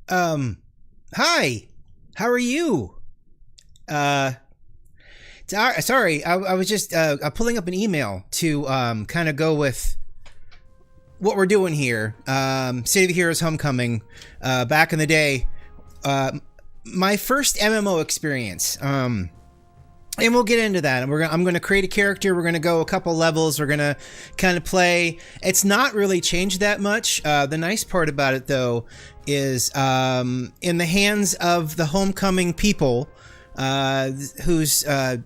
Um, Hi. How are you? Uh, Sorry, I was just pulling up an email to kind of go with what we're doing here. City of Heroes Homecoming. Back in the day, uh, my first MMO experience. And we'll get into that. I'm gonna create a character. We're gonna go a couple levels. We're gonna kind of play. It's not really changed that much. The nice part about it, though, is in the hands of the Homecoming people, whose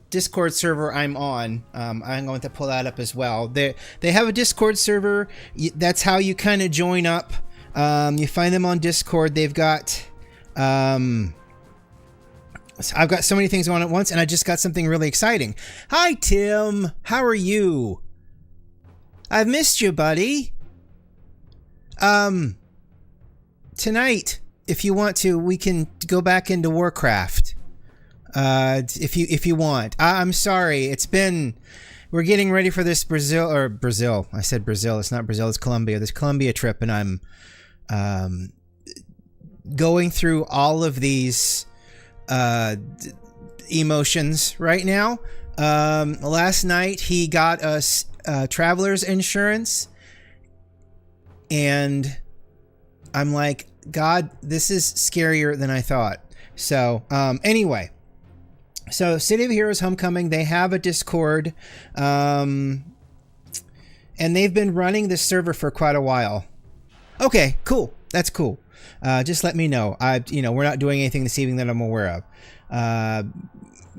Discord server I'm on. I'm going to pull that up as well. They have a Discord server. That's how you kind of join up. You find them on Discord. They've got. I've got so many things on at once, and I just got something really exciting. Hi, Tim. How are you? I've missed you, buddy. Tonight, if you want to, we can go back into Warcraft. If you want. I'm sorry. We're getting ready for this Brazil. I said Brazil. It's not Brazil. It's Colombia. This Colombia trip, and I'm going through all of these emotions right now. Last night he got us traveler's insurance, and I'm like, God, this is scarier than I thought. So anyway, so City of Heroes Homecoming, they have a Discord, and they've been running this server for quite a while. Okay, cool. That's cool. Just let me know. We're not doing anything this evening that I'm aware of.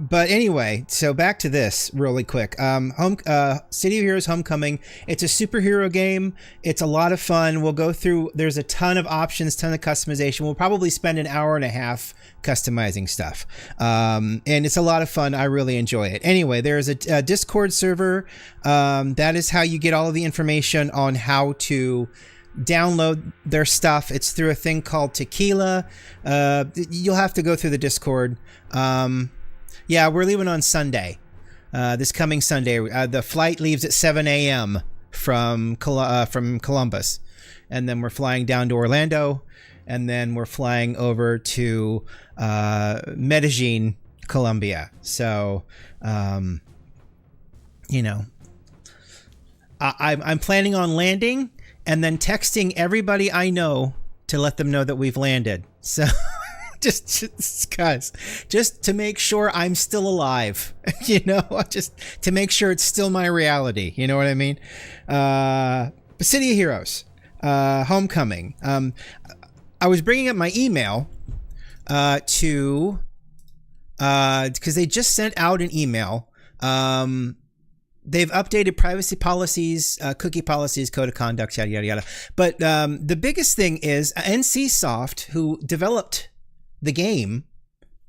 But anyway, so back to this really quick. City of Heroes Homecoming. It's a superhero game. It's a lot of fun. We'll go through. There's a ton of options, ton of customization. We'll probably spend an hour and a half customizing stuff. And it's a lot of fun. I really enjoy it. Anyway, there's a Discord server. That is how you get all of the information on how to download their stuff. It's through a thing called Tequila. You'll have to go through the Discord. Yeah, we're leaving on Sunday. This coming Sunday. The flight leaves at 7 a.m. from Columbus, and then we're flying down to Orlando, and then we're flying over to Medellin, Colombia. So, I'm planning on landing and then texting everybody I know to let them know that we've landed. So just guys, just to make sure I'm still alive, just to make sure it's still my reality. You know what I mean? City of Heroes, Homecoming. I was bringing up my email because they just sent out an email. They've updated privacy policies, cookie policies, code of conduct, yada, yada, yada. But the biggest thing is NCSoft, who developed the game,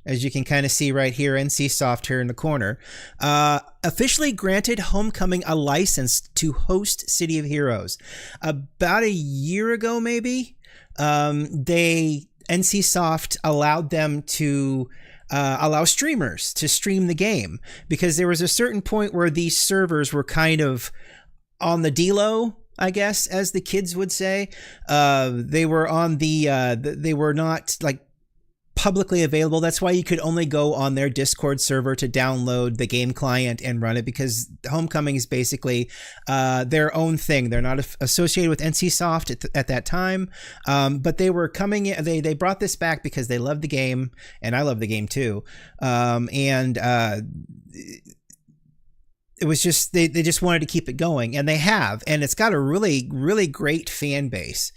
as you can kind of see right here, NCSoft here in the corner, officially granted Homecoming a license to host City of Heroes. About a year ago, maybe, NCSoft allowed them to allow streamers to stream the game, because there was a certain point where these servers were kind of on the D-low, I guess, as the kids would say. They were on they were not like publicly available. That's why you could only go on their Discord server to download the game client and run it, because Homecoming is basically their own thing. They're not associated with NCSoft at that time, but they were coming in. They brought this back because they love the game, and I love the game too. It was just they just wanted to keep it going, and they have, and it's got a really, really great fan base.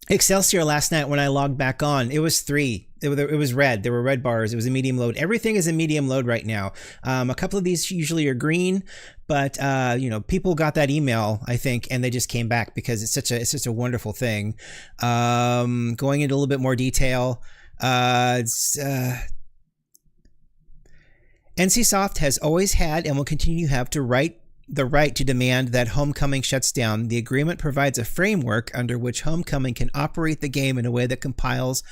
Excelsior last night when I logged back on, it was 3. It was red. There were red bars. It was a medium load. Everything is a medium load right now. A couple of these usually are green, but people got that email, I think, and they just came back because it's such a wonderful thing. Going into a little bit more detail, NCSoft has always had and will continue to have the right to demand that Homecoming shuts down. The agreement provides a framework under which Homecoming can operate the game in a way that compiles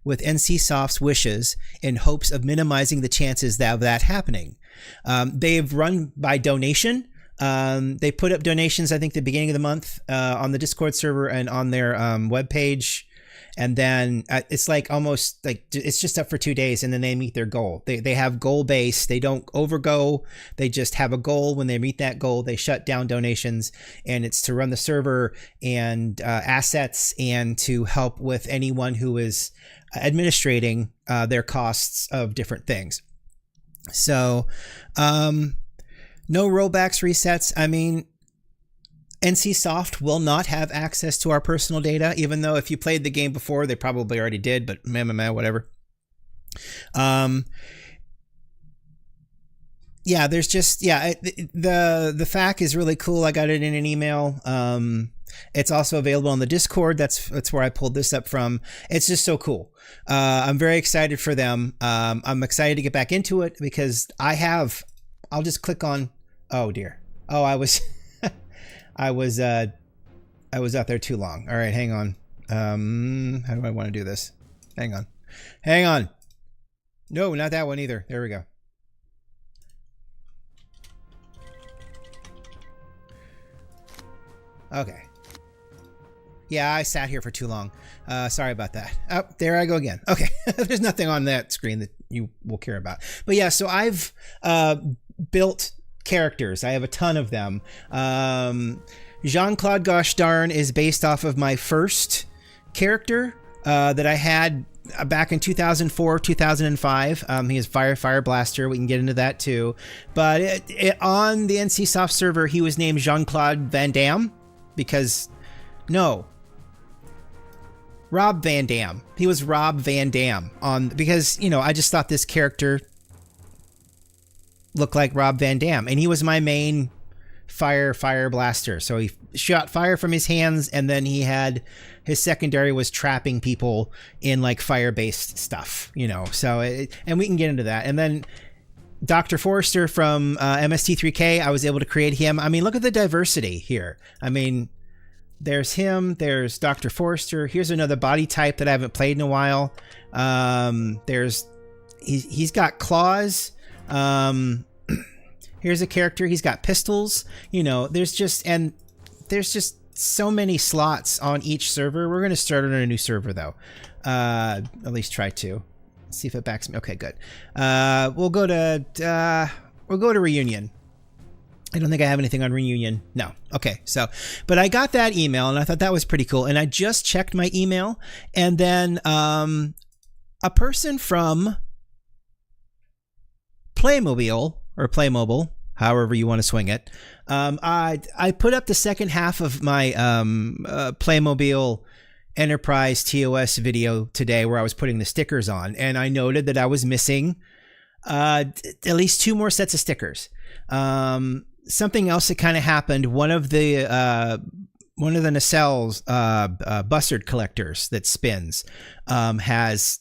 with NCSoft's wishes in hopes of minimizing the chances of that happening. They've run by donation. They put up donations, I think, the beginning of the month on the Discord server and on their webpage. And then it's like almost like it's just up for 2 days, and then they meet their goal. They have goal base. They don't overgo. They just have a goal. When they meet that goal, they shut down donations, and it's to run the server and assets and to help with anyone who is administrating their costs of different things. So no rollbacks, resets. I mean, NCSoft will not have access to our personal data, even though if you played the game before, they probably already did, but whatever. Yeah, there's just, the FAQ is really cool. I got it in an email. It's also available on the Discord. That's where I pulled this up from. It's just so cool. I'm very excited for them. I'm excited to get back into it because I'll just click on, oh dear. Oh, I was out there too long. All right, hang on. How do I want to do this? Hang on. No, not that one either. There we go. Okay. Yeah, I sat here for too long. Sorry about that. Oh, there I go again. Okay. There's nothing on that screen that you will care about. But yeah, so I've built characters. I have a ton of them. Jean-Claude Gosh Darn is based off of my first character that I had back in 2004, 2005. He is Fire Blaster. We can get into that too. But on the NCSoft server, he was named Jean-Claude Van Damme because Rob Van Dam. He was Rob Van Dam because I just thought this character looked like Rob Van Dam, and he was my main fire blaster. So he shot fire from his hands, and then his secondary was trapping people in like fire-based stuff, so and we can get into that. And then Dr. Forrester from MST3K, I was able to create him. I mean, look at the diversity here. I mean, there's him, there's Dr. Forrester. Here's another body type that I haven't played in a while. He's got claws. Here's a character. He's got pistols. There's just so many slots on each server. We're going to start on a new server though. At least try to. Let's see if it backs me. Okay, good. We'll go to Reunion. I don't think I have anything on Reunion. No. Okay. But I got that email and I thought that was pretty cool. And I just checked my email, and then a person from Playmobil, however you want to swing it. I put up the second half of my Playmobil Enterprise TOS video today where I was putting the stickers on, and I noted that I was missing at least 2 more sets of stickers. Something else that kind of happened, one of the nacelles bustard collectors that spins has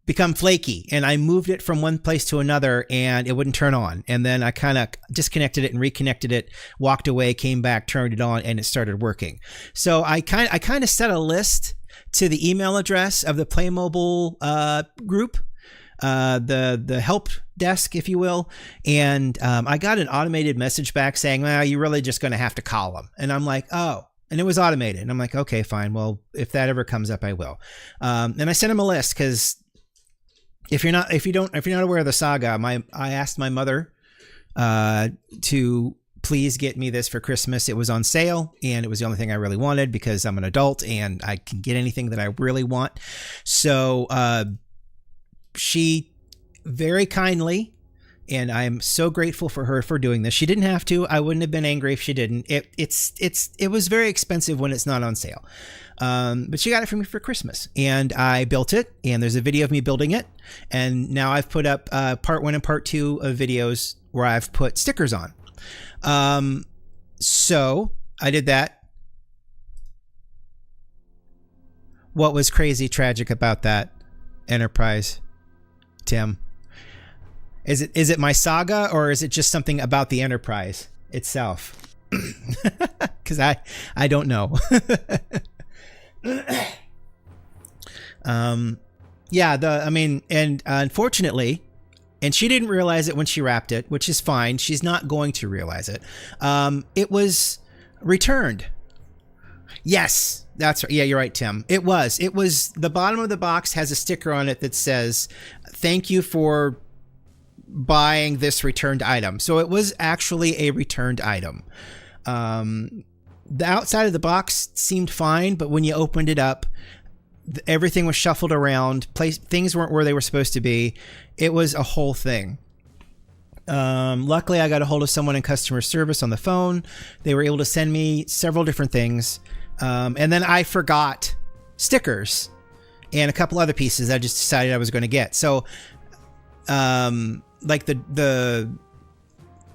become flaky, and I moved it from one place to another and it wouldn't turn on, and then I kind of disconnected it and reconnected it, walked away, came back, turned it on, and it started working. So I kind of set a list to the email address of the Playmobil group, the help desk, if you will, and I got an automated message back saying, well, you're really just going to have to call them. And I'm like, oh. And it was automated. And I'm like, okay, fine. Well, if that ever comes up, I will. And I sent him a list because if you're not aware of the saga, I asked my mother to please get me this for Christmas. It was on sale, and it was the only thing I really wanted because I'm an adult and I can get anything that I really want. So she very kindly, and I'm so grateful for her for doing this. She didn't have to. I wouldn't have been angry if she didn't. It was very expensive when it's not on sale. But she got it for me for Christmas, and I built it, and there's a video of me building it. And now I've put up part 1 and part 2 of videos where I've put stickers on. So I did that. What was crazy tragic about that, Enterprise, Tim? Is it my saga, or is it just something about the Enterprise itself? Because I don't know. And unfortunately, and she didn't realize it when she wrapped it, which is fine. She's not going to realize it. It was returned. Yes, that's right. Yeah, you're right, Tim. It was the bottom of the box has a sticker on it that says, "Thank you for buying this returned item." So it was actually a returned item. The outside of the box seemed fine, but when you opened it up, everything was shuffled around. Things weren't where they were supposed to be. It was a whole thing. Luckily, I got a hold of someone in customer service on the phone. They were able to send me several different things. And then I forgot stickers and a couple other pieces I just decided I was going to get. So, like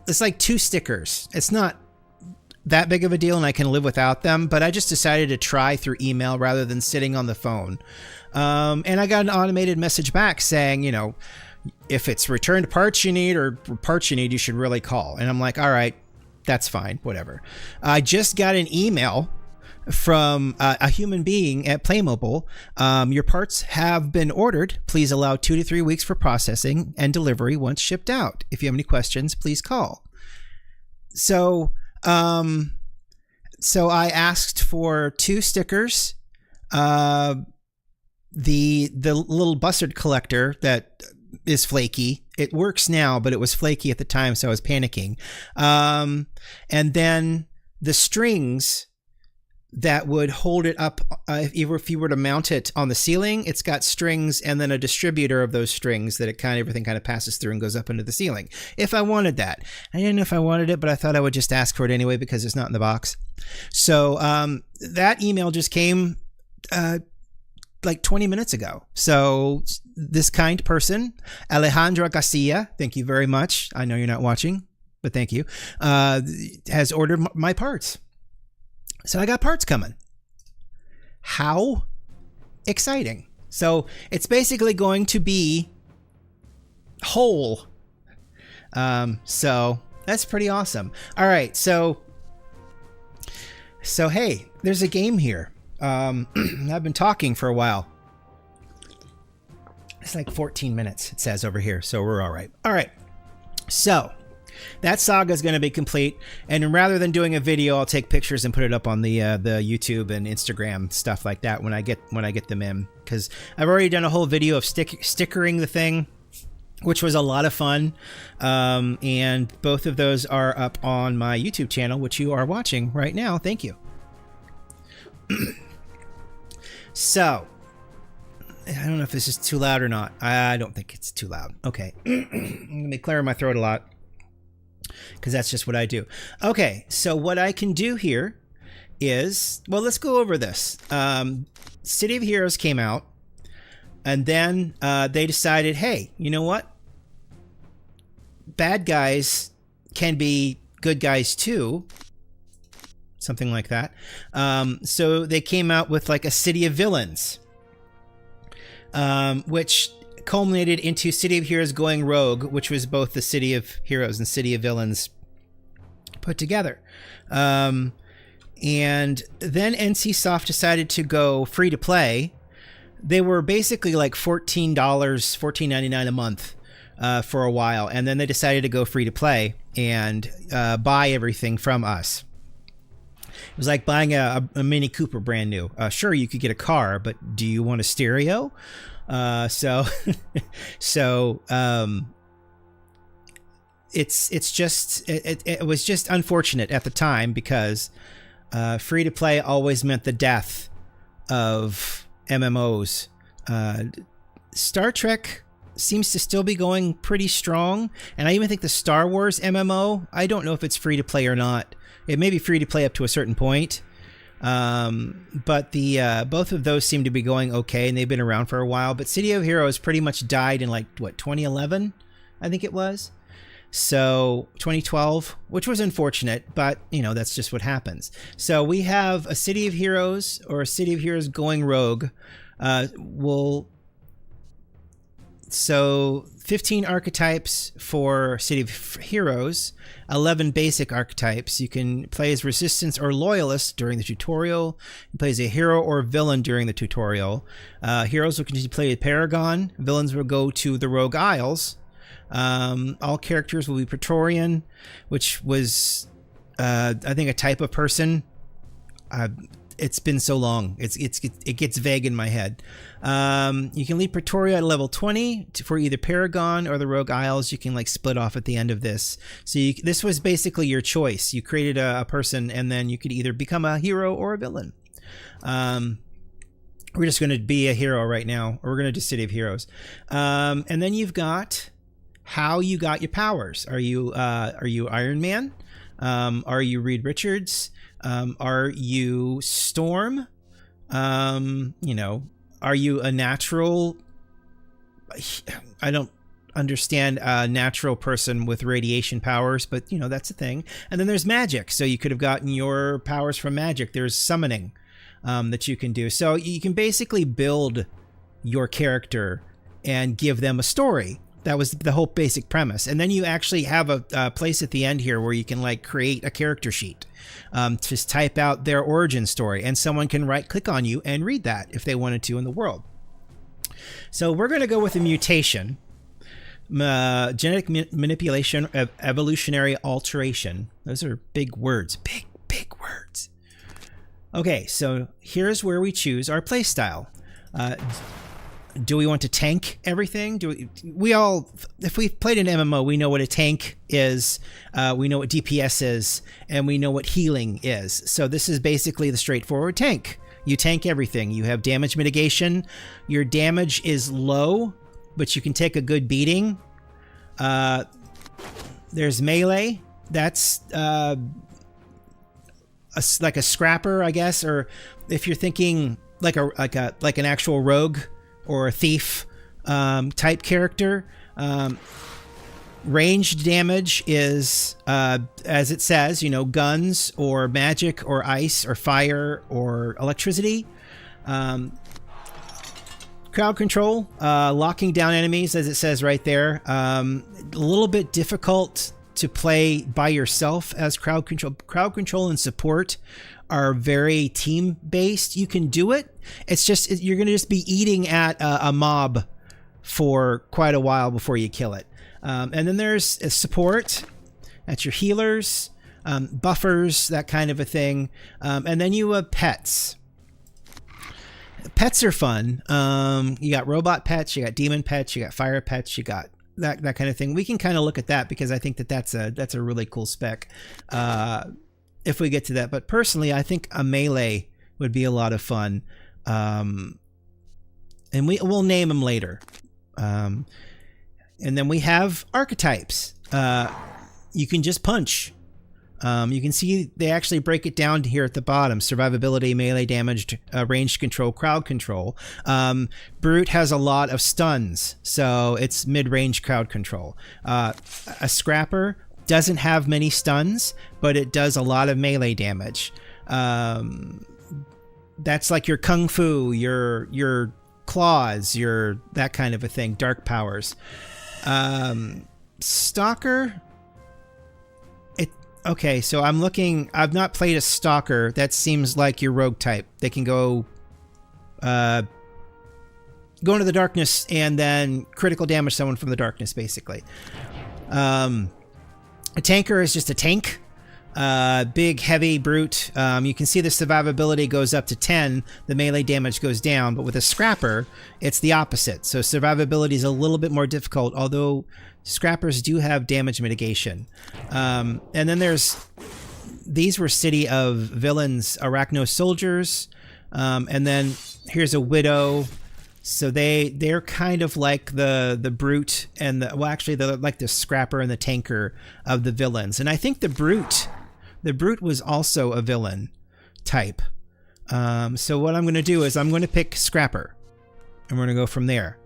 it's like 2 stickers. It's not that big of a deal and I can live without them, but I just decided to try through email rather than sitting on the phone. And I got an automated message back saying, you know, if it's returned parts you need or parts you need, you should really call. And I'm like, all right, that's fine, whatever. I just got an email from a human being at Playmobil. Your parts have been ordered. Please allow 2 to 3 weeks for processing and delivery once shipped out. If you have any questions, please call. So I asked for 2 stickers. The little bustard collector that is flaky. It works now, but it was flaky at the time, so I was panicking. And then the strings that would hold it up, if you were to mount it on the ceiling, it's got strings and then a distributor of those strings that everything kind of passes through and goes up into the ceiling. If I wanted that. I didn't know if I wanted it, but I thought I would just ask for it anyway because it's not in the box. So that email just came like 20 minutes ago. So this kind person, Alejandra Garcia, thank you very much. I know you're not watching, but thank you, has ordered my parts. So I got parts coming. How exciting. So it's basically going to be whole. So that's pretty awesome. All right. So hey, there's a game here. I've been talking for a while. It's like 14 minutes, it says over here. So we're all right. All right. So that saga is going to be complete, and rather than doing a video, I'll take pictures and put it up on the YouTube and Instagram stuff like that when I get them in, because I've already done a whole video of stickering the thing, which was a lot of fun, and both of those are up on my YouTube channel, which you are watching right now. Thank you. So I don't know if this is too loud or not. I don't think it's too loud. Okay. I'm going to clear my throat a lot, because that's just what I do. Okay, so what I can do here is, well, let's go over this. City of Heroes came out, and then they decided, hey, you know what? Bad guys can be good guys too. Something like that. So they came out with like a City of Villains, which culminated into City of Heroes Going Rogue, which was both the City of Heroes and City of Villains put together. And then NCSoft decided to go free to play. They were basically like $14, $14.99 a month for a while, and then they decided to go free to play and buy everything from us. It was like buying a Mini Cooper brand new. Sure, you could get a car, but do you want a stereo? So it was just unfortunate at the time, because free to play always meant the death of MMOs. Star Trek seems to still be going pretty strong, and I even think the Star Wars MMO, I don't know if it's free to play or not. It may be free to play up to a certain point. But the both of those seem to be going okay, and they've been around for a while. But City of Heroes pretty much died in like, what, 2011? I think it was. So 2012, which was unfortunate, but you know, that's just what happens. So we have a City of Heroes, or a City of Heroes Going Rogue. So 15 archetypes for City of Heroes, 11 basic archetypes. You can play as Resistance or Loyalist during the tutorial. You play as a hero or villain during the tutorial. Heroes will continue to play with Paragon. Villains will go to the Rogue Isles. All characters will be Praetorian, which was, I think, a type of person. It's been so long. It gets vague in my head. You can leave Pretoria at level 20 for either Paragon or the Rogue Isles. You can like split off at the end of this. So this was basically your choice. You created a person, and then you could either become a hero or a villain. We're just going to be a hero right now, or we're going to do City of Heroes. And then you've got how you got your powers. Are you Iron Man? Are you Reed Richards? Are you Storm? Are you a natural? I don't understand a natural person with radiation powers, but that's a thing. And then there's magic. So you could have gotten your powers from magic. There's summoning that you can do. So you can basically build your character and give them a story. That was the whole basic premise. And then you actually have a place at the end here where you can like create a character sheet. Just type out their origin story, and someone can right click on you and read that if they wanted to in the world. So we're going to go with a mutation, genetic manipulation, of evolutionary alteration. Those are big words, big words. Okay, so here's where we choose our play style. Do we want to tank everything? If we've played an MMO, we know what a tank is, we know what DPS is, and we know what healing is. So this is basically the straightforward tank. You tank everything. You have damage mitigation. Your damage is low, but you can take a good beating. There's melee. That's like a scrapper, I guess, or if you're thinking like an actual rogue or a thief type character. Ranged damage is, as it says, guns or magic or ice or fire or electricity. Crowd control, locking down enemies, as it says right there. A little bit difficult to play by yourself as crowd control. Crowd control and support are very team based. You can do it. It's just you're going to just be eating at a mob for quite a while before you kill it. And then there's support. That's your healers, buffers, that kind of a thing. And then you have pets. Pets are fun. You got robot pets, you got demon pets, you got fire pets, you got that kind of thing. We can kind of look at that because I think that's a really cool spec. If we get to that, but personally, I think a melee would be a lot of fun, and we'll name them later. And then we have archetypes. You can just punch. You can see they actually break it down here at the bottom: survivability, melee damage, ranged control, crowd control. Brute has a lot of stuns, so it's mid-range crowd control. A scrapper doesn't have many stuns, but it does a lot of melee damage. That's like your kung fu, your claws, your that kind of a thing. Dark powers. Stalker. Okay, so I'm looking. I've not played a stalker. That seems like your rogue type. They can go into the darkness and then critical damage someone from the darkness, basically. A tanker is just a tank. Big, heavy brute. You can see the survivability goes up to 10. The melee damage goes down. But with a scrapper, it's the opposite. So survivability is a little bit more difficult, although scrappers do have damage mitigation. And then these were City of Villains Arachno soldiers. And then here's a widow. So they're kind of like the brute and they're like the scrapper and the tanker of the villains. And I think the brute was also a villain type. So what I'm going to do is I'm going to pick scrapper, and we're going to go from there.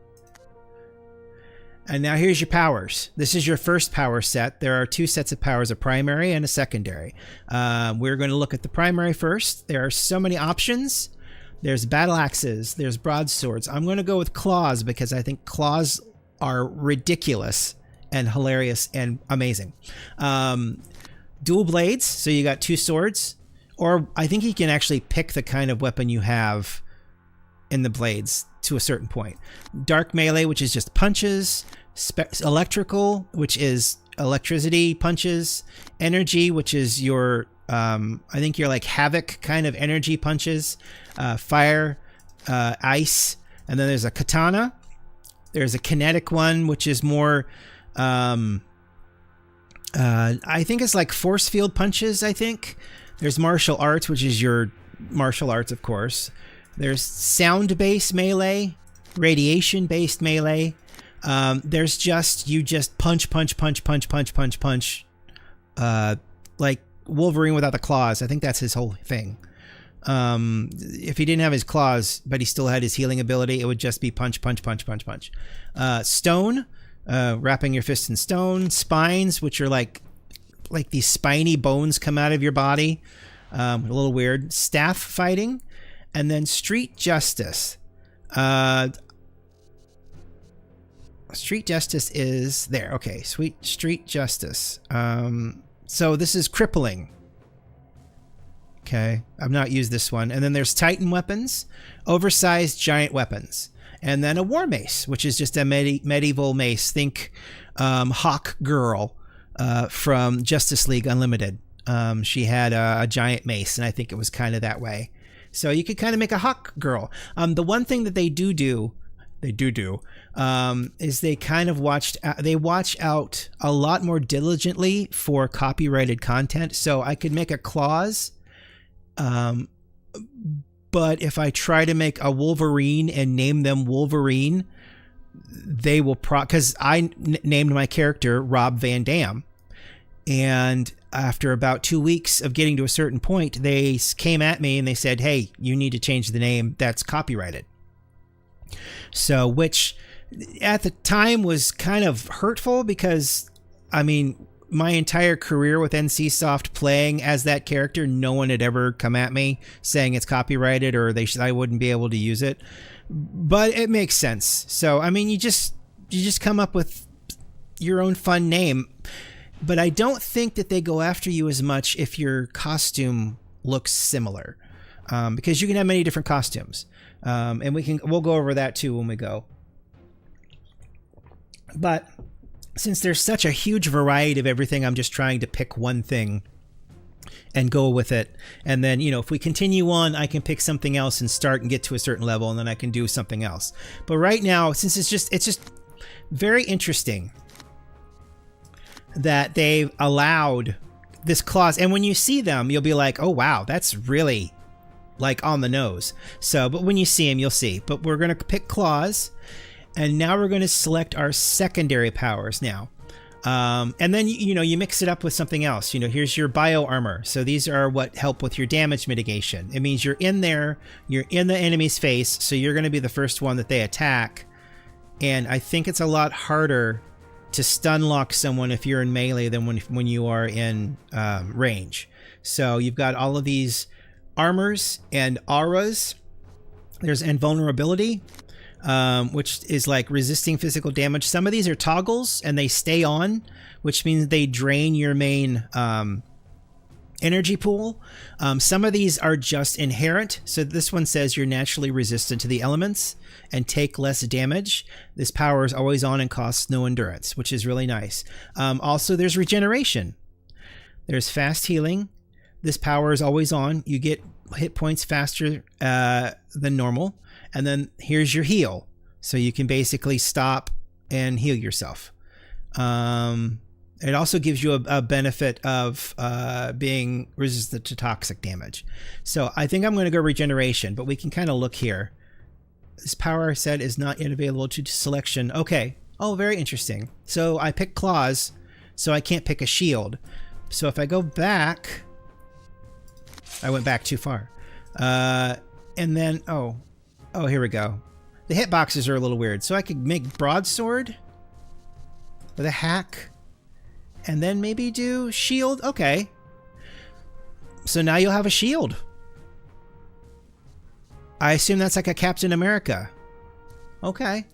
And now here's your powers. This is your first power set. There are two sets of powers, a primary and a secondary. We're going to look at the primary first. There are so many options. There's battle axes. There's broadswords. I'm going to go with claws because I think claws are ridiculous and hilarious and amazing. Dual blades. So you got two swords. Or I think you can actually pick the kind of weapon you have in the blades to a certain point. Dark melee, which is just punches. electrical, which is electricity punches, energy, which is your I think you're like havoc kind of energy punches, fire, ice, and then there's a katana. There's a kinetic one, which is more I think it's like force field punches, I think. There's martial arts, which is your martial arts, of course. There's sound-based melee, radiation-based melee. There's just, you just punch, like Wolverine without the claws. I think that's his whole thing. If he didn't have his claws, but he still had his healing ability, it would just be punch. Stone, wrapping your fist in stone. Spines, which are like these spiny bones come out of your body. A little weird. Staff fighting. And then street justice. Street justice is there. Okay, street justice. So this is crippling. Okay, I've not used this one. And then there's Titan weapons, oversized giant weapons, and then a war mace, which is just a medieval mace. Think Hawk Girl from Justice League Unlimited. She had a giant mace, and I think it was kind of that way. So you could kind of make a Hawk Girl. The one thing that they do is they kind of watch out a lot more diligently for copyrighted content. So I could make a clause, but if I try to make a Wolverine and name them Wolverine, they will because I named my character Rob Van Dam, and after about 2 weeks of getting to a certain point, they came at me and they said, "Hey, you need to change the name. That's copyrighted." So, which at the time was kind of hurtful because, I mean, my entire career with NCSoft playing as that character, no one had ever come at me saying it's copyrighted or I wouldn't be able to use it. But it makes sense. So, I mean, you just come up with your own fun name. But I don't think that they go after you as much if your costume looks similar, because you can have many different costumes. And we'll go over that too when we go. But since there's such a huge variety of everything, I'm just trying to pick one thing and go with it. And then, if we continue on, I can pick something else and start and get to a certain level, and then I can do something else. But right now, since it's just very interesting that they've allowed this clause. And when you see them, you'll be like, oh, wow, that's really like on the nose. So, but when you see them, you'll see. But we're going to pick claws, and now we're going to select our secondary powers now. And then, you mix it up with something else. Here's your bio armor. So these are what help with your damage mitigation. It means you're in there, you're in the enemy's face, so you're going to be the first one that they attack. And I think it's a lot harder to stun lock someone if you're in melee than when you are in range. So you've got all of these armors and auras. There's invulnerability, which is like resisting physical damage. Some of these are toggles and they stay on, which means they drain your main energy pool. Some of these are just inherent. So this one says you're naturally resistant to the elements and take less damage. This power is always on and costs no endurance, which is really nice. Also, there's regeneration. There's fast healing. This power is always on. You get hit points faster than normal. And then here's your heal. So you can basically stop and heal yourself. It also gives you a benefit of being resistant to toxic damage. So I think I'm going to go regeneration, but we can kind of look here. This power set is not yet available to selection. Okay. Oh, very interesting. So I picked claws, so I can't pick a shield. So if I go back, I went back too far. And then, oh, here we go. The hitboxes are a little weird. So I could make broadsword with a hack and then maybe do shield. Okay. So now you'll have a shield. I assume that's like a Captain America. Okay.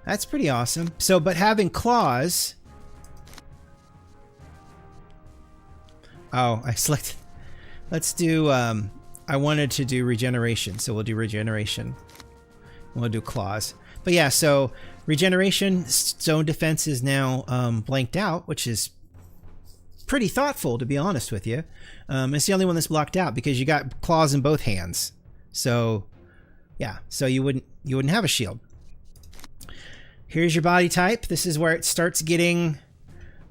That's pretty awesome. So, but having claws. Oh, I selected. Let's do, I wanted to do regeneration, so we'll do regeneration. We'll do claws. But yeah, so regeneration, zone defense is now blanked out, which is pretty thoughtful, to be honest with you. It's the only one that's blocked out because you got claws in both hands. So yeah, so you wouldn't have a shield. Here's your body type. This is where it starts getting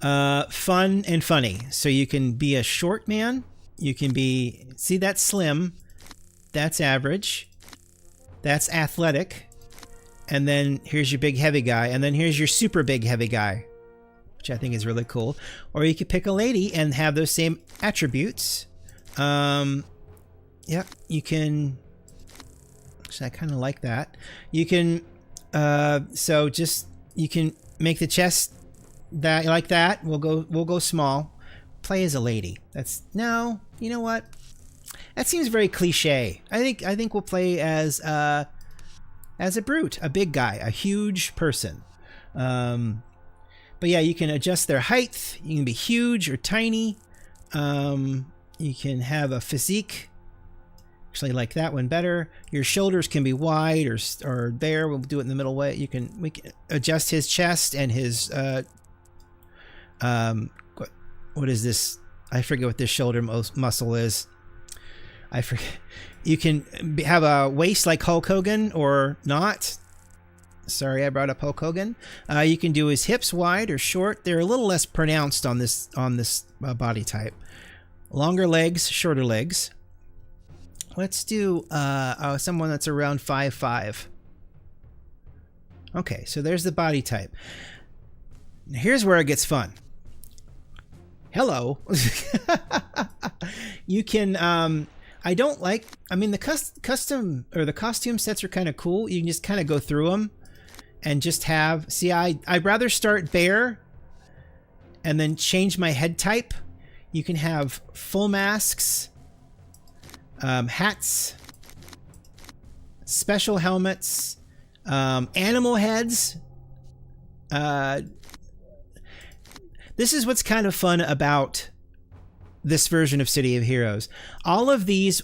fun and funny. So you can be a short man. You can be, see, that's slim. That's average. That's athletic. And then here's your big heavy guy. And then here's your super big heavy guy, which I think is really cool. Or you could pick a lady and have those same attributes. Yeah, you can, actually I kind of like that. You can, so just, you can make the chest that like that. We'll go small. Play as a lady. That's, no, you know what? That seems very cliche. I think we'll play as a brute, a big guy, a huge person. But yeah, you can adjust their height. You can be huge or tiny. You can have a physique. Actually, like that one better. Your shoulders can be wide or there. We'll do it in the middle way. We can adjust his chest and his what is this? I forget what this shoulder muscle is. I forget. You can have a waist like Hulk Hogan or not. Sorry, I brought up Hulk Hogan. You can do his hips wide or short. They're a little less pronounced on this body type. Longer legs, shorter legs. Let's do someone that's around 5'5". Okay, so there's the body type. Now here's where it gets fun. Hello. You can I don't like, I mean, the custom or the costume sets are kind of cool. You can just kind of go through them and just have, see, I'd rather start bare and then change my head type. You can have full masks, hats, special helmets, animal heads. This is what's kind of fun about this version of City of Heroes. All of these,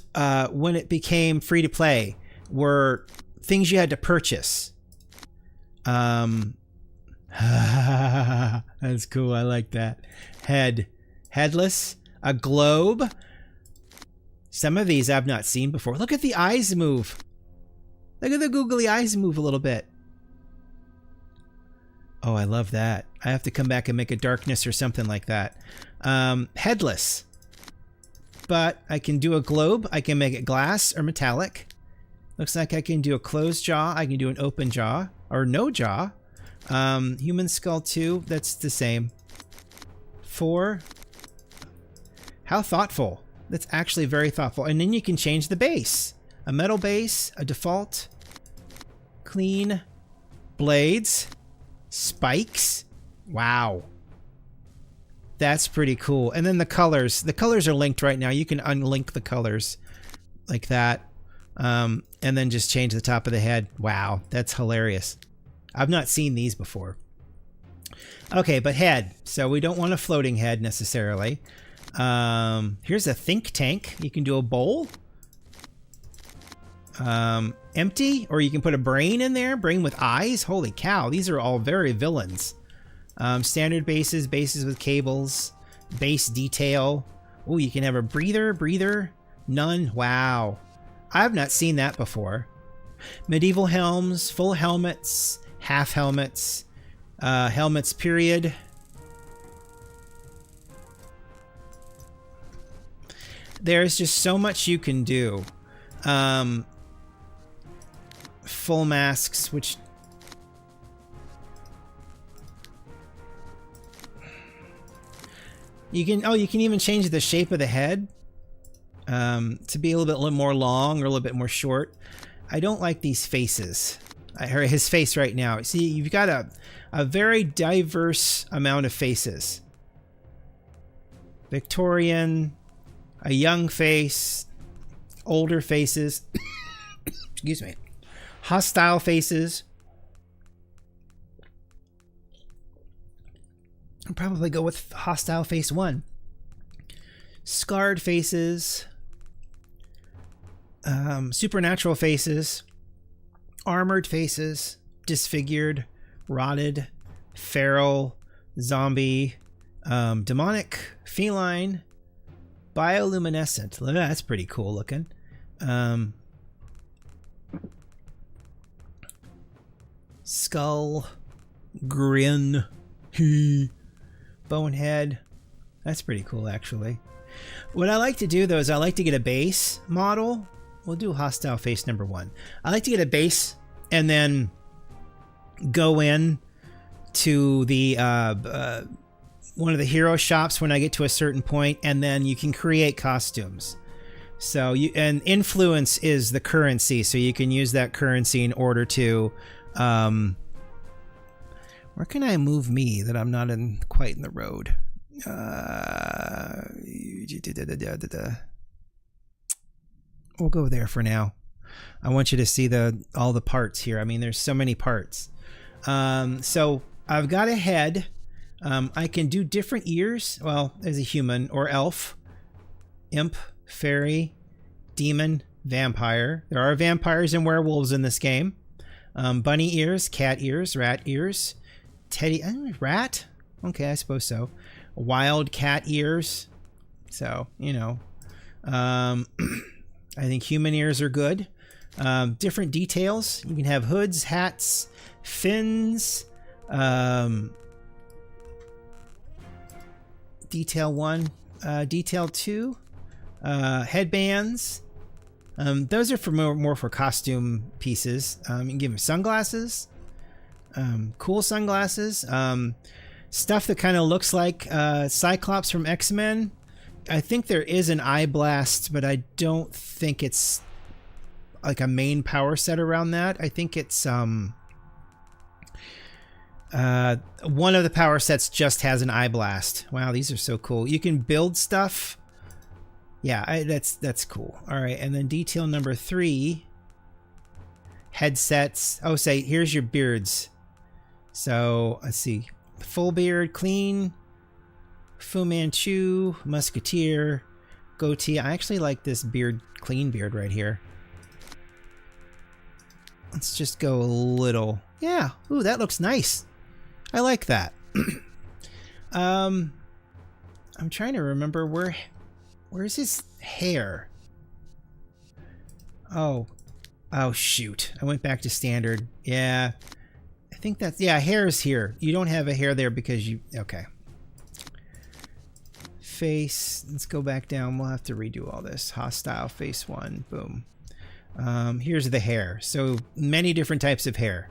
when it became free to play, were things you had to purchase. That's cool. I like that. Headless, a globe. Some of these I've not seen before. Look at the eyes move. Look at the googly eyes move a little bit. Oh, I love that. I have to come back and make a darkness or something like that. Headless. But I can do a globe. I can make it glass or metallic. Looks like I can do a closed jaw. I can do an open jaw or no jaw. Human skull 2. That's the same. 4. How thoughtful. That's actually very thoughtful. And then you can change the base. A metal base, a default, clean, blades, spikes. Wow. That's pretty cool. And then the colors. The colors are linked right now. You can unlink the colors like that. And then just change the top of the head. Wow, that's hilarious. I've not seen these before. Okay, but head. So we don't want a floating head necessarily. Here's a think tank. You can do a bowl. Empty, or you can put a brain in there. Brain with eyes. Holy cow, these are all very villains. Standard bases with cables, base detail. Oh, you can have a breather, none. Wow. I've not seen that before. Medieval helms, full helmets, half helmets, helmets period. There's just so much you can do. Full masks, which you can even change the shape of the head to be a little bit more long or a little bit more short. I don't like these faces. His face right now. See, you've got a very diverse amount of faces. Victorian, a young face, older faces, excuse me, hostile faces. I'll probably go with hostile face 1. Scarred faces, supernatural faces, armored faces, disfigured, rotted, feral, zombie, demonic, feline, bioluminescent. That's pretty cool looking. Skull, grin, bonehead. That's pretty cool, actually. What I like to do, though, is I like to get a base model. We'll do hostile face number 1. I like to get a base and then go in to the one of the hero shops when I get to a certain point, and then you can create costumes. So and influence is the currency, so you can use that currency in order to where can I move me that I'm not quite in the road? We'll go there for now. I want you to see all the parts here. I mean, there's so many parts. So I've got a head. I can do different ears. Well, as a human or elf, imp, fairy, demon, vampire. There are vampires and werewolves in this game. Bunny ears, cat ears, rat ears, teddy rat. Okay, I suppose so. Wild cat ears. So, you know, I think human ears are good. Different details. You can have hoods, hats, fins. Detail 1, detail 2, headbands. Those are for more for costume pieces. You can give them sunglasses, cool sunglasses. Stuff that kind of looks like Cyclops from X-Men. I think there is an eye blast, but I don't think it's like a main power set around that. I think it's one of the power sets just has an eye blast. Wow, these are so cool. You can build stuff. Yeah, that's cool. All right, and then detail number 3, headsets. Oh, say here's your beards. So let's see, full beard, clean, Fu Manchu, musketeer, goatee. I actually like this beard, clean beard right here. Let's just go a little. Yeah, ooh, that looks nice. I like that. I'm trying to remember where's his hair? Oh shoot. I went back to standard. Yeah. I think that's, yeah, hair is here. You don't have a hair there because okay. Face, let's go back down. We'll have to redo all this. Hostile face 1, boom. Here's the hair. So many different types of hair.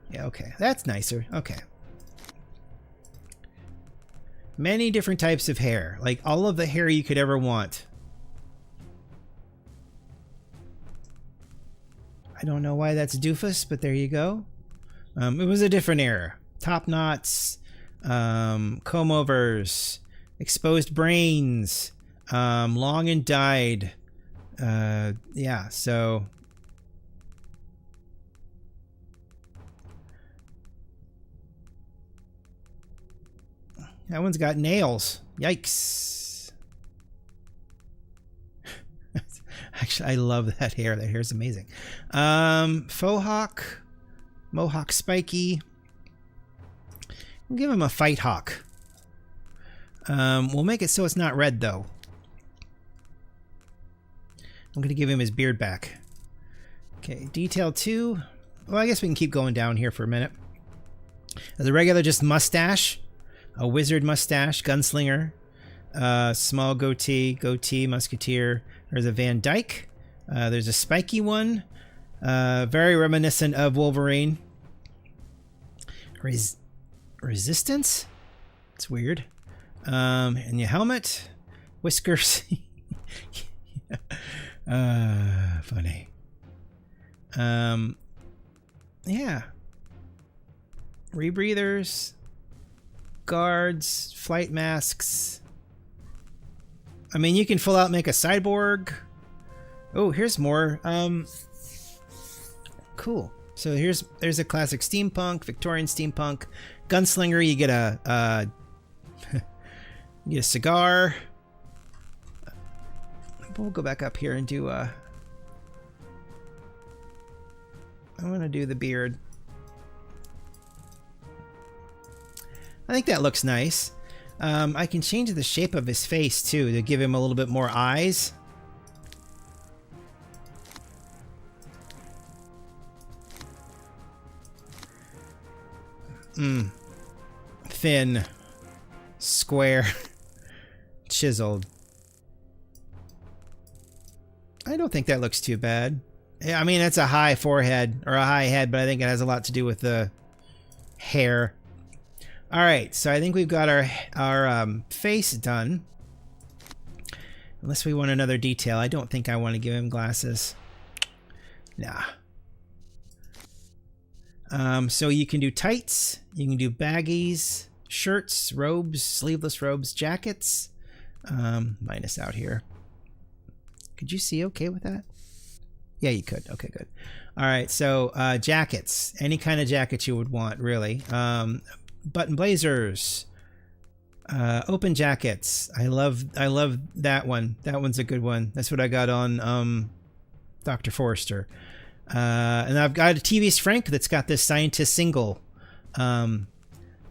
Yeah, okay. That's nicer. Okay. Many different types of hair. Like all of the hair you could ever want. I don't know why that's doofus, but there you go. It was a different era. Top knots, comb overs, exposed brains, long and dyed. Yeah, so that one's got nails. Yikes. Actually, I love that hair. That hair's amazing. Faux hawk, mohawk spiky. We'll give him a fight hawk. We'll make it so it's not red, though. I'm going to give him his beard back. Okay, detail 2. Well, I guess we can keep going down here for a minute. The regular just mustache. A wizard mustache, gunslinger, small goatee, musketeer. There's a Van Dyke. There's a spiky one, very reminiscent of Wolverine. Resistance? It's weird. And your helmet, whiskers. Funny. Yeah. Rebreathers. Guards, flight masks. I mean, you can full out make a cyborg. Oh, here's more. Cool. So there's a classic steampunk, Victorian steampunk, gunslinger. You get a you get a cigar. We'll go back up here and do I'm gonna do the beard. I think that looks nice. I can change the shape of his face too to give him a little bit more eyes. Thin, square, chiseled. I don't think that looks too bad. I mean, it's a high forehead or a high head, but I think it has a lot to do with the hair. All right, so I think we've got our face done. Unless we want another detail. I don't think I want to give him glasses. Nah. So you can do tights, you can do baggies, shirts, robes, sleeveless robes, jackets. Minus out here. Could you see okay with that? Yeah, you could. Okay, good. All right, so jackets. Any kind of jacket you would want, really. Button blazers. Open jackets. I love that one. That one's a good one. That's what I got on Dr. Forrester. And I've got a TV's Frank that's got this scientist single.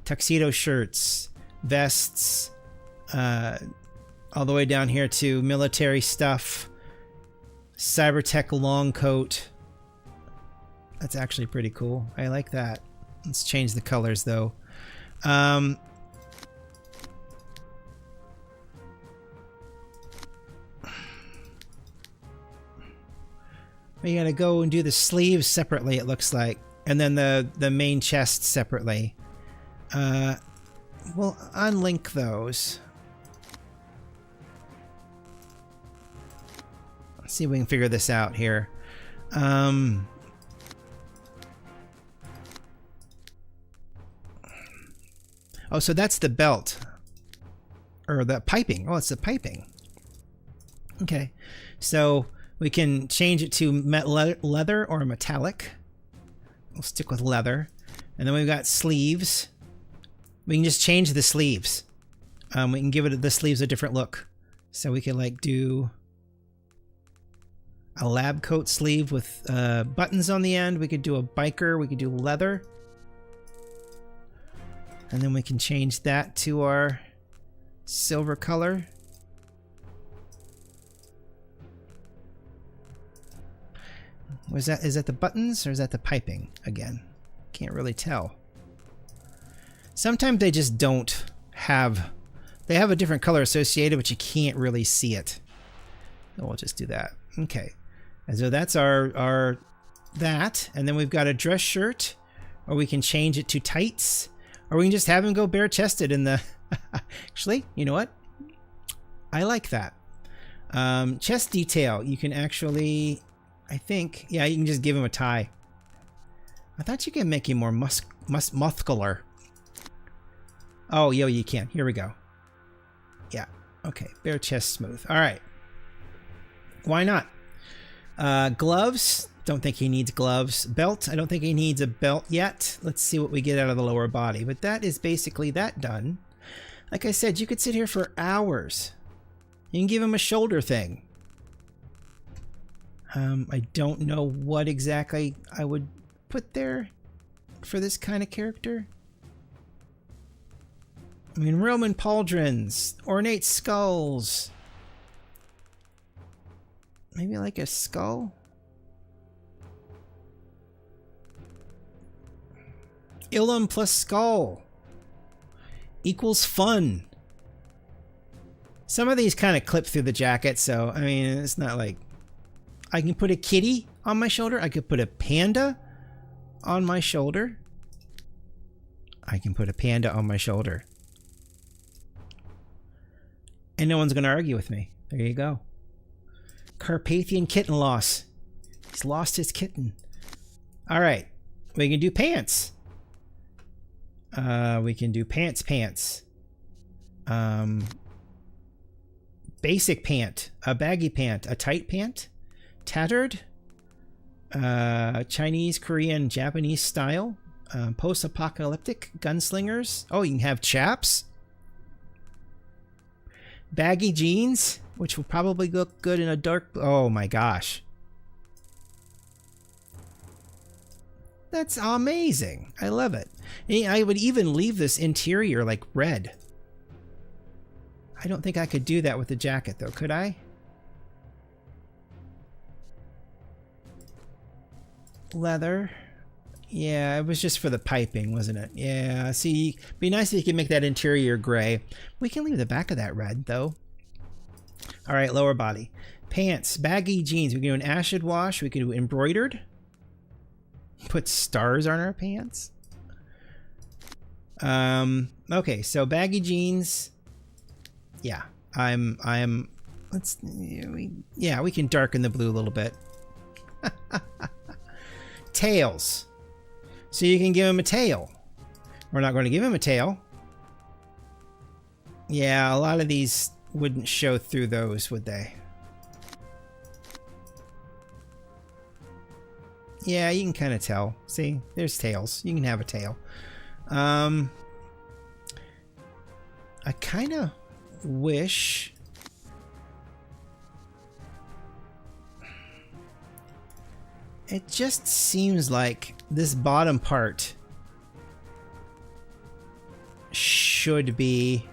Tuxedo shirts, vests, all the way down here to military stuff. Cybertech long coat. That's actually pretty cool. I like that. Let's change the colors though. We gotta go and do the sleeves separately, it looks like. And then the main chest separately. We'll unlink those. Let's see if we can figure this out here. Oh, so that's the belt. Or the piping. Oh, it's the piping. Okay. So we can change it to leather or metallic. We'll stick with leather. And then we've got sleeves. We can just change the sleeves. We can give the sleeves a different look. So we can like do a lab coat sleeve with buttons on the end. We could do a biker. We could do leather. And then we can change that to our silver color. Is that the buttons or is that the piping again? Can't really tell. Sometimes they just don't have, they have a different color associated, but you can't really see it. So we'll just do that. Okay. And so that's our that. And then we've got a dress shirt, or we can change it to tights, or we can just have him go bare chested in the, actually, you know what? I like that. Chest detail. You can actually, I think, yeah, you can just give him a tie. I thought you could make him more muscular. Oh, yo, you can. Here we go. Yeah. Okay. Bare chest smooth. All right. Why not? Gloves. Don't think he needs gloves. Belt. I don't think he needs a belt yet. Let's see what we get out of the lower body. But that is basically that done. Like I said, you could sit here for hours. You can give him a shoulder thing. I don't know what exactly I would put there for this kind of character. I mean, Roman pauldrons, ornate skulls. Maybe like a skull? Ilum plus skull equals fun. Some of these kind of clip through the jacket, so I mean, it's not like I can put a kitty on my shoulder. I could put a panda on my shoulder. I can put a panda on my shoulder. And no one's going to argue with me. There you go. Carpathian kitten loss. He's lost his kitten. All right. We can do pants. We can do pants. Basic pant. A baggy pant. A tight pant. Tattered. Chinese, Korean, Japanese style. Post-apocalyptic. Gunslingers. Oh, you can have chaps. Baggy jeans, which will probably look good in a dark... Oh my gosh. That's amazing. I love it. I would even leave this interior like red. I don't think I could do that with the jacket though, could I? Leather. Yeah, it was just for the piping, wasn't it? Yeah, see, be nice if you could make that interior gray. We can leave the back of that red though. All right, lower body. Pants, baggy jeans. We can do an acid wash. We can do embroidered. Put stars on our pants. Okay, so baggy jeans. Yeah, let's, yeah, we can darken the blue a little bit. Tails. So you can give him a tail. We're not going to give him a tail. Yeah, a lot of these wouldn't show through those, would they? Yeah, you can kind of tell. See, there's tails. You can have a tail. I kind of wish... It just seems like this bottom part should be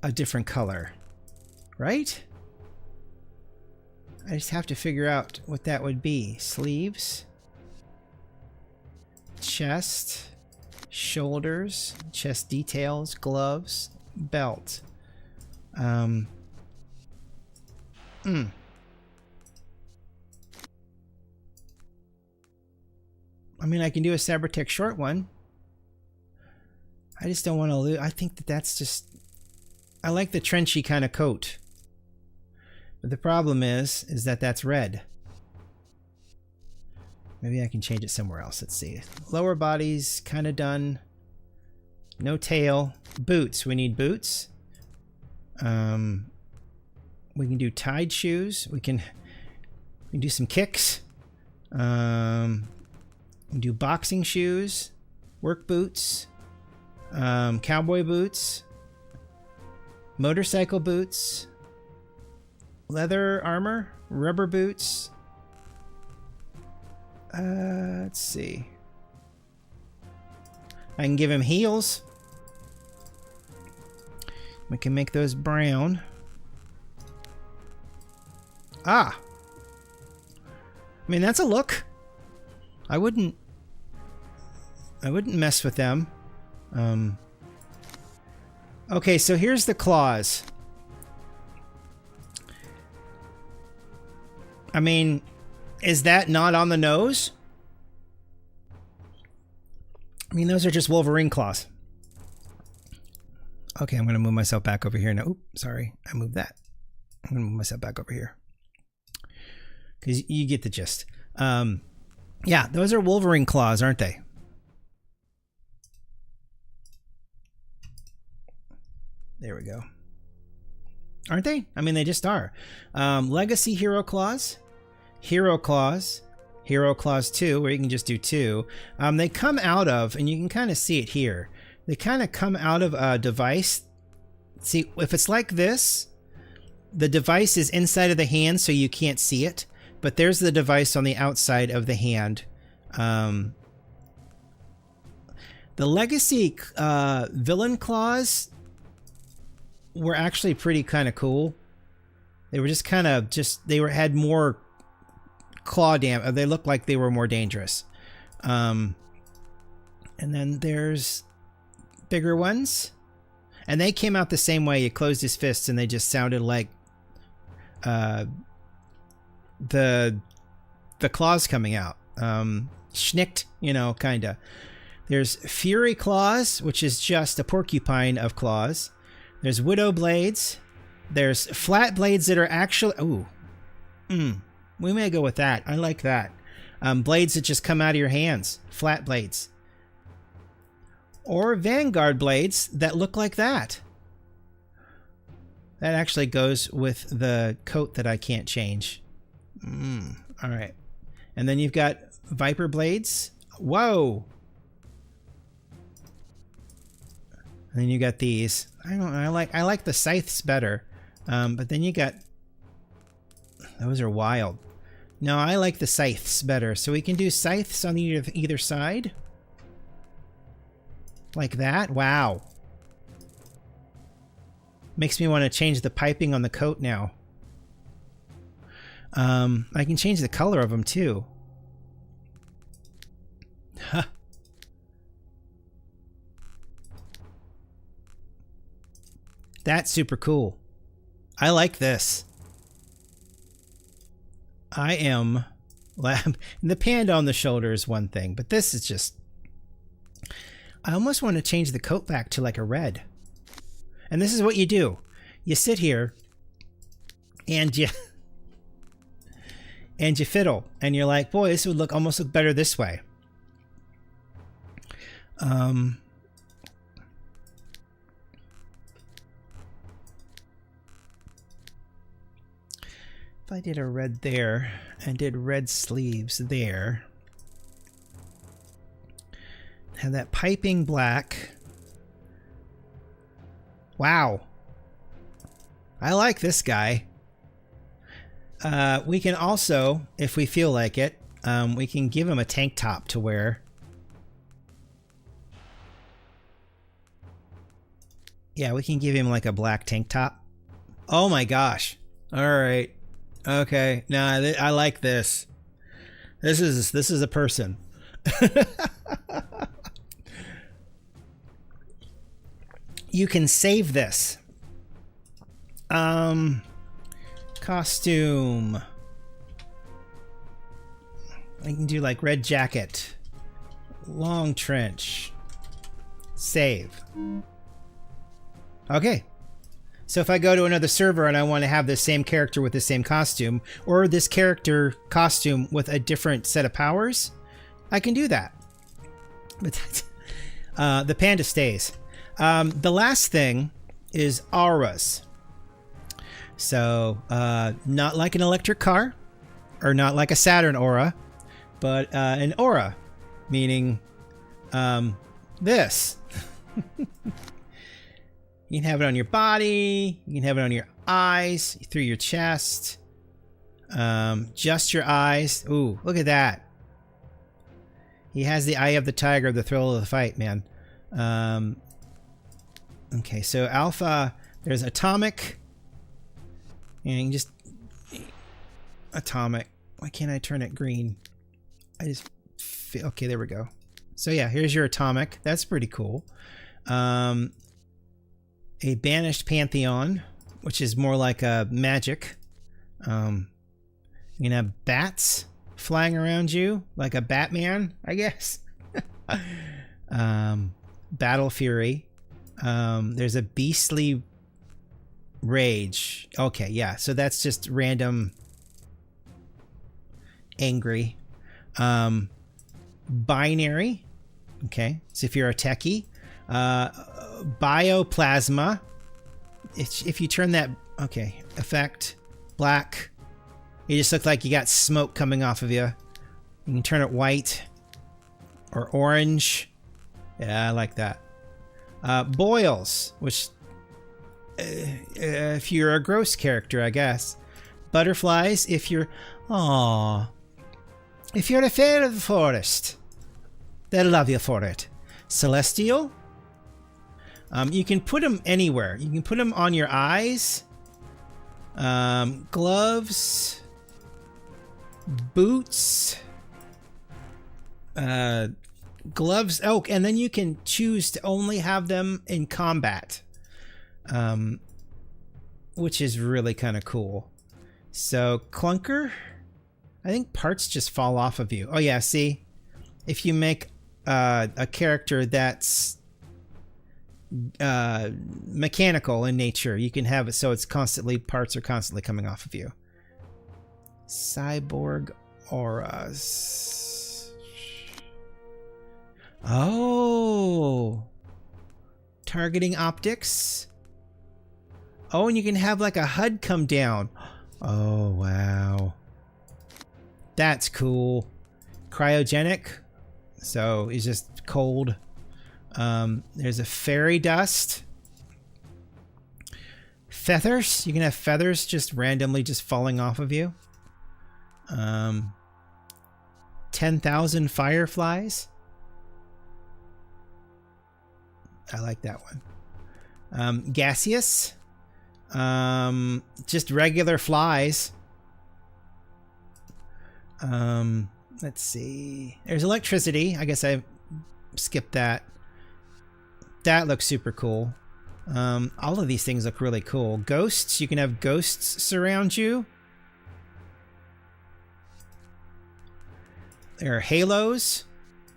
a different color, right? I just have to figure out what that would be. Sleeves, chest, shoulders, chest details, gloves, belt. I mean, I can do a Sabertech short one. I just don't want to lose. I think that that's just... I like the trenchy kind of coat. But the problem is that that's red. Maybe I can change it somewhere else. Let's see. Lower body's kind of done. No tail. Boots. We need boots. We can do tied shoes. We can do some kicks. We can do boxing shoes. Work boots. Cowboy boots. Motorcycle boots. Leather armor. Rubber boots. Let's see. I can give him heels. We can make those brown. Ah! I mean, that's a look. I wouldn't mess with them. Okay, so here's the claws. I mean, is that not on the nose? I mean, those are just Wolverine claws. Okay, I'm going to move myself back over here now. Oops, sorry. I moved that. I'm going to move myself back over here. Because you get the gist. Yeah, those are Wolverine claws, aren't they? There we go. Aren't they? I mean, they just are. Legacy Hero Claws. Hero Claws. Hero Claws 2, where you can just do 2. They come out of, and you can kind of see it here. They kind of come out of a device. See, if it's like this, the device is inside of the hand, so you can't see it. But there's the device on the outside of the hand. The Legacy Villain Claws were actually pretty kind of cool. They were just kind of had more claw damage. They looked like they were more dangerous. And then there's bigger ones. And they came out the same way. You closed his fists and they just sounded like the claws coming out. Schnicked, you know, kinda. There's Fury Claws, which is just a porcupine of claws. There's Widow Blades. There's flat blades that are actually... Ooh. We may go with that. I like that. Blades that just come out of your hands. Flat blades. Or Vanguard blades that look like that. That actually goes with the coat that I can't change. All right. And then you've got Viper blades. Whoa. And then you got these. I don't know. I like the scythes better. But then you got... Those are wild. No, I like the scythes better. So we can do scythes on either side. Like that. Wow. Makes me want to change the piping on the coat now. I can change the color of them too. Huh. That's super cool. I like this. I am... The panda on the shoulder is one thing, but this is just... I almost want to change the coat back to like a red. And this is what you do. You sit here and you and you fiddle and you're like, boy, this would almost look better this way. If I did a red there and did red sleeves there, have that piping black. Wow. I like this guy. We can also, if we feel like it, we can give him a tank top to wear. Yeah, we can give him like a black tank top. Oh my gosh. All right. Okay. Nah, I like this. This is a person. You can save this. Costume. I can do like red jacket, long trench, save. Okay. So if I go to another server and I want to have the same character with the same costume, or this character costume with a different set of powers, I can do that. But the panda stays. The last thing is auras. So not like an electric car, or not like a Saturn aura, but an aura, meaning this. You can have it on your body, you can have it on your eyes, through your chest, just your eyes. Ooh, look at that. He has the eye of the tiger, the thrill of the fight, man. Okay, so alpha, there's atomic, and you can just... Atomic. Why can't I turn it green? I just... Okay, there we go. So yeah, here's your atomic. That's pretty cool. A banished pantheon, which is more like a magic. You can have bats flying around you, like a Batman, I guess. Battle fury. There's a beastly rage. Okay, yeah, so that's just random angry. Binary. Okay, so if you're a techie. Bioplasma. If you turn that, okay, effect black, you just look like you got smoke coming off of you. You can turn it white or orange. Yeah, I like that. Boils, which if you're a gross character, I guess. Butterflies, if you're if you're a fan of the forest, they'll love you for it. Celestial. You can put them anywhere. You can put them on your eyes, gloves, boots, gloves. Oh, and then you can choose to only have them in combat, which is really kind of cool. So clunker, I think parts just fall off of you. Oh yeah, see, if you make a character that's mechanical in nature, you can have it so it's constantly, parts are constantly coming off of you. Cyborg auras. Oh, targeting optics. Oh, and you can have like a HUD come down. Oh wow, that's cool. Cryogenic, so he's just cold. There's a fairy dust. Feathers. You can have feathers just randomly just falling off of you. 10,000 fireflies. I like that one. Gaseous. Just regular flies. Let's see. There's electricity. I guess I skipped that. That looks super cool. All of these things look really cool. Ghosts. You can have ghosts surround you. There are halos.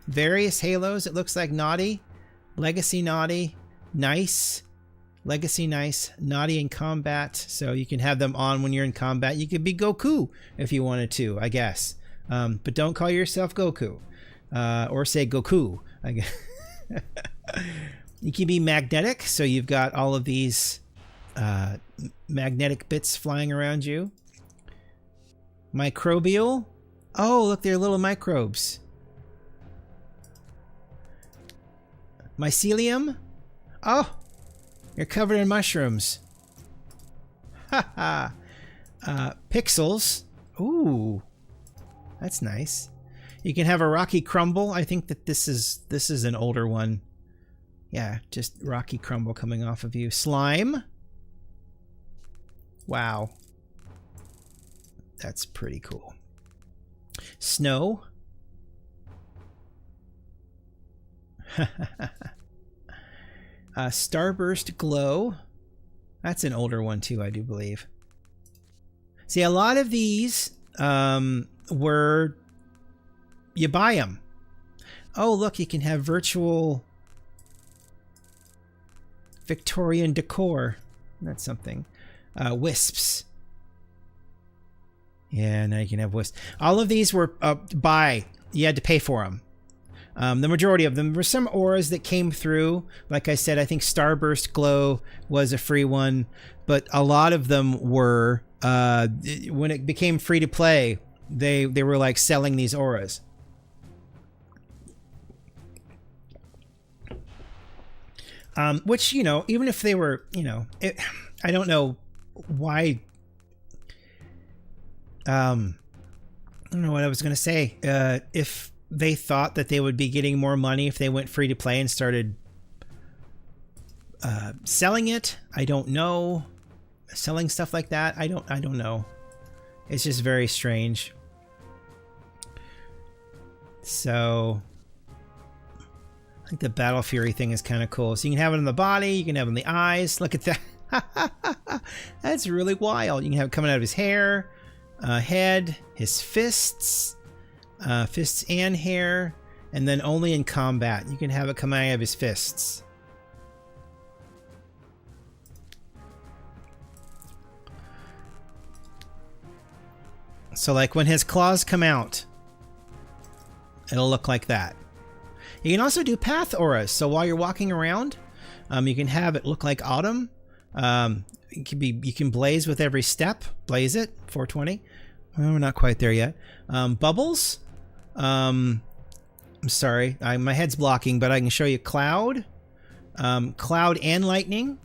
Various halos. It looks like naughty. Legacy naughty. Nice. Legacy nice. Naughty in combat. So you can have them on when you're in combat. You could be Goku if you wanted to, I guess. But don't call yourself Goku. Or say Goku, I guess. You can be magnetic. So you've got all of these magnetic bits flying around you. Microbial. Oh, look, they're little microbes. Mycelium. Oh, you're covered in mushrooms. Ha ha. Pixels. Ooh, that's nice. You can have a rocky crumble. I think that this is an older one. Yeah, just rocky crumble coming off of you. Slime. Wow. That's pretty cool. Snow. Starburst glow. That's an older one too, I do believe. See, a lot of these were... You buy them. Oh, look, you can have virtual Victorian decor. That's something. Wisps. Yeah, now you can have wisps. All of these were buy. You had to pay for them. The majority of them. There were some auras that came through. Like I said, I think Starburst Glow was a free one. But a lot of them were, when it became free to play, they were like selling these auras. Which, you know, even if they were, you know, I don't know why. I don't know what I was going to say. If they thought that they would be getting more money if they went free to play and started selling it, I don't know. Selling stuff like that, I don't know. It's just very strange. So I think the Battle Fury thing is kind of cool. So you can have it on the body, you can have it on the eyes. Look at that. That's really wild. You can have it coming out of his hair, head, his fists, fists and hair, and then only in combat. You can have it come out of his fists. So like when his claws come out, it'll look like that. You can also do path auras. So while you're walking around, you can have it look like autumn. You can blaze with every step. Blaze it, 420. Well, we're not quite there yet. Bubbles. I'm sorry, my head's blocking, but I can show you cloud. Cloud and lightning.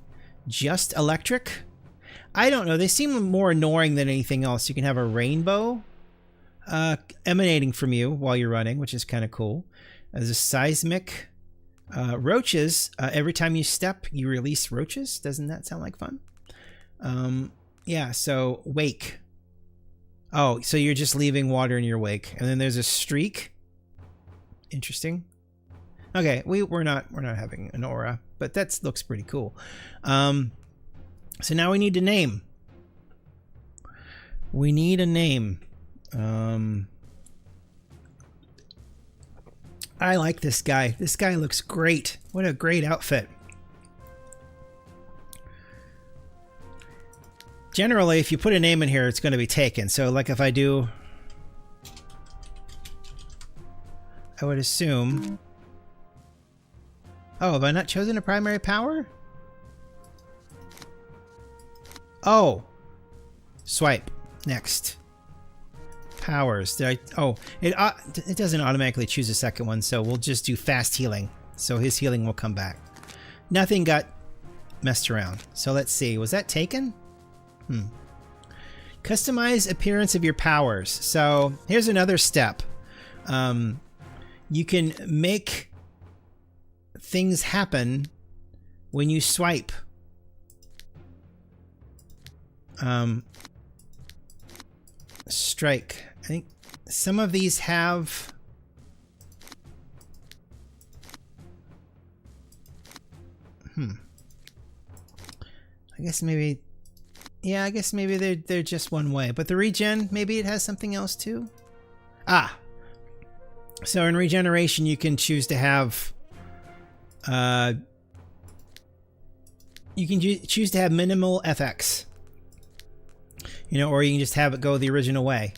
Just electric. I don't know. They seem more annoying than anything else. You can have a rainbow emanating from you while you're running, which is kind of cool. There's a seismic. Roaches. Every time you step, you release roaches. Doesn't that sound like fun? Yeah, so wake. Oh, so you're just leaving water in your wake. And then there's a streak. Interesting. Okay, we're not having an aura, but that looks pretty cool. So now we need a name. We need a name. I like this guy. This guy looks great. What a great outfit. Generally, if you put a name in here, it's going to be taken. So like if I do, I would assume. Oh, have I not chosen a primary power? Oh, swipe. Next. Powers. Did I? Oh, it doesn't automatically choose a second one, so we'll just do fast healing. So his healing will come back. Nothing got messed around. So let's see. Was that taken? Customize appearance of your powers. So here's another step. You can make things happen when you swipe. Strike. I think some of these have... I guess maybe... Yeah, I guess maybe they're just one way. But the regen, maybe it has something else too? Ah! So in regeneration, you can choose to have... you can choose to have minimal FX. You know, or you can just have it go the original way.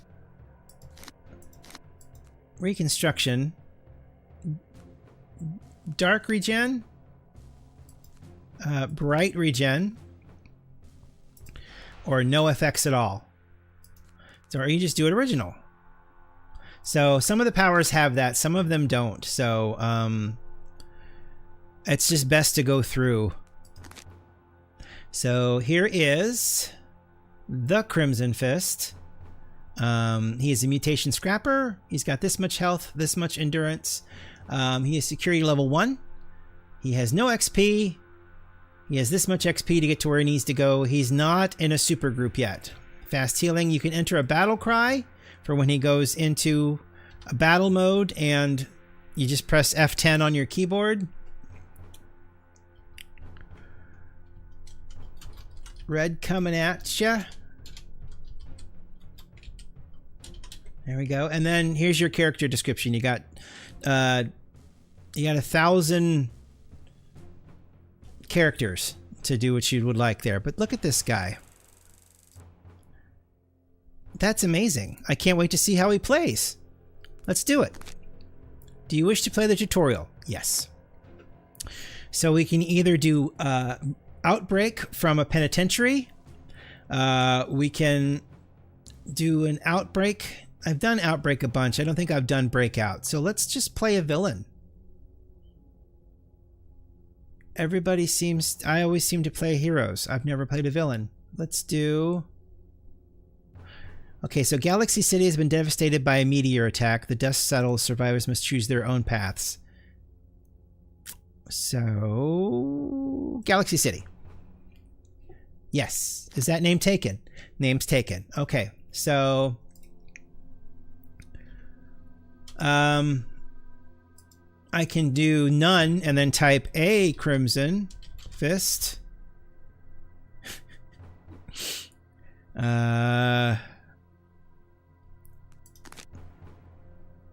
Reconstruction. Dark regen. Bright regen. Or no FX at all. So, or you just do it original. So some of the powers have that, some of them don't. So it's just best to go through. So here is the Crimson Fist. He is a mutation scrapper. He's got this much health, this much endurance. He is security level 1. He has no XP. He has this much XP to get to where he needs to go. He's not in a super group yet. Fast healing. You can enter a battle cry for when he goes into a battle mode, and you just press F10 on your keyboard. Red coming at ya. There we go. And then here's your character description. You got 1,000 characters to do what you would like there. But look at this guy. That's amazing. I can't wait to see how he plays. Let's do it. Do you wish to play the tutorial? Yes. So we can either do Outbreak from a penitentiary. We can do an Outbreak. I've done Outbreak a bunch. I don't think I've done Breakout. So let's just play a villain. Everybody seems... I always seem to play heroes. I've never played a villain. Let's do... Okay, so Galaxy City has been devastated by a meteor attack. The dust settles. Survivors must choose their own paths. So... Galaxy City. Yes. Is that name taken? Name's taken. Okay, so... I can do none and then type a Crimson Fist.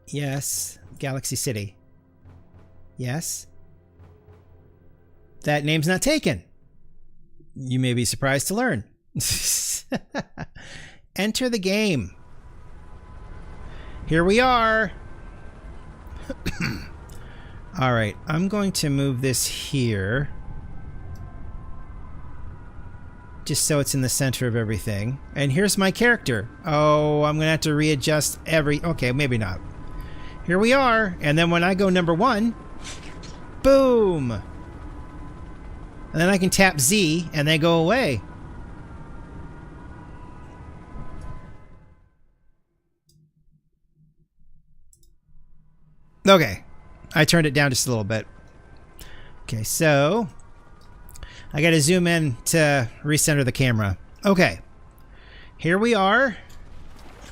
Yes. Galaxy City. Yes. That name's not taken. You may be surprised to learn. Enter the game. Here we are. All right, I'm going to move this here. Just so it's in the center of everything. And here's my character. Oh, I'm going to have to readjust every... Okay, maybe not. Here we are. And then when I go number 1, boom. And then I can tap Z and they go away. Okay. I turned it down just a little bit. Okay, so I got to zoom in to recenter the camera. Okay. Here we are.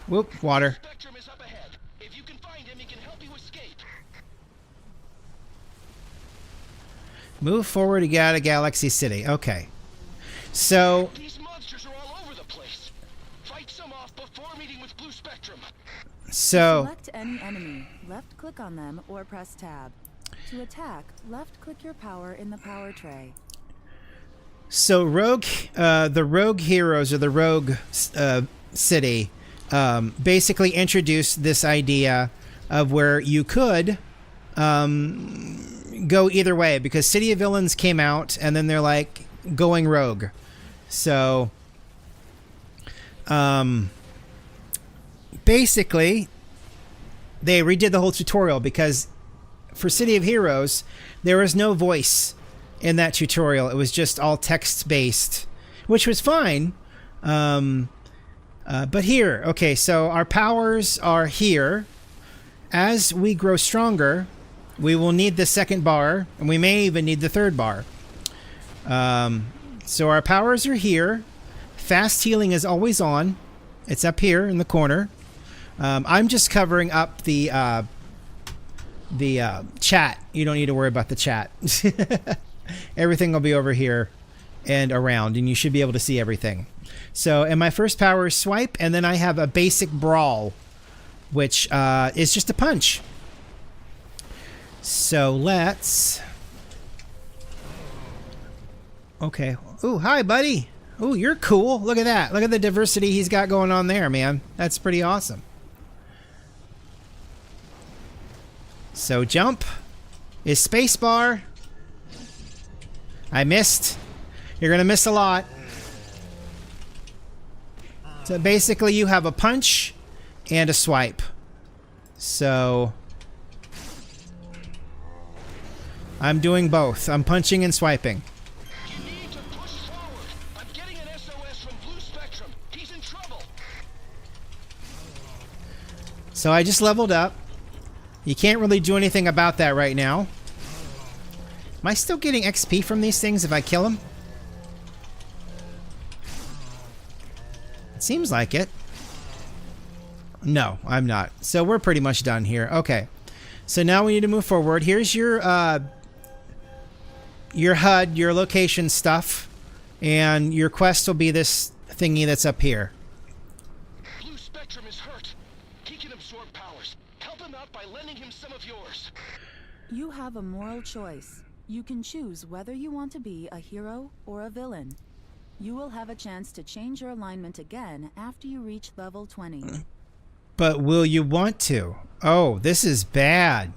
Whoop, water. Spectrum is up ahead. If you can find him, he can help you escape. Move forward to get out of Galaxy City. Okay. So These monsters are all over the place. Fight some off before meeting with Blue Spectrum. Select any enemy. Left click on them or press tab. To attack, left click your power in the power tray. So the rogue heroes, or the rogue city, basically introduced this idea of where you could go either way, because City of Villains came out and then they're like going rogue. So basically they redid the whole tutorial, because for City of Heroes there was no voice in that tutorial. It was just all text based, which was fine. But here, okay, so our powers are here. As we grow stronger, we will need the second bar, and we may even need the third bar. So our powers are here. Fast healing is always on. It's up here in the corner. I'm just covering up the chat. You don't need to worry about the chat. Everything will be over here and around, and you should be able to see everything. So, and my first power is swipe, and then I have a basic brawl, which is just a punch. So let's... Okay. Ooh, hi, buddy. Ooh, you're cool. Look at that. Look at the diversity he's got going on there, man. That's pretty awesome. So jump is spacebar. I missed. You're gonna miss a lot. So basically you have a punch and a swipe. So I'm doing both. I'm punching and swiping. You need to push forward. I'm getting an SOS from Blue Spectrum. He's in trouble. So I just leveled up. You can't really do anything about that right now. Am I still getting XP from these things if I kill them? It seems like it. No, I'm not. So we're pretty much done here. Okay. So now we need to move forward. Here's your HUD, your location stuff, and your quest will be this thingy that's up here. Blue Spectrum is hurt. He can absorb powers. Help him out by lending him some of yours. You have a moral choice. You can choose whether you want to be a hero or a villain. You will have a chance to change your alignment again after you reach level 20. But will you want to? Oh, this is bad.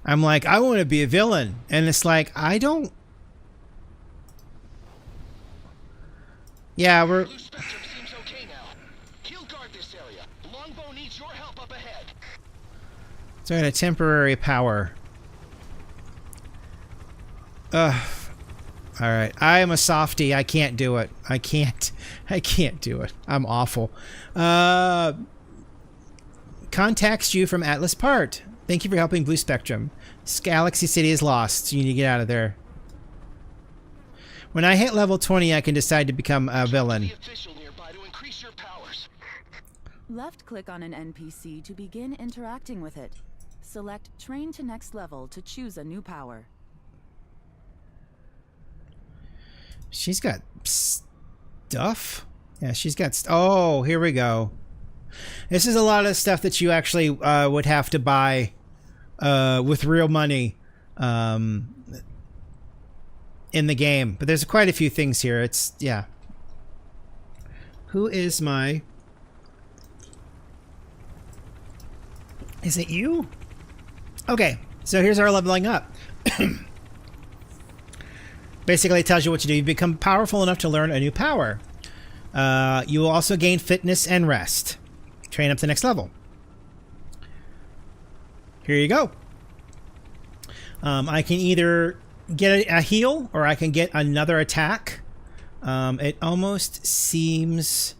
I'm like, I want to be a villain. And it's like, I don't... Yeah, we're... Blue Spectrum seems okay now. He'll guard this area. Longbow needs your help up ahead. So I got a temporary power. Alright, I am a softie. I can't do it. I can't do it. I'm awful. Contacts you from Atlas Part. Thank you for helping Blue Spectrum. This Galaxy City is lost. You need to get out of there. When I hit level 20, I can decide to become a villain. The official nearby to increase your powers. Left-click on an NPC to begin interacting with it. Select Train to Next Level to choose a new power. She's got stuff? Yeah, she's got... Oh, here we go. This is a lot of stuff that you actually would have to buy with real money in the game. But there's quite a few things here. It's... Yeah. Who is my... Is it you? Okay, so here's our leveling up. Basically, it tells you what to do. You become powerful enough to learn a new power. You will also gain fitness and rest. Train up to the next level. Here you go. I can either get a heal or I can get another attack. It almost seems...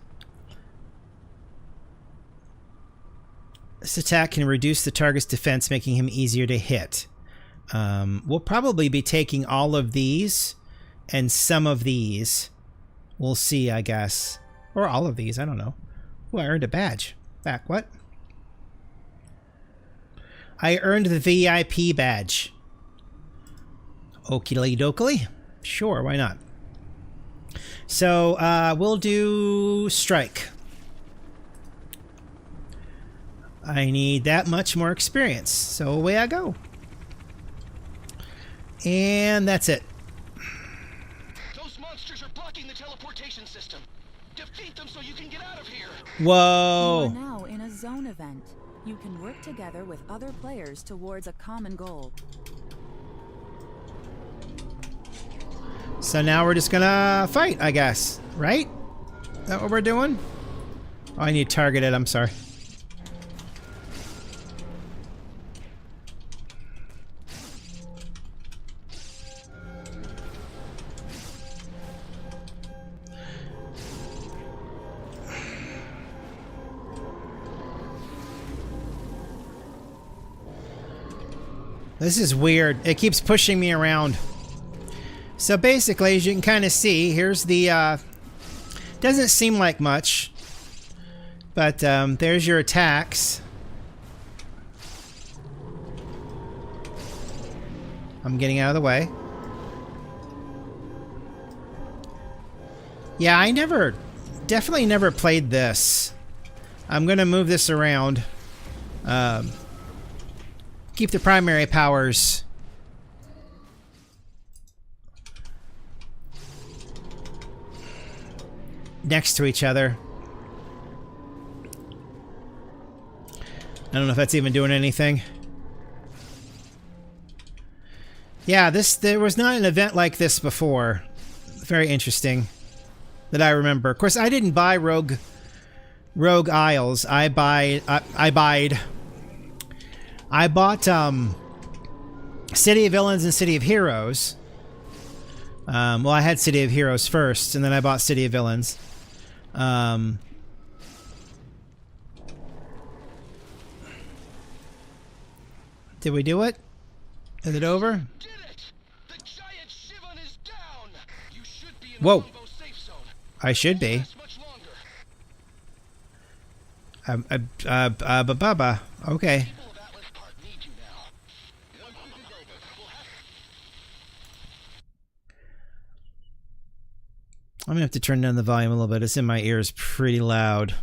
This attack can reduce the target's defense, making him easier to hit. We'll probably be taking all of these and some of these. We'll see, I guess. Or all of these, I don't know. Oh, I earned a badge. Back, what? I earned the VIP badge. Okie dokie. Sure, why not? So, we'll do strike. I need that much more experience. So away I go. And that's it. Those monsters are blocking the teleportation system. Defeat them so you can get out of here. Whoa. You are now in a zone event. You can work together with other players towards a common goal. So now we're just gonna fight, I guess. Right? Is that what we're doing? Oh, I need to target it. I'm sorry. This is weird. It keeps pushing me around. So basically, as you can kind of see, here's the... doesn't seem like much. But there's your attacks. I'm getting out of the way. Yeah, I definitely never played this. I'm going to move this around. Keep the primary powers. Next to each other. I don't know if that's even doing anything. Yeah, there was not an event like this before. Very interesting. That I remember. Of course, I didn't buy Rogue Isles. I bought City of Villains and City of Heroes. Well, I had City of Heroes first, and then I bought City of Villains. Did we do it? Is it over? Did it! The giant Shivon is down! You should be in Whoa. the Longbow safe zone. I should be. Last much longer. Baba. Okay. People of Atlas Park need you now. Once this is over, we'll have I'm gonna have to turn down the volume a little bit. It's in my ears pretty loud.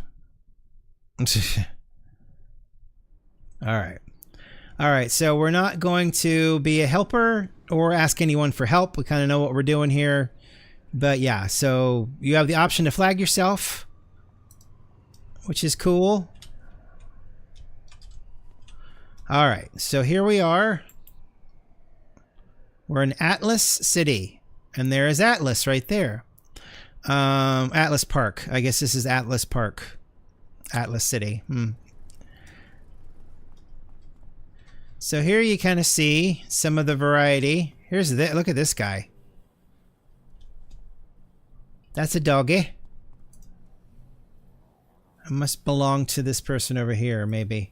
Alright, so we're not going to be a helper or ask anyone for help. We kind of know what we're doing here. But yeah, so you have the option to flag yourself, which is cool. Alright, so here we are. We're in Atlas City. And there is Atlas right there. Atlas Park. I guess this is Atlas Park. Atlas City. So here you kind of see some of the variety. Here's look at this guy. That's a doggy. It must belong to this person over here, maybe.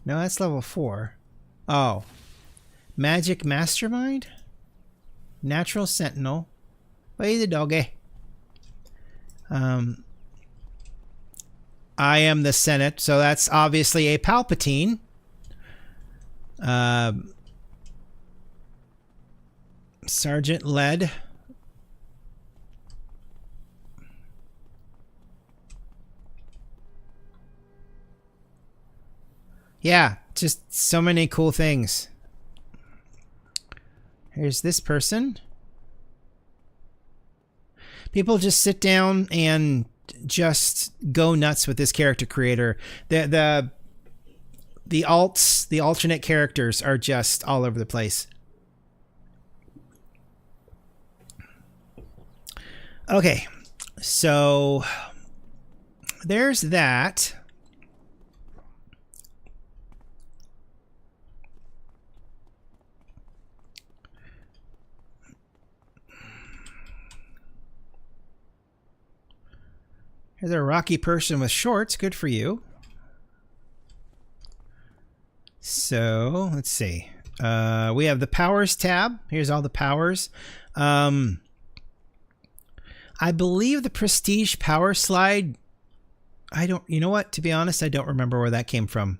No, that's level 4. Oh. Magic Mastermind? Natural Sentinel. Well, he's a doggy. I am the Senate, so that's obviously a Palpatine. Sergeant Led. Yeah, just so many cool things. Here's this person. People just sit down and just go nuts with this character creator. The alts, the alternate characters are just all over the place. Okay, so there's that. Here's a rocky person with shorts. Good for you. So, let's see. We have the powers tab. Here's all the powers. I believe the prestige power slide. You know what? To be honest, I don't remember where that came from.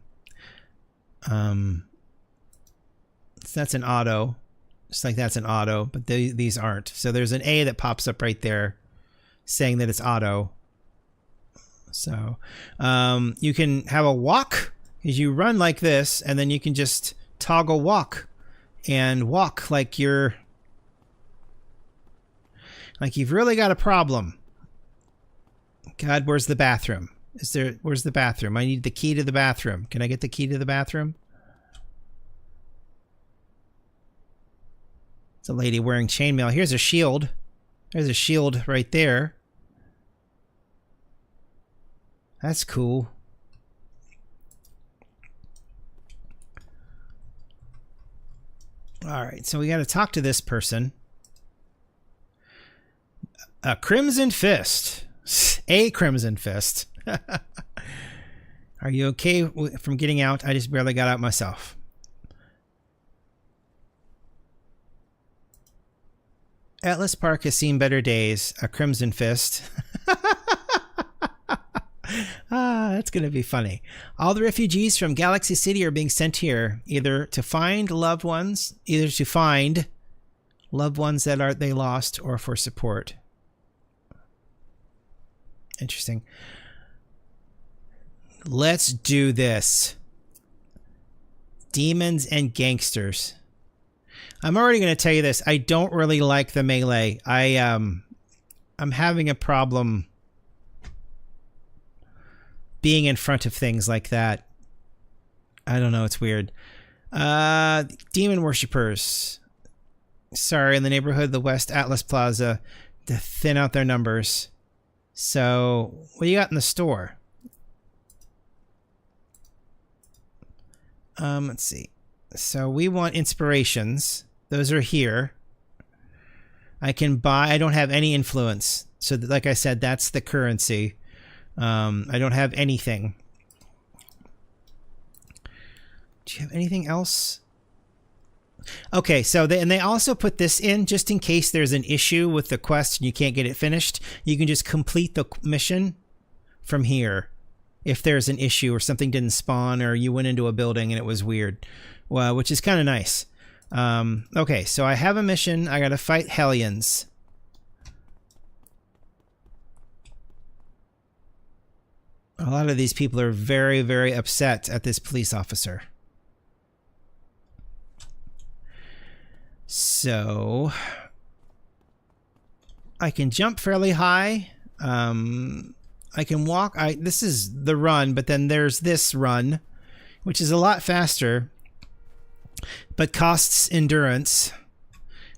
So that's an auto. Just like that's an auto, but these aren't. So there's an A that pops up right there saying that it's auto. So you can have a walk. Is you run like this, and then you can just toggle walk and walk like you've really got a problem. God, where's the bathroom? Where's the bathroom? I need the key to the bathroom. Can I get the key to the bathroom? It's a lady wearing chainmail. Here's a shield. There's a shield right there. That's cool. All right, so we got to talk to this person. A Crimson Fist. A Crimson Fist. Are you okay from getting out? I just barely got out myself. Atlas Park has seen better days. A Crimson Fist. That's going to be funny. All the refugees from Galaxy City are being sent here, either to find loved ones that they lost, or for support. Interesting. Let's do this. Demons and gangsters. I'm already going to tell you this. I don't really like the melee. I'm having a problem being in front of things like that. I don't know. It's weird. Demon worshippers. Sorry, in the neighborhood of the West Atlas Plaza to thin out their numbers. So, what do you got in the store? Let's see. So we want inspirations. Those are here. I can buy. I don't have any influence. So like I said, that's the currency. I don't have anything. Do you have anything else? Okay, so they also put this in just in case there's an issue with the quest and you can't get it finished. You can just complete the mission from here. If there's an issue or something didn't spawn or you went into a building and it was weird. Well, which is kind of nice. Okay, so I have a mission. I got to fight Hellions. A lot of these people are very, very upset at this police officer. So I can jump fairly high. I can walk. This is the run, but then there's this run, which is a lot faster, but costs endurance.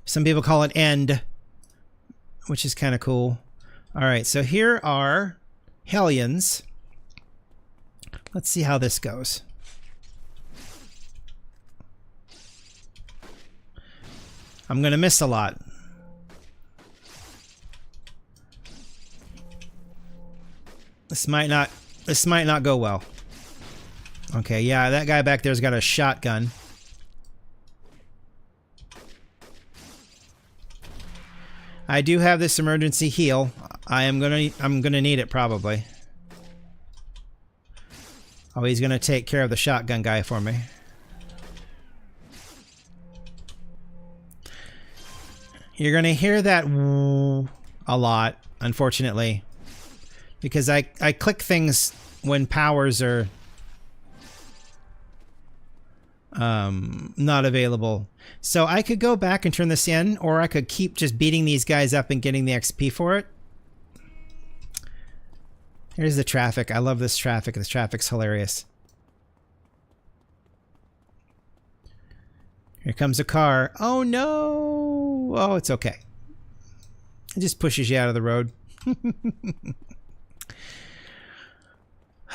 Some people call it end, which is kind of cool. All right, so here are Hellions. Let's see how this goes. I'm going to miss a lot. This might not go well. Okay, yeah, that guy back there's got a shotgun. I do have this emergency heal. I'm gonna need it probably. Oh, he's gonna take care of the shotgun guy for me. You're gonna hear that a lot, unfortunately. Because I click things when powers are not available. So I could go back and turn this in, or I could keep just beating these guys up and getting the XP for it. Here's the traffic. I love this traffic. This traffic's hilarious. Here comes a car. Oh no! Oh, it's okay. It just pushes you out of the road.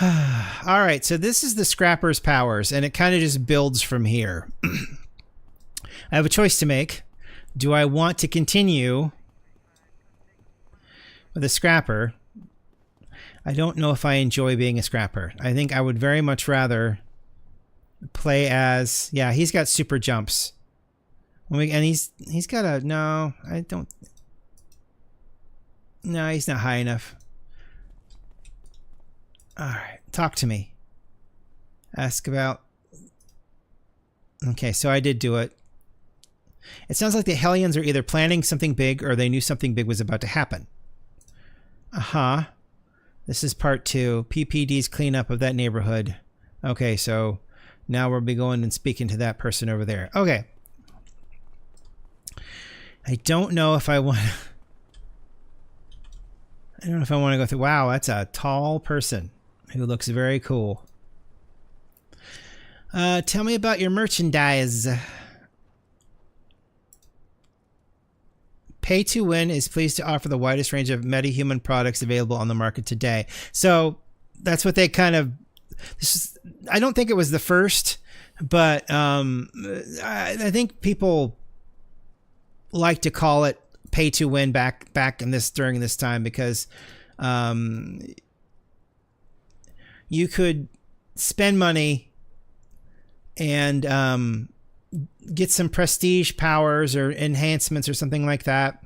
All right, so this is the Scrapper's powers, and it kind of just builds from here. I have a choice to make. Do I want to continue with a Scrapper? I don't know if I enjoy being a Scrapper. I think I would very much rather play as... Yeah, he's got super jumps. And he's got a... No, I don't... No, he's not high enough. Alright, talk to me. Ask about... Okay, so I did do it. It sounds like the Hellions are either planning something big or they knew something big was about to happen. Uh-huh. This is part 2. PPD's cleanup of that neighborhood. Okay, so now we'll be going and speaking to that person over there. Okay. I don't know if I want... I don't know if I want to go through... Wow, that's a tall person who looks very cool. Tell me about your merchandise. Pay to Win is pleased to offer the widest range of meta-human products available on the market today. So that's what they kind of... I don't think it was the first, but I think people like to call it Pay to Win back in this during this time, because you could spend money and get some prestige powers or enhancements or something like that,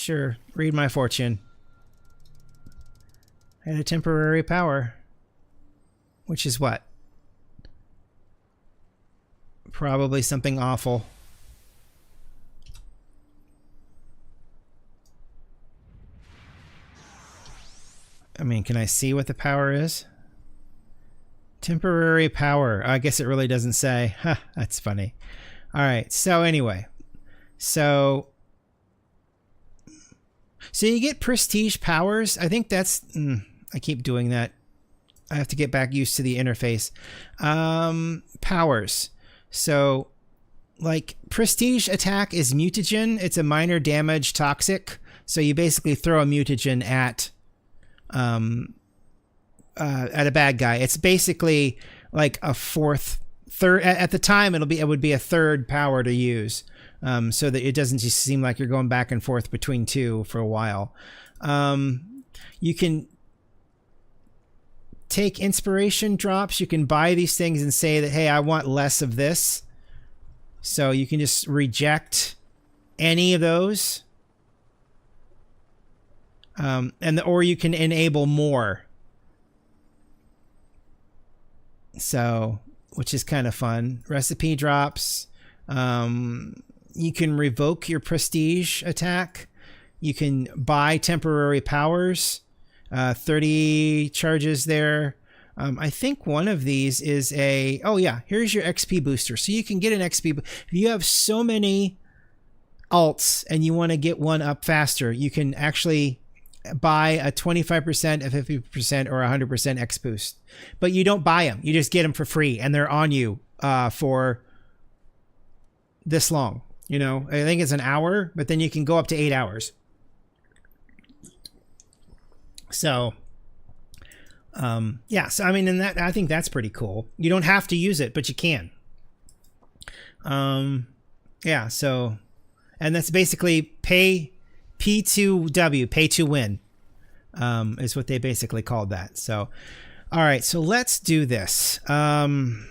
Sure. Read my fortune. I had a temporary power. Which is what? Probably something awful. I mean, can I see what the power is? Temporary power. I guess it really doesn't say. Huh, that's funny. All right. So anyway. So you get prestige powers. I think that's... I keep doing that. I have to get back used to the interface. Powers. So, like, prestige attack is mutagen. It's a minor damage toxic. So you basically throw a mutagen at a bad guy. It's basically like a third. At the time, it would be a third power to use, so that it doesn't just seem like you're going back and forth between two for a while. You can take inspiration drops. You can buy these things and say that, hey, I want less of this. So you can just reject any of those. Or you can enable more. So, which is kind of fun. Recipe drops. You can revoke your prestige attack. You can buy temporary powers. 30 charges there. I think one of these is a... Oh, yeah. Here's your XP booster. So you can get an XP... If you have so many alts and you want to get one up faster, you can actually buy a 25%, a 50%, or 100% X boost. But you don't buy them. You just get them for free, and they're on you for this long. You know, I think it's an hour, but then you can go up to 8 hours. So, yeah. So I mean, and that I think that's pretty cool. You don't have to use it, but you can. Yeah. So, and that's basically pay P2W, pay to win, is what they basically called that. So, all right. So let's do this. I'm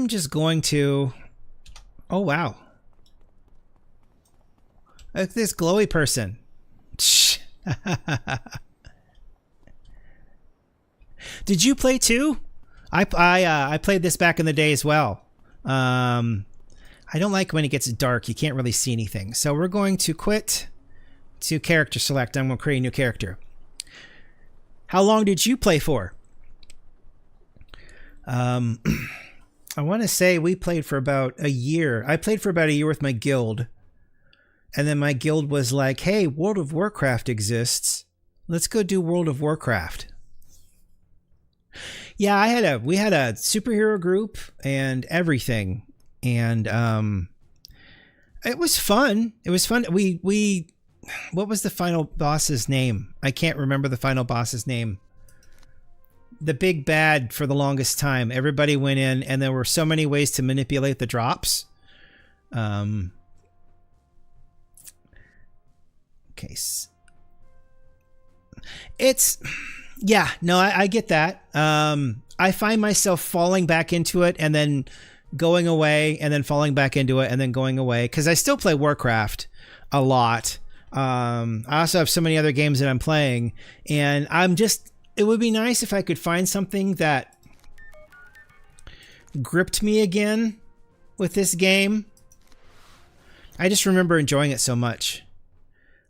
just going to. Oh wow! Look at this glowy person. Did you play too? I played this back in the day as well. I don't like when it gets dark. You can't really see anything. So we're going to quit to character select. I'm going to create a new character. How long did you play for? I want to say we played for about a year. I played for about a year with my guild. And then my guild was like, hey, World of Warcraft exists. Let's go do World of Warcraft. Yeah, we had a superhero group and everything. And it was fun. It was fun. What was the final boss's name? I can't remember the final boss's name. The big bad for the longest time. Everybody went in and there were so many ways to manipulate the drops. Case. It's, yeah, no, I get that. I find myself falling back into it and then going away and then falling back into it and then going away because I still play Warcraft a lot. I also have so many other games that I'm playing, and it would be nice if I could find something that gripped me again with this game. I just remember enjoying it so much.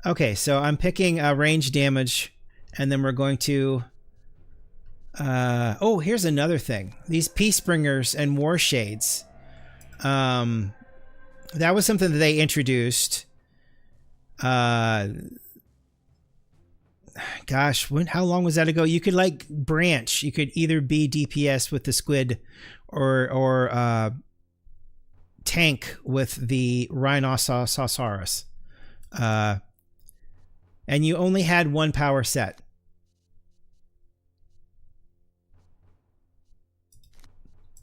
Okay, so I'm picking range damage, and then we're going to... oh, here's another thing. These Peacebringers and War Shades. That was something that they introduced. Gosh, how long was that ago? You could, like, branch. You could either be DPS with the squid or tank with the Rhinoceros. And you only had one power set.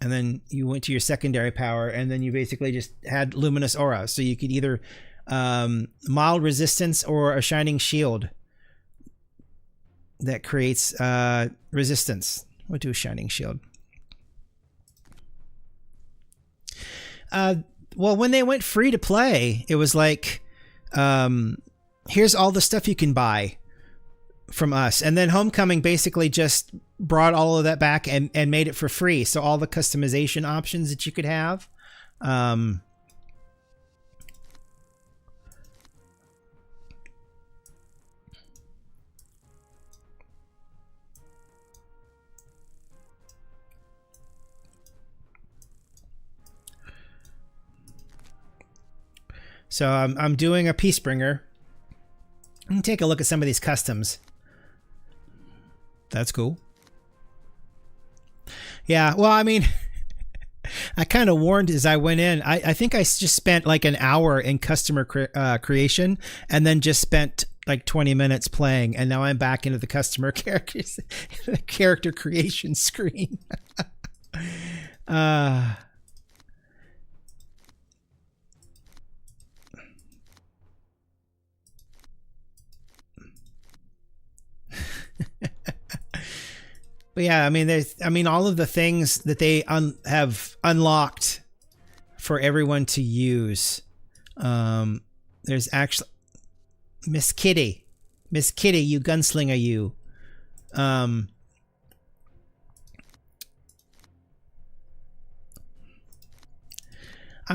And then you went to your secondary power, and then you basically just had Luminous Aura. So you could either mild resistance or a shining shield that creates resistance. What do a shining shield? Well, when they went free to play, it was like Here's all the stuff you can buy from us. And then Homecoming basically just brought all of that back and made it for free. So all the customization options that you could have. So I'm doing a Peacebringer. Let me take a look at some of these customs. That's cool. Yeah, well, I mean, I kind of warned as I went in. I think I just spent like an hour in customer creation and then just spent like 20 minutes playing. And now I'm back into the customer characters, character creation screen. But yeah, I mean, all of the things that they have unlocked for everyone to use. There's actually Miss Kitty, you gunslinger, you. I'm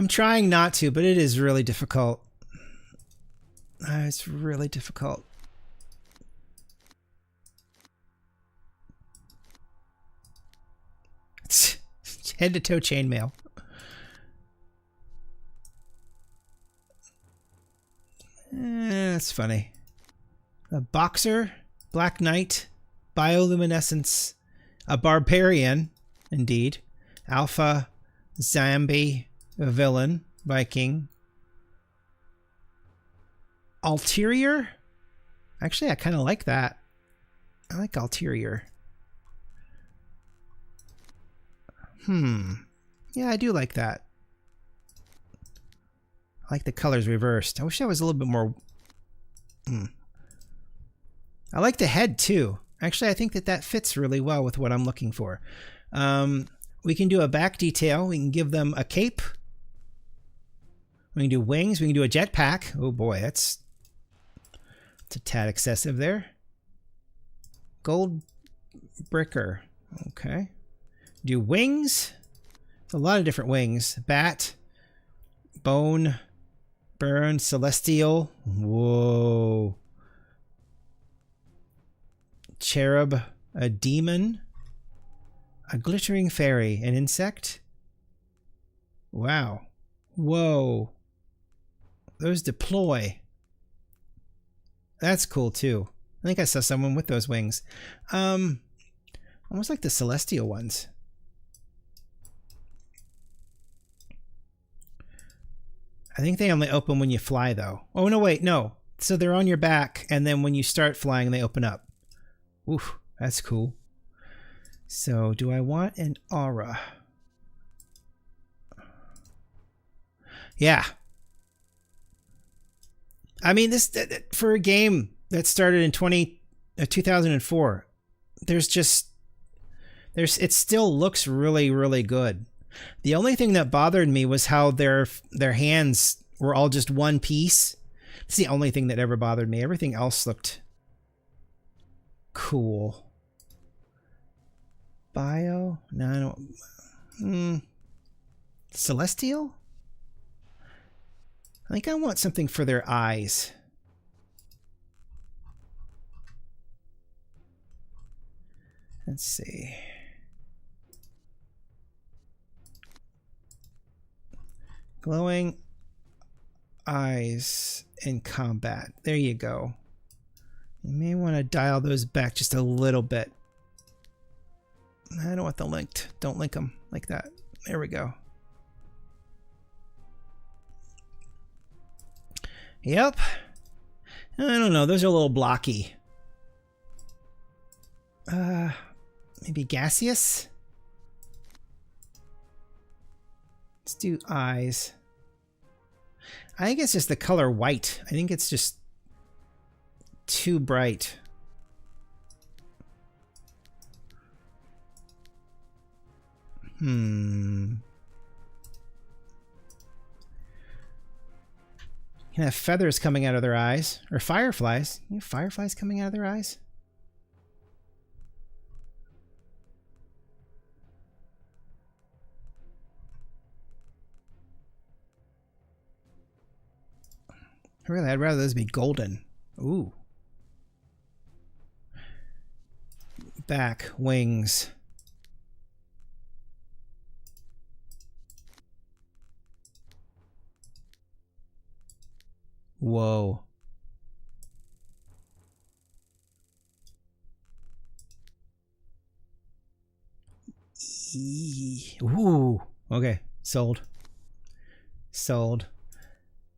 trying not to, but it is really difficult. It's really difficult. Head to toe chainmail. That's funny. A boxer, Black Knight, bioluminescence, a barbarian, indeed, alpha, zombie, a villain, Viking, ulterior. Actually, I kind of like that. I like ulterior. Yeah, I do like that. I like the colors reversed. I wish I was a little bit more... I like the head, too. Actually, I think that fits really well with what I'm looking for. We can do a back detail. We can give them a cape. We can do wings. We can do a jetpack. Oh, boy, that's a tad excessive there. Gold bricker. Okay. Do wings. A lot of different wings. Bat, bone, burn, celestial. Whoa. Cherub, a demon, a glittering fairy, an insect. Wow. Whoa. Those deploy. That's cool too. I think I saw someone with those wings. Almost like the celestial ones. I think they only open when you fly, though. Oh, no, wait, no. So they're on your back, and then when you start flying, they open up. Oof, that's cool. So, do I want an aura? Yeah. I mean, this for a game that started in 2004, it still looks really, really good. The only thing that bothered me was how their hands were all just one piece. It's the only thing that ever bothered me. Everything else looked cool. Bio? No, I don't. Celestial? I think I want something for their eyes. Let's see. Glowing eyes in combat. There you go. You may want to dial those back just a little bit. I don't want them linked. Don't link them like that. There we go. Yep. I don't know. Those are a little blocky. Maybe gaseous? Let's do eyes. I think it's just the color white. I think it's just too bright. You can have feathers coming out of their eyes. Or fireflies. You have fireflies coming out of their eyes? Really, I'd rather those be golden. Ooh. Back, wings. Whoa. Ooh. Okay, sold. Sold.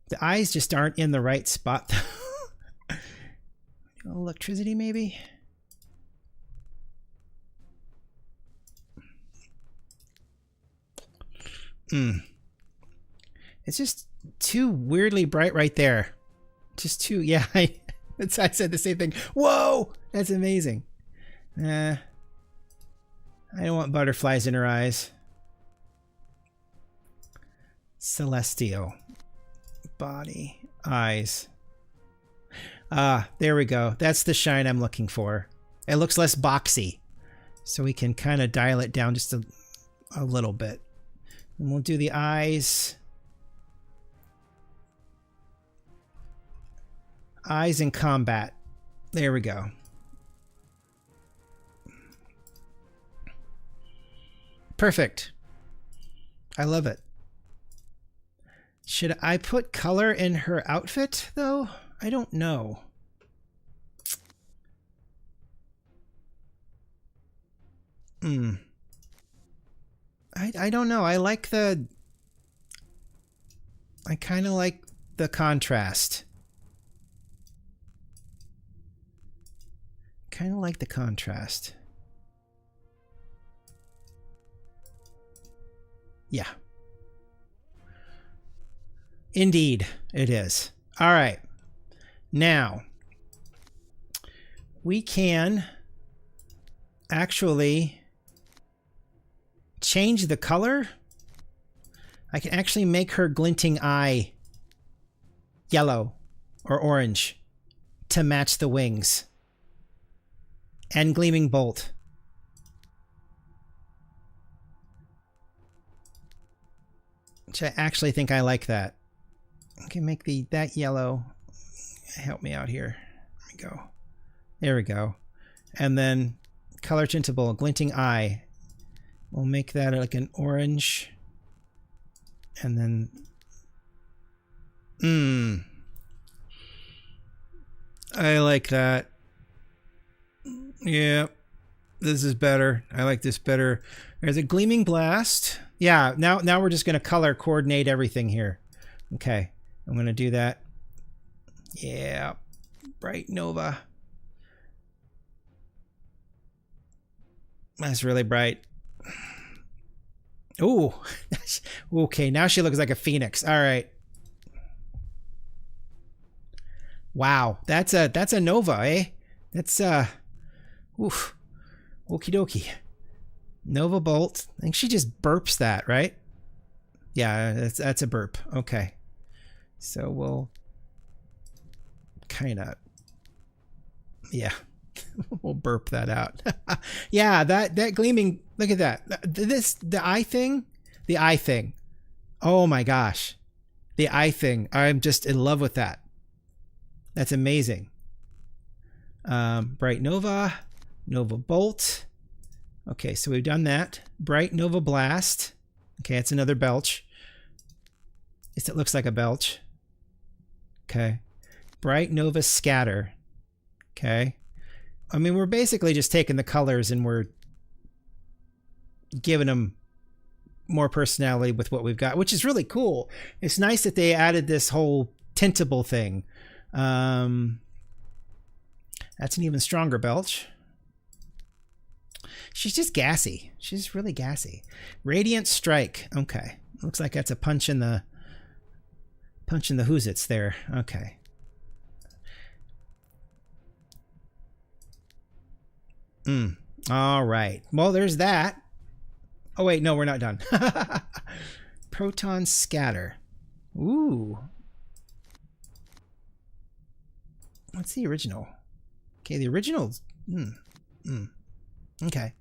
The eyes just aren't in the right spot, though. Electricity, maybe? It's just too weirdly bright right there. Just too, yeah, I said the same thing. Whoa! That's amazing. I don't want butterflies in her eyes. Celestial. Body. Eyes. Ah, there we go. That's the shine I'm looking for. It looks less boxy. So we can kind of dial it down just a little bit. And we'll do the eyes. Eyes in combat. There we go. Perfect. I love it. Should I put color in her outfit, though? I don't know. I don't know. I like the... I kind of like the contrast. Kind of like the contrast. Yeah. Indeed, it is. All right. Now, we can actually change the color. I can actually make her glinting eye yellow or orange to match the wings. And gleaming bolt. Which I actually think I like that. Okay, make that yellow. Help me out here. There we go. There we go. And then color tintable, glinting eye. We'll make that like an orange. And then... I like that. Yeah, this is better. I like this better. There's a gleaming blast. Yeah, now we're just going to color coordinate everything here. Okay, I'm going to do that. Yeah, bright nova. That's really bright. Ooh, okay, now she looks like a phoenix. All right. Wow, that's a nova, eh? That's oof. Okie dokie. Nova bolt. I think she just burps that, right? Yeah, that's a burp. Okay. So we'll kind of, yeah, we'll burp that out. Yeah, that gleaming, look at that. The eye thing. Oh my gosh. The eye thing. I'm just in love with that. That's amazing. Bright nova. Nova bolt. Okay, so we've done that. Bright nova blast. Okay, it's another belch. It looks like a belch. Okay. Bright nova scatter. Okay. I mean, we're basically just taking the colors and we're giving them more personality with what we've got, which is really cool. It's nice that they added this whole tintable thing. That's an even stronger belch. She's just gassy. She's really gassy. Radiant strike. Okay. Looks like that's a punch in the who's-its there. Okay. All right. Well, there's that. Oh, wait. No, we're not done. Proton scatter. Ooh. What's the original? Okay, the original's... Okay.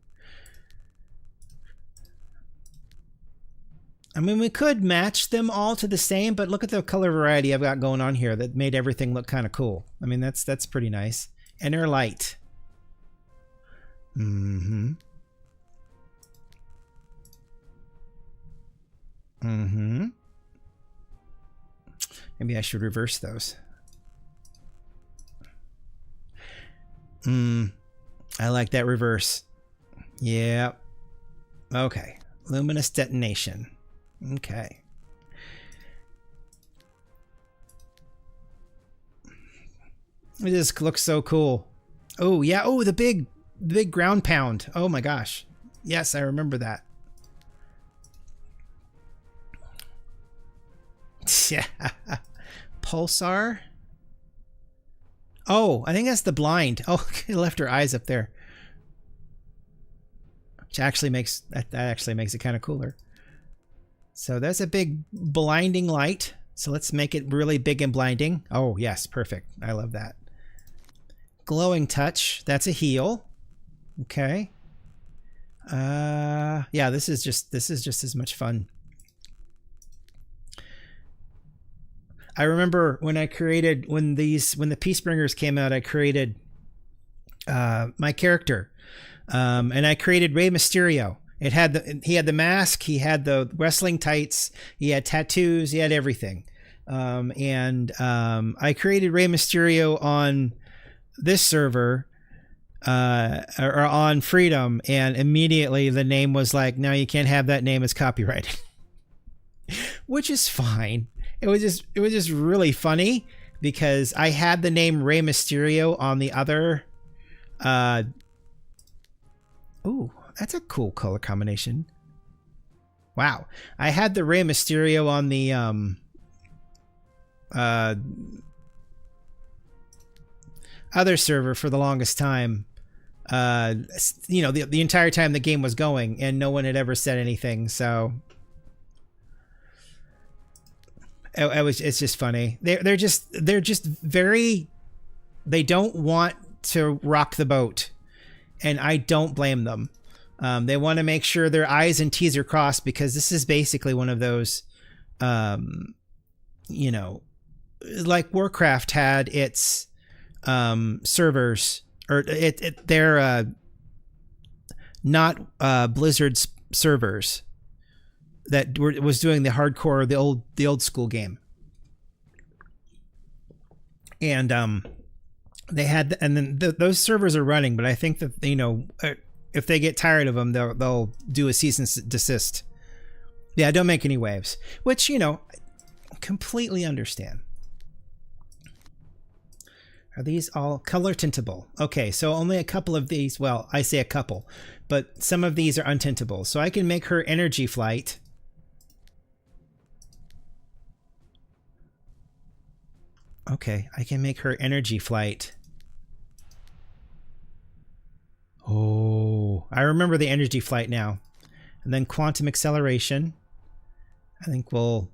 I mean, we could match them all to the same, but look at the color variety I've got going on here that made everything look kind of cool. I mean, that's pretty nice. Inner light. Mm-hmm. Mm-hmm. Maybe I should reverse those. I like that reverse. Yeah. Okay. Luminous detonation. Okay. It just looks so cool. Oh, yeah. Oh, the big ground pound. Oh my gosh. Yes, I remember that. Yeah. Pulsar. Oh, I think that's the blind. Oh, it left her eyes up there. Which actually makes that actually makes it kind of cooler. So that's a big blinding light. So let's make it really big and blinding. Oh, yes, perfect. I love that. Glowing touch. That's a heal. Okay. Yeah, this is just as much fun. I remember when I created when the Peacebringers came out, I created my character, and I created Rey Mysterio. He had the mask, he had the wrestling tights, he had tattoos, he had everything, and I created Rey Mysterio on this server, or on Freedom, and immediately the name was like, no, you can't have that name, it's copyrighted, which is fine. It was just really funny because I had the name Rey Mysterio on the other. Ooh, that's a cool color combination. Wow, I had the Rey Mysterio on the other server for the longest time. You know, the entire time the game was going, and no one had ever said anything. So. It's just funny. They're just very, they don't want to rock the boat, and I don't blame them. They want to make sure their I's and T's are crossed because this is basically one of those, you know, like Warcraft had its servers, or they're not Blizzard's servers. That was doing the hardcore, the old school game, and they had, and then those servers are running. But I think that, you know, if they get tired of them, they'll do a cease and desist. Yeah, don't make any waves, which, you know, I completely understand. Are these all color tintable? Okay, so only a couple of these. Well, I say a couple, but some of these are untintable. So I can make her energy flight. Okay, I can make her energy flight. Oh, I remember the energy flight now. And then quantum acceleration. I think we'll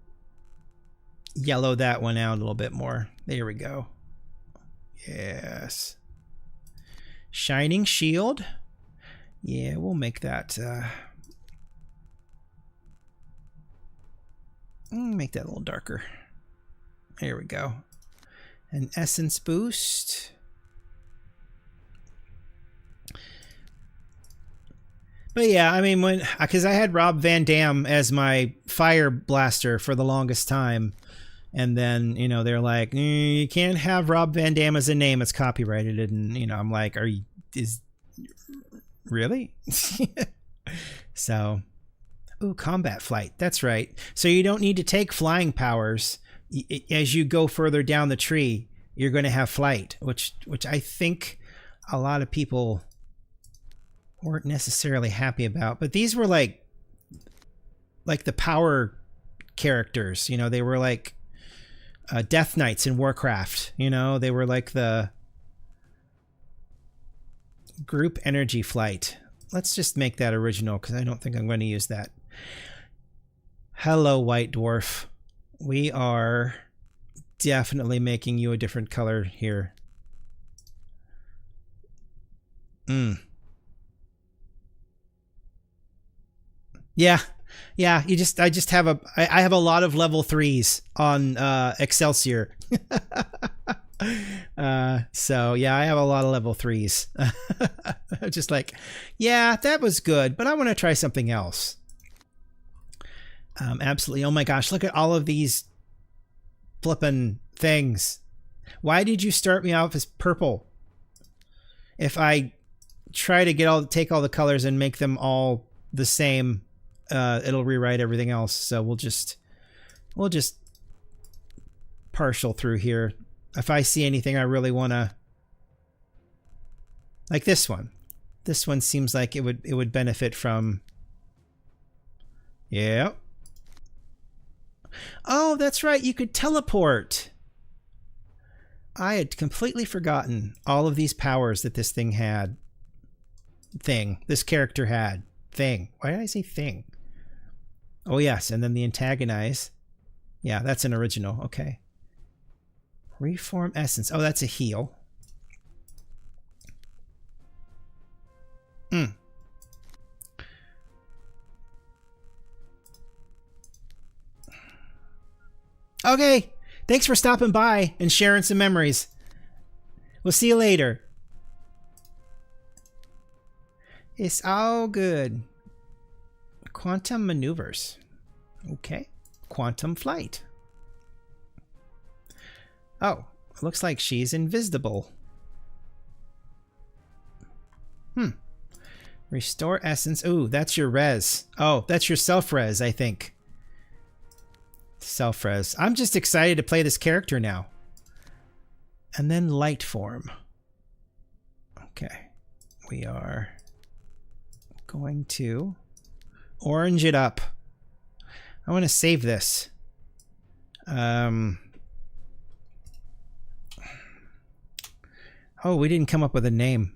yellow that one out a little bit more. There we go. Yes. Shining shield. Yeah, we'll make that. Make that a little darker. There we go. An essence boost. But yeah, I mean, because I had Rob Van Dam as my fire blaster for the longest time, and then, you know, they're like, you can't have Rob Van Dam as a name, it's copyrighted, and, you know, I'm like, really? So, ooh, combat flight, that's right. So you don't need to take flying powers. As you go further down the tree, you're going to have flight, which I think a lot of people weren't necessarily happy about. But these were like the power characters, you know, they were like Death Knights in Warcraft, you know, they were like the group energy flight. Let's just make that original because I don't think I'm going to use that. Hello, White Dwarf. We are definitely making you a different color here. Mm. Yeah. Yeah, I just have I have a lot of level 3s on Excelsior. So yeah, I have a lot of level 3s. Just like, yeah, that was good, but I want to try something else. Absolutely. Oh my gosh, look at all of these flippin' things. Why did you start me off as purple? If I try to take all the colors and make them all the same, it'll rewrite everything else. So we'll just partial through here. If I see anything I really want to, like this one. This one seems like it would benefit from. Yeah. Oh, that's right. You could teleport. I had completely forgotten all of these powers that this thing had. This character had. Why did I say thing? Oh, yes. And then the antagonize. Yeah, that's an original. Okay. Reform essence. Oh, that's a heal. Hmm. Okay. Thanks for stopping by and sharing some memories. We'll see you later. It's all good. Quantum maneuvers. Okay. Quantum flight. Oh, it looks like she's invisible. Restore essence. Ooh, that's your res. Oh, that's your self-res, I think. Self-res. I'm just excited to play this character now. And then light form. Okay. We are going to orange it up. I want to save this. Oh, we didn't come up with a name.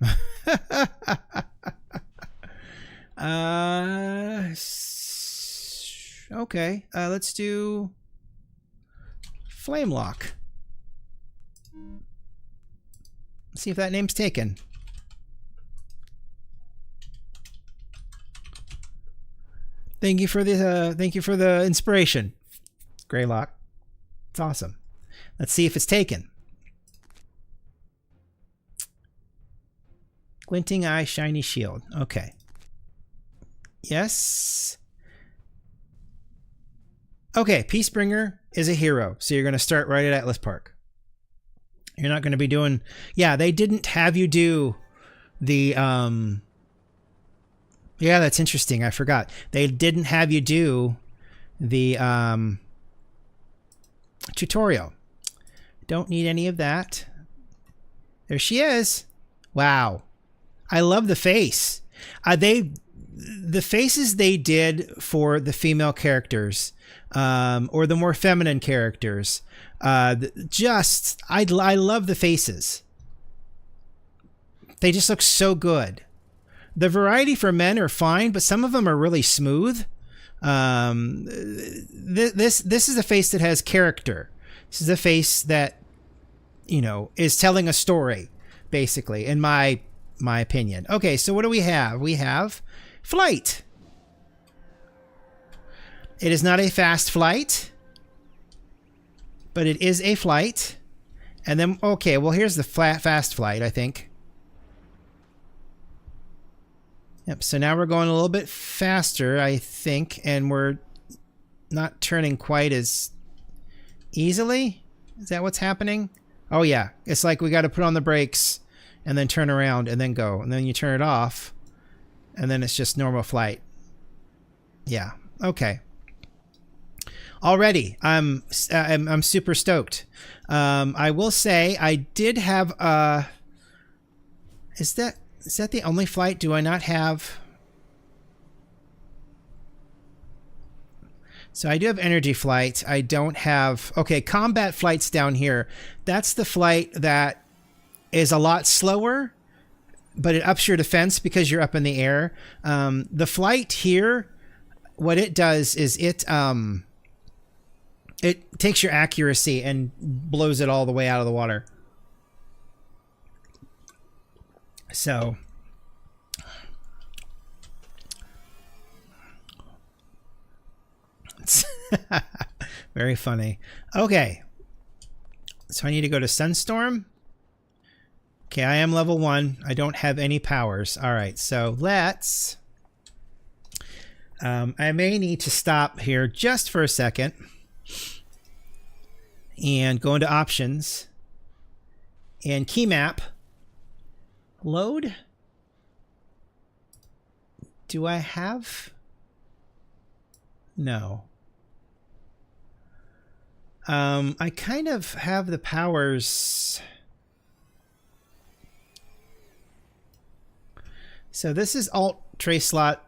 Okay, let's do Flame Lock. See if that name's taken. Thank you for the inspiration, Greylock. It's awesome. Let's see if it's taken. Glinting Eye, Shiny Shield. Okay. Yes. Okay, Peacebringer is a hero, so you're going to start right at Atlas Park. You're not going to be doing... Yeah, they didn't have you do the... Yeah, that's interesting. I forgot. They didn't have you do the tutorial. Don't need any of that. There she is. Wow. I love the face. The faces they did for the female characters, or the more feminine characters, I love the faces. They just look so good. The variety for men are fine, but some of them are really smooth. This is a face that has character. This is a face that, you know, is telling a story, basically, in my opinion. Okay, so what do we have? We have flight. It is not a fast flight, but it is a flight. And then, okay, well, here's the fast flight, I think. Yep, so now we're going a little bit faster, I think, and we're not turning quite as easily. Is that what's happening? Oh, yeah. It's like we got to put on the brakes and then turn around and then go. And then you turn it off, and then it's just normal flight. Yeah, okay. Already, I'm super stoked. I will say I did have Is that the only flight? Do I not have? So I do have energy flight. I don't have... Okay, combat flight's down here. That's the flight that is a lot slower, but it ups your defense because you're up in the air. The flight here, what it does is it takes your accuracy and blows it all the way out of the water. So Very funny. Okay. So I need to go to Sunstorm. Okay, I am level 1. I don't have any powers. All right, so let's... I may need to stop here just for a second and go into options and key map. Load. Do I have? No. I kind of have the powers. So this is Alt Tray Slot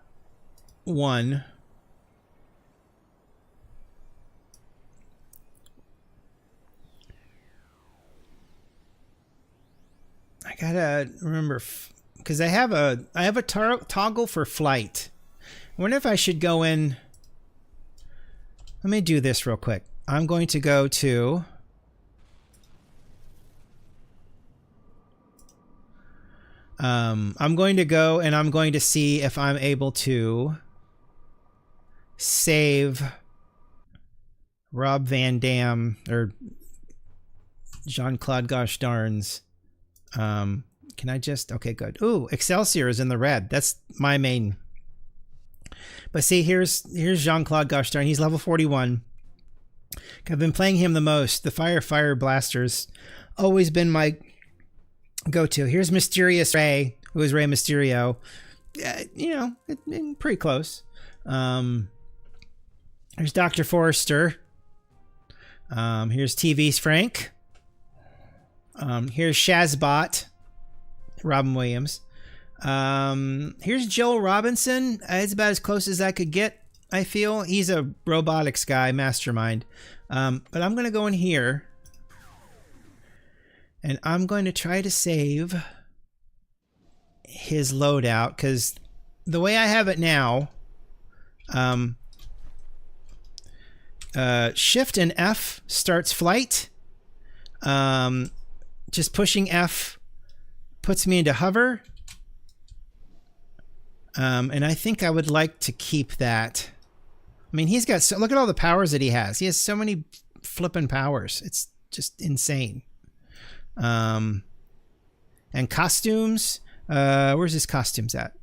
1. I gotta remember because I have a toggle for flight. I wonder if I should go in. Let me do this real quick. I'm going to go to I'm going to go and I'm going to see if I'm able to save Rob Van Dam or Jean-Claude Gosh darns. Can I just... Okay, good. Ooh, Excelsior is in the red. That's my main. But see, here's Jean-Claude Gosh darn. He's level 41. I've been playing him the most. The Fire Blaster's always been my go-to. Here's Mysterious Ray, who is Rey Mysterio. You know, pretty close. There's Dr. Forrester. Here's TV's Frank. Here's Shazbot, Robin Williams. Here's Joel Robinson. It's about as close as I could get, I feel. He's a robotics guy, mastermind. But I'm going to go in here. And I'm going to try to save his loadout. Because the way I have it now... Shift and F starts flight. Just pushing F puts me into hover. And I think I would like to keep that. I mean, he's got look at all the powers that he has. He has so many flippin' powers. It's just insane. And costumes. Where's his costumes at?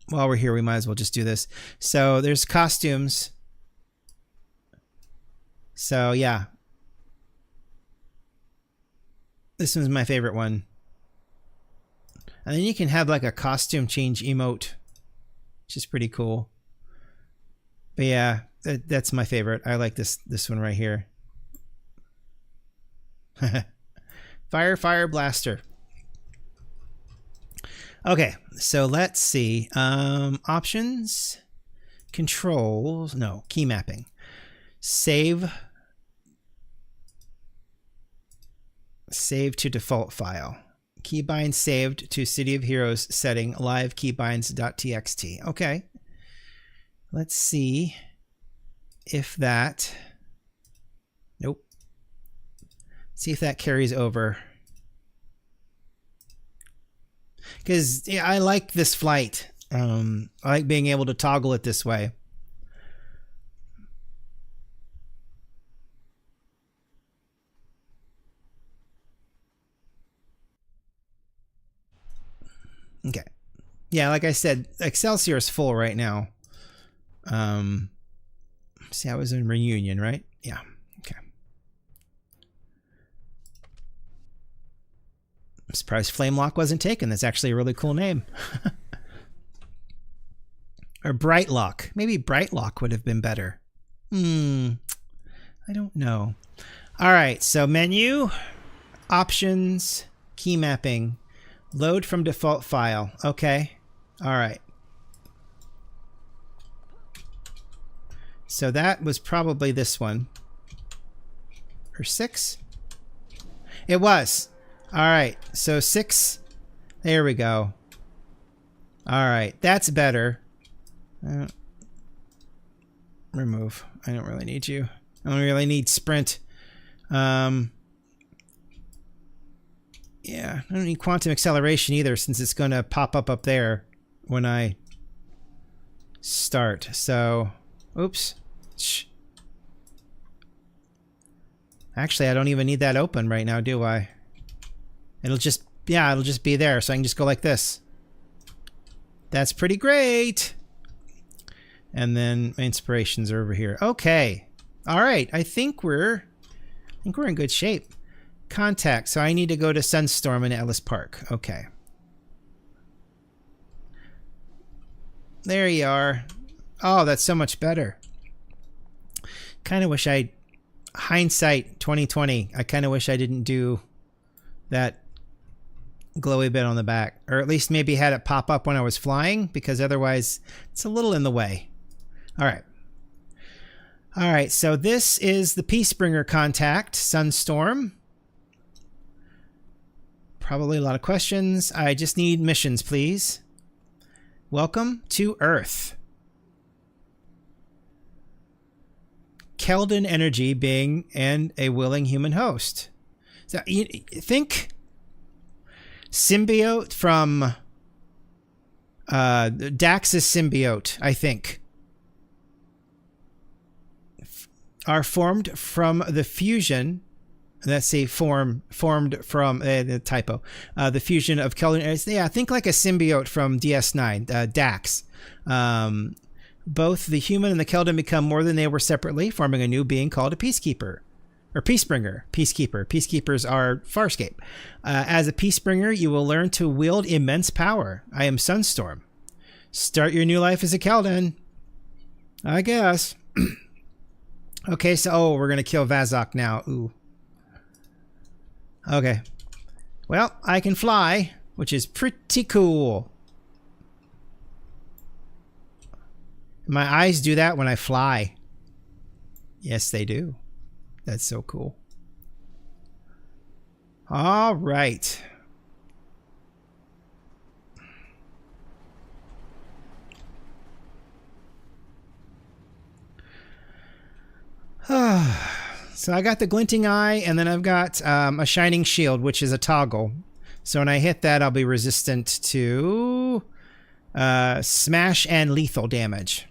While we're here, we might as well just do this. So there's costumes. So yeah. This one's my favorite one. And then you can have like a costume change emote, which is pretty cool. But yeah, that's my favorite. I like this one right here. Fire Blaster. Okay, so let's see. Options, controls, no, key mapping. Save to default file. Keybind saved to City of Heroes setting live keybinds.txt. Okay. Let's see if that... Nope. See if that carries over. Because yeah, I like this flight. I like being able to toggle it this way. Okay. Yeah, like I said, Excelsior is full right now. See, I was in Reunion, right? Yeah. Okay. I'm surprised Flamelock wasn't taken. That's actually a really cool name. Or Brightlock. Maybe Brightlock would have been better. I don't know. All right, so menu, options, key mapping. Load from default file. Okay. All right. So that was probably this one. Or 6? It was. All right. So 6. There we go. All right. That's better. Remove. I don't really need you. I don't really need sprint. Yeah, I don't need quantum acceleration either, since it's going to pop up there when I start. So, oops. Shh. Actually, I don't even need that open right now, do I? It'll just be there, so I can just go like this. That's pretty great. And then my inspirations are over here. Okay. All right. I think we're in good shape. Contact. So I need to go to Sunstorm in Ellis Park. Okay. There you are. Oh, that's so much better. Kind of wish hindsight 2020. I kind of wish I didn't do that glowy bit on the back, or at least maybe had it pop up when I was flying, because otherwise it's a little in the way. All right, so this is the Peacebringer contact, Sunstorm. Probably a lot of questions. I just need missions, please. Welcome to Earth. Keldon energy being and a willing human host. So you think symbiote from Dax's symbiote, I think, are formed from the fusion. Let's see, formed from the typo. The fusion of Keldon. Yeah, think like a symbiote from DS9, Dax. Both the human and the Keldon become more than they were separately, forming a new being called a Peacekeeper. Or Peacebringer. Peacekeeper. Peacekeepers are Farscape. As a Peacebringer, you will learn to wield immense power. I am Sunstorm. Start your new life as a Keldon. I guess. Okay, so we're going to kill Vazok now. Ooh. Okay. Well, I can fly, which is pretty cool. My eyes do that when I fly. Yes, they do. That's so cool. All right. So I got the glinting eye, and then I've got a shining shield, which is a toggle. So when I hit that, I'll be resistant to smash and lethal damage.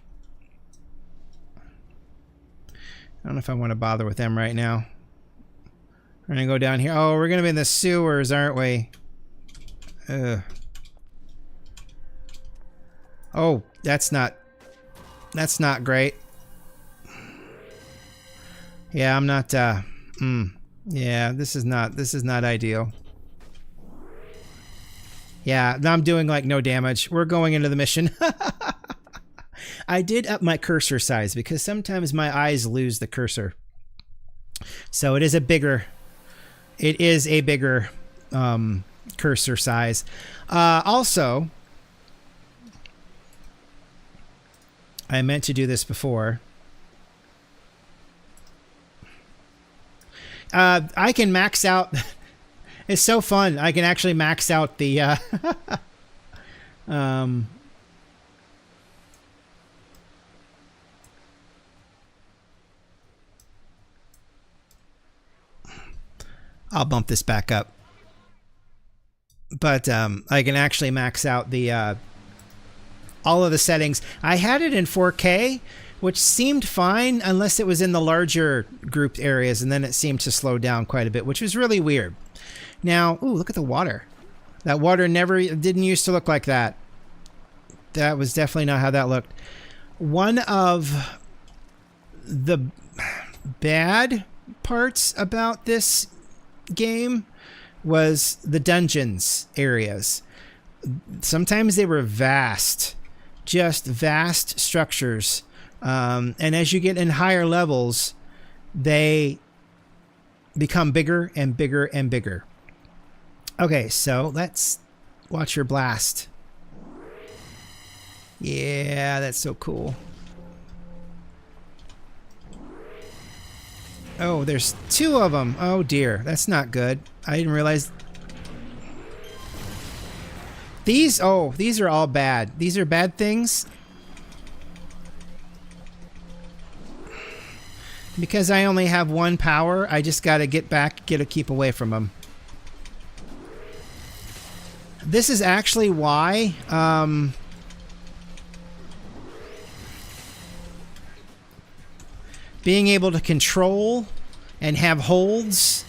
I don't know if I want to bother with them right now. We're going to go down here. Oh, we're going to be in the sewers, aren't we? Ugh. Oh, that's not great. Yeah, I'm not, yeah, this is not ideal. Yeah, I'm doing like no damage. We're going into the mission. I did up my cursor size because sometimes my eyes lose the cursor. So it is a bigger cursor size. Also, I meant to do this before. I can max out. It's so fun. I can actually max out the I'll bump this back up. But I can actually max out the all of the settings. I had it in 4K, which seemed fine unless it was in the larger grouped areas, and then it seemed to slow down quite a bit, which was really weird. Now, ooh, look at the water. That water didn't used to look like that. That was definitely not how that looked. One of the bad parts about this game was the dungeons areas. Sometimes they were vast, just vast structures. And as you get in higher levels, they become bigger and bigger and bigger. Okay, so let's watch your blast. Yeah, that's so cool. Oh, there's two of them. Oh dear, that's not good. I didn't realize. These are all bad. These are bad things. Because I only have one power, I just gotta keep away from them. This is actually why, being able to control and have holds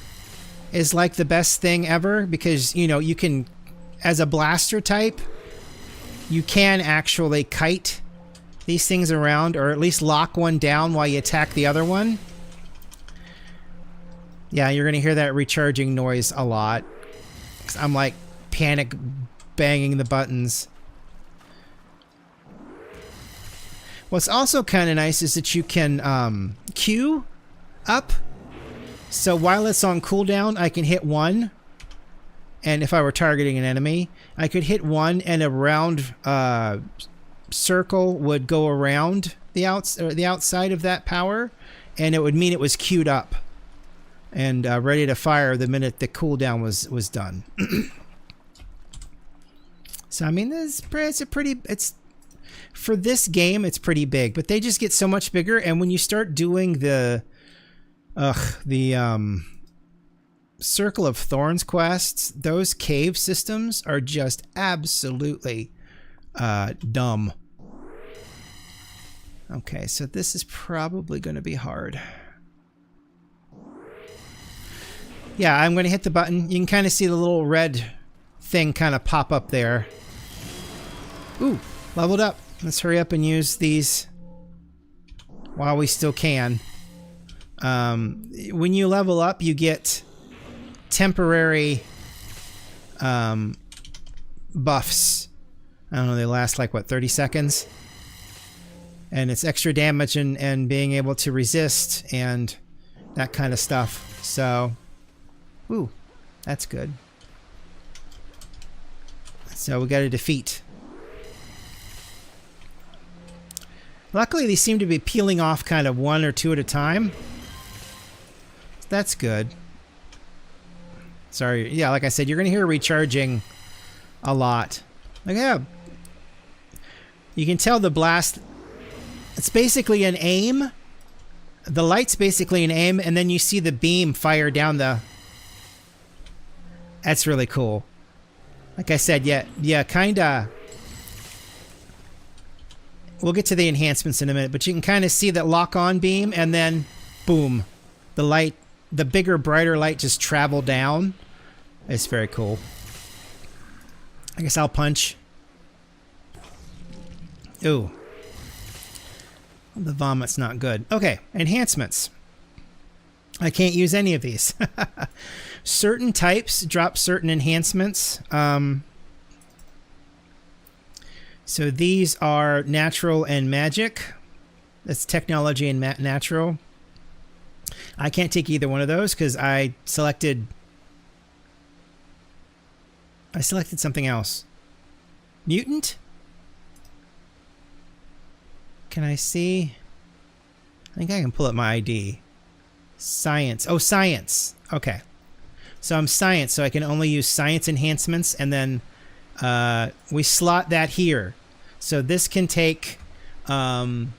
is like the best thing ever, because, you know, you can, as a blaster type, you can actually kite these things around, or at least lock one down while you attack the other one. Yeah, you're going to hear that recharging noise a lot. 'Cause I'm like panic banging the buttons. What's also kind of nice is that you can queue up. So while it's on cooldown, I can hit one. And if I were targeting an enemy, I could hit one and a round circle would go around the outside of that power, and it would mean it was queued up and ready to fire the minute the cooldown was done. So I mean, it's for this game, it's pretty big, but they just get so much bigger. And when you start doing the Circle of Thorns quests, those cave systems are just absolutely dumb. Okay, so this is probably going to be hard. Yeah, I'm going to hit the button. You can kind of see the little red thing kind of pop up there. Ooh, leveled up. Let's hurry up and use these while we still can. When you level up, you get temporary buffs. I don't know, they last like, what, 30 seconds? And it's extra damage and being able to resist and that kind of stuff. So, ooh, that's good. So we got to defeat. Luckily, these seem to be peeling off kind of one or two at a time. That's good. Sorry. Yeah, like I said, you're going to hear recharging a lot. Like, yeah. You can tell the blast. It's basically an aim. The light's basically an aim, and then you see the beam fire down the... That's really cool. Like I said, yeah, kind of... We'll get to the enhancements in a minute, but you can kind of see that lock-on beam, and then, boom. The light, the bigger, brighter light just travel down. It's very cool. I guess I'll punch. Ooh. The vomit's not good. Okay, enhancements. I can't use any of these. Certain types drop certain enhancements. So these are natural and magic. That's technology and natural. I can't take either one of those because I selected something else. Mutant? Can I see? I think I can pull up my ID. Science. Oh, science. Okay. So I'm science, so I can only use science enhancements, and then we slot that here. So this can take range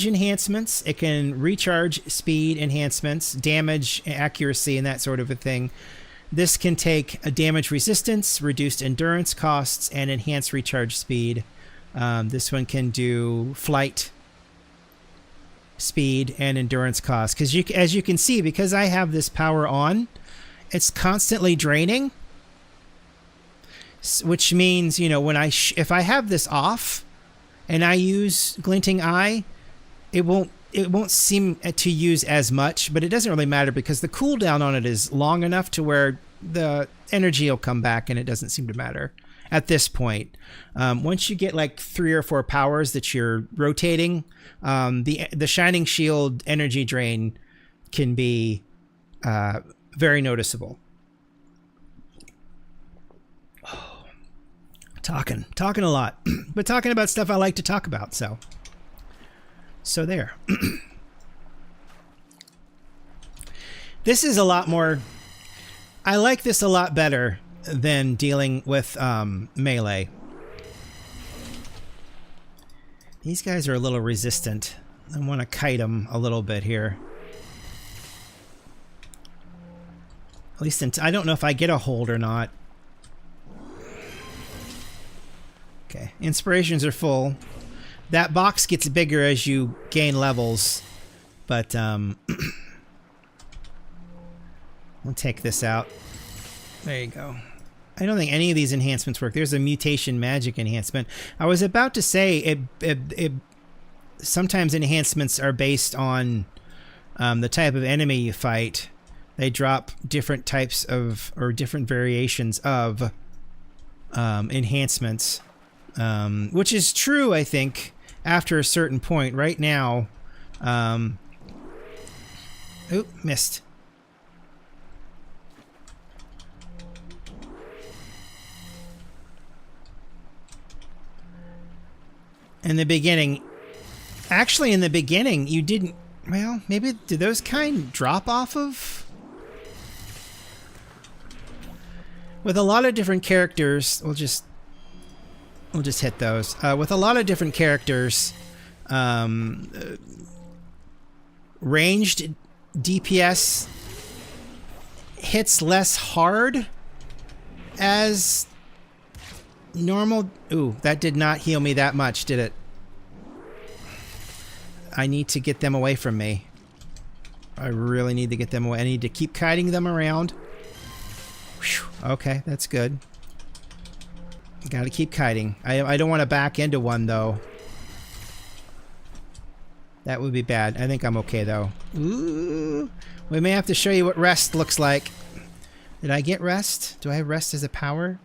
enhancements. It can recharge speed enhancements, damage, accuracy, and that sort of a thing. This can take a damage resistance, reduced endurance costs, and enhanced recharge speed. This one can do flight, speed, and endurance costs. Because as you can see, because I have this power on, it's constantly draining. Which means, you know, when if I have this off and I use Glinting Eye, it won't seem to use as much, but it doesn't really matter because the cooldown on it is long enough to where the energy will come back and it doesn't seem to matter at this point. Once you get like 3 or 4 powers that you're rotating, the Shining Shield energy drain can be very noticeable. Talking a lot, but talking about stuff I like to talk about. So there. This is a lot more. I like this a lot better than dealing with melee. These guys are a little resistant. I want to kite them a little bit here. At least I don't know if I get a hold or not. Okay, inspirations are full. That box gets bigger as you gain levels. But we'll take this out. There you go. I don't think any of these enhancements work. There's a mutation magic enhancement. I was about to say it sometimes enhancements are based on the type of enemy you fight. They drop different types of, or different variations of enhancements, which is true, I think, after a certain point. Right now, oop, missed. In the beginning, actually in the beginning, you didn't, well, maybe, did those kind drop off of? With a lot of different characters, we'll just hit those. With a lot of different characters, ranged DPS hits less hard as normal. Ooh, that did not heal me that much, did it? I need to get them away from me. I really need to get them away. I need to keep kiting them around. Whew, okay, that's good. Gotta keep kiting. I don't want to back into one, though. That would be bad. I think I'm okay, though. Ooh, we may have to show you what rest looks like. Did I get rest? Do I have rest as a power?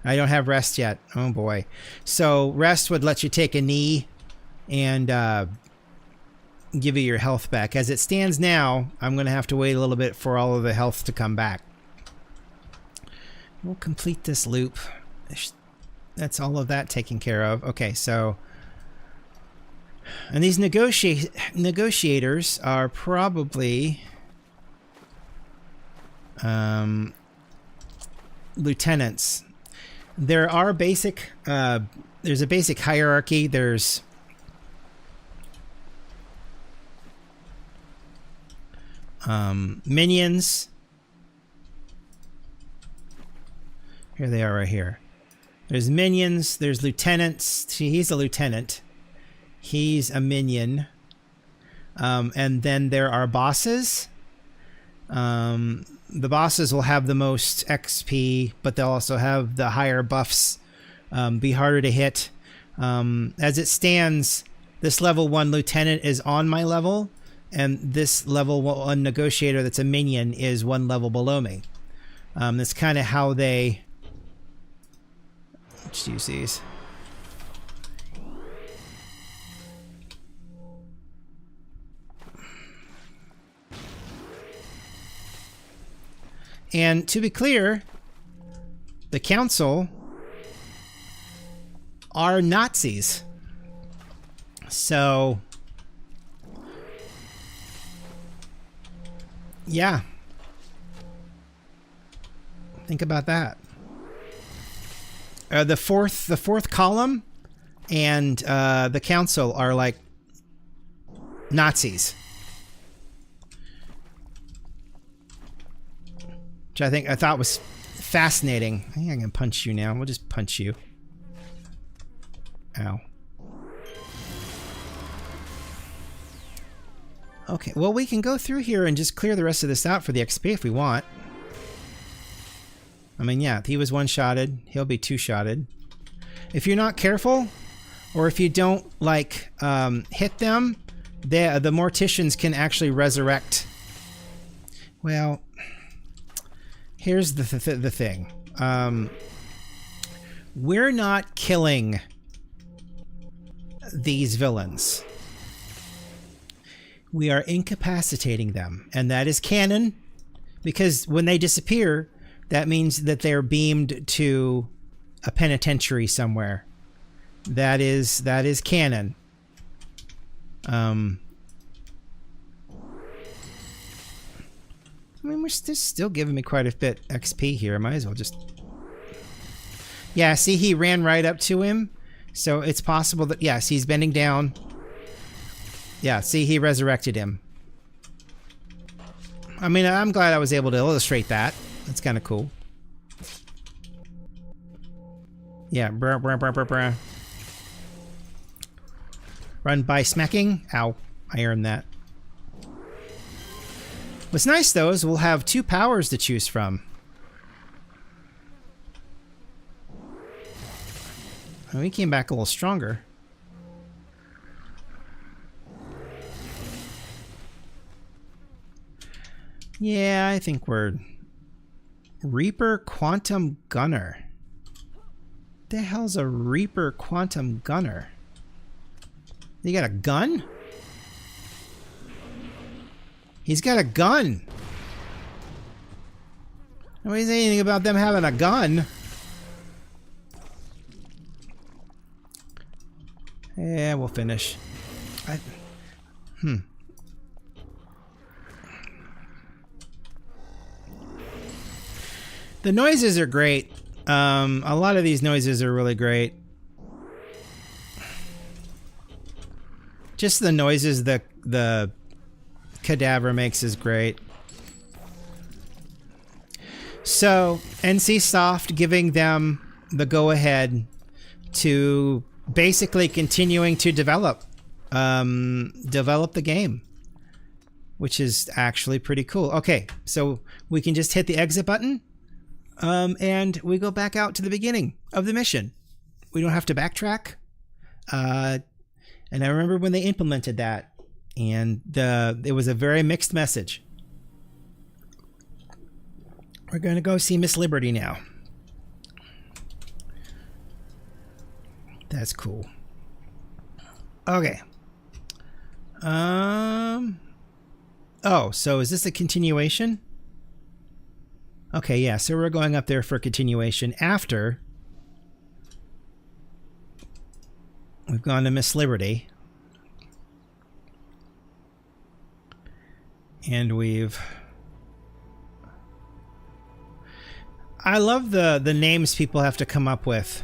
I don't have rest yet. Oh, boy. So, rest would let you take a knee and give you your health back. As it stands now, I'm going to have to wait a little bit for all of the health to come back. We'll complete this loop. That's all of that taken care of. Okay, so... And these negotiators are probably... lieutenants. There are basic... there's a basic hierarchy. There's... minions. Here they are right here. There's minions, there's lieutenants. See, he's a lieutenant. He's a minion. And then there are bosses. The bosses will have the most XP, but they'll also have the higher buffs, be harder to hit. As it stands, this level 1 lieutenant is on my level, and this level 1 negotiator that's a minion is 1 level below me. That's kind of how they... Let's use these. And to be clear, the council are Nazis. So, yeah. Think about that. The fourth column and the council are like Nazis. Which I thought was fascinating. I think I can punch you now. We'll just punch you. Ow. Okay, well, we can go through here and just clear the rest of this out for the XP if we want. I mean, yeah, he was one-shotted. He'll be two-shotted. If you're not careful, or if you don't, like, hit them, the morticians can actually resurrect. Well, here's the thing. We're not killing these villains. We are incapacitating them, and that is canon, because when they disappear, that means that they're beamed to a penitentiary somewhere. That is canon. I mean, they're still giving me quite a bit XP here. I might as well just... Yeah, see, he ran right up to him. So it's possible that... Yes, he's bending down. Yeah, see, he resurrected him. I mean, I'm glad I was able to illustrate that. That's kind of cool. Yeah, bruh, bruh, bruh, bruh, bruh. Run by smacking. Ow, I earned that. What's nice, though, is we'll have 2 powers to choose from. Oh, he came back a little stronger. Yeah, I think we're... Reaper Quantum Gunner. The hell's a Reaper Quantum Gunner? You got a gun? He's got a gun. Nobody say anything about them having a gun. Yeah, we'll finish. The noises are great. A lot of these noises are really great. Just the noises the cadaver makes is great. So, NCSoft giving them the go-ahead to basically continuing to develop the game, which is actually pretty cool. Okay, so we can just hit the exit button, and we go back out to the beginning of the mission. We don't have to backtrack. And I remember when they implemented that, and it was a very mixed message. We're going to go see Miss Liberty now. That's cool. Okay. Oh, so is this a continuation? Okay, yeah, so we're going up there for continuation after we've gone to Miss Liberty. And I love the names people have to come up with.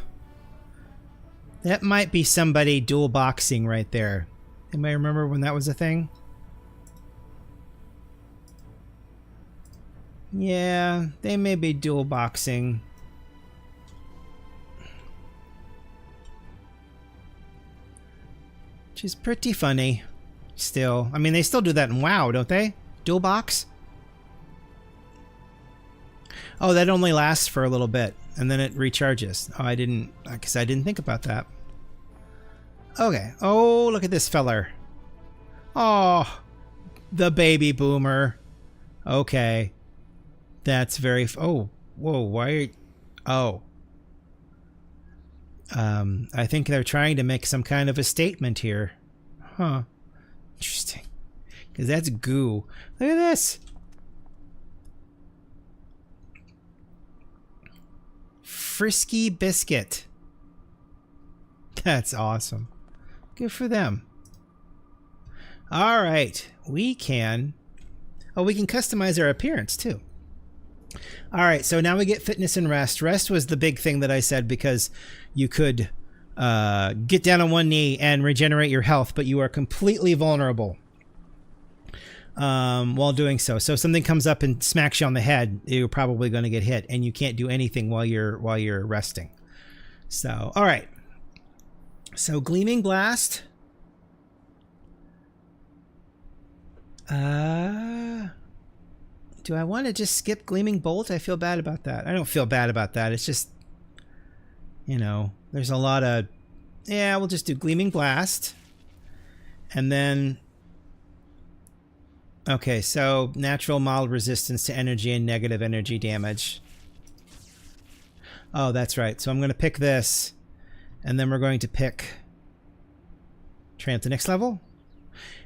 That might be somebody dual boxing right there. Anybody remember when that was a thing? Yeah, they may be dual boxing. Which is pretty funny. Still. I mean, they still do that in WoW, don't they? Dual box? Oh, that only lasts for a little bit, and then it recharges. Oh, I didn't think about that. Okay. Oh, look at this feller. Oh, the baby boomer. Okay. That's very... Oh, whoa, why are you... Oh. I think they're trying to make some kind of a statement here. Huh. Interesting. Because that's goo. Look at this. Frisky Biscuit. That's awesome. Good for them. All right. We can... Oh, we can customize our appearance, too. All right. So now we get fitness and rest. Rest was the big thing that I said because you could get down on one knee and regenerate your health, but you are completely vulnerable while doing so. So if something comes up and smacks you on the head, you're probably going to get hit, and you can't do anything while you're resting. So, all right. So Gleaming Blast. Do I want to just skip Gleaming Bolt? I feel bad about that. I don't feel bad about that. It's just, you know, there's a lot of... Yeah, we'll just do Gleaming Blast. And then... Okay, so natural mild resistance to energy and negative energy damage. Oh, that's right. So I'm going to pick this. And then we're going to pick... Train up the next level.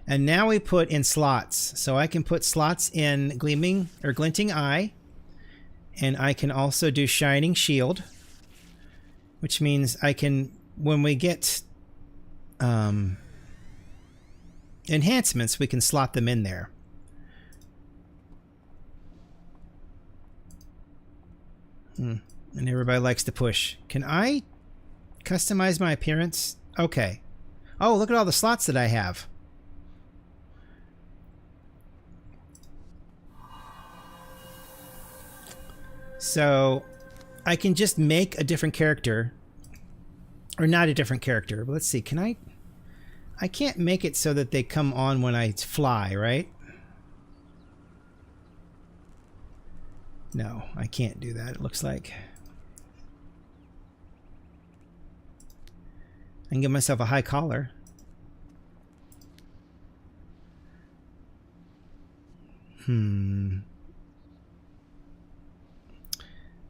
And now we put in slots. So I can put slots in Gleaming or Glinting Eye. And I can also do Shining Shield. Which means I can, when we get enhancements, we can slot them in there. And everybody likes to push. Can I customize my appearance? Okay. Oh, look at all the slots that I have. So I can just make a different character, or not a different character, but let's see, can I can't make it so that they come on when I fly, right? No, I can't do that, it looks like. I can give myself a high collar.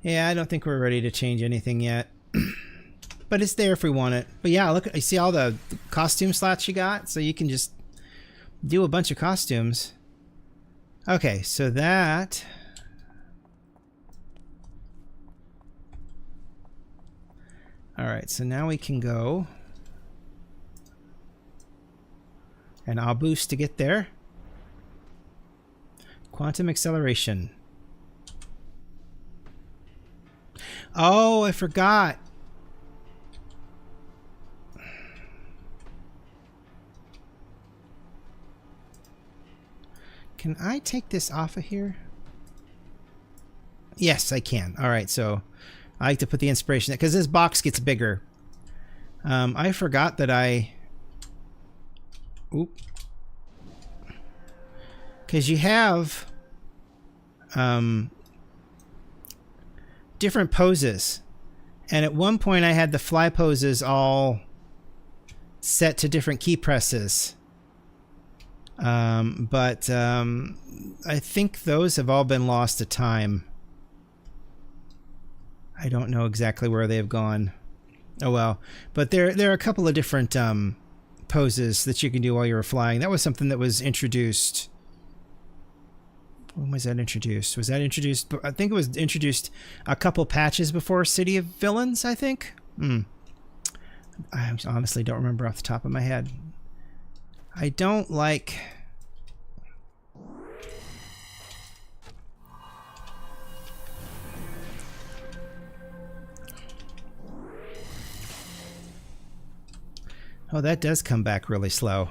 Yeah, I don't think we're ready to change anything yet. But it's there if we want it. But yeah, look, you see all the costume slots you got? So you can just do a bunch of costumes. Okay, so that... Alright, so now we can go. And I'll boost to get there. Quantum acceleration. Oh, I forgot. Can I take this off of here? Yes, I can. All right, so I like to put the inspiration because this box gets bigger. I forgot that I... Oop. Because you have different poses. And at one point I had the fly poses all set to different key presses. But I think those have all been lost to time. I don't know exactly where they've gone. Oh well. But there are a couple of different poses that you can do while you were flying. That was something that was introduced. When was that introduced? Was that introduced? I think it was introduced a couple patches before City of Villains, I think. I honestly don't remember off the top of my head. I don't like... Oh, that does come back really slow.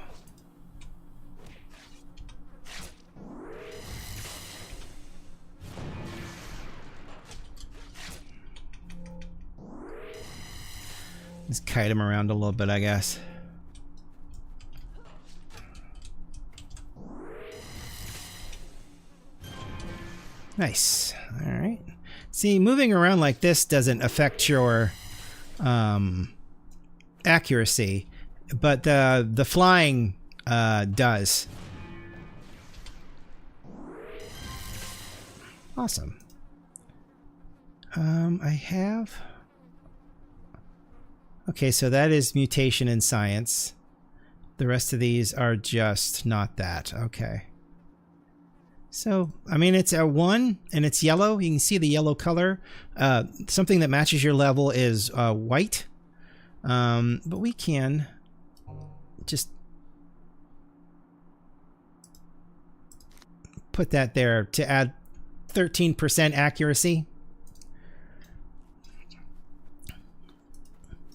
Let's kite him around a little bit, I guess. Nice. All right. See, moving around like this doesn't affect your accuracy, but the flying does. Awesome. I have... Okay, so that is mutation in science. The rest of these are just not that. Okay. So, I mean, it's a 1 and it's yellow. You can see the yellow color. Something that matches your level is white. But we can just put that there to add 13% accuracy.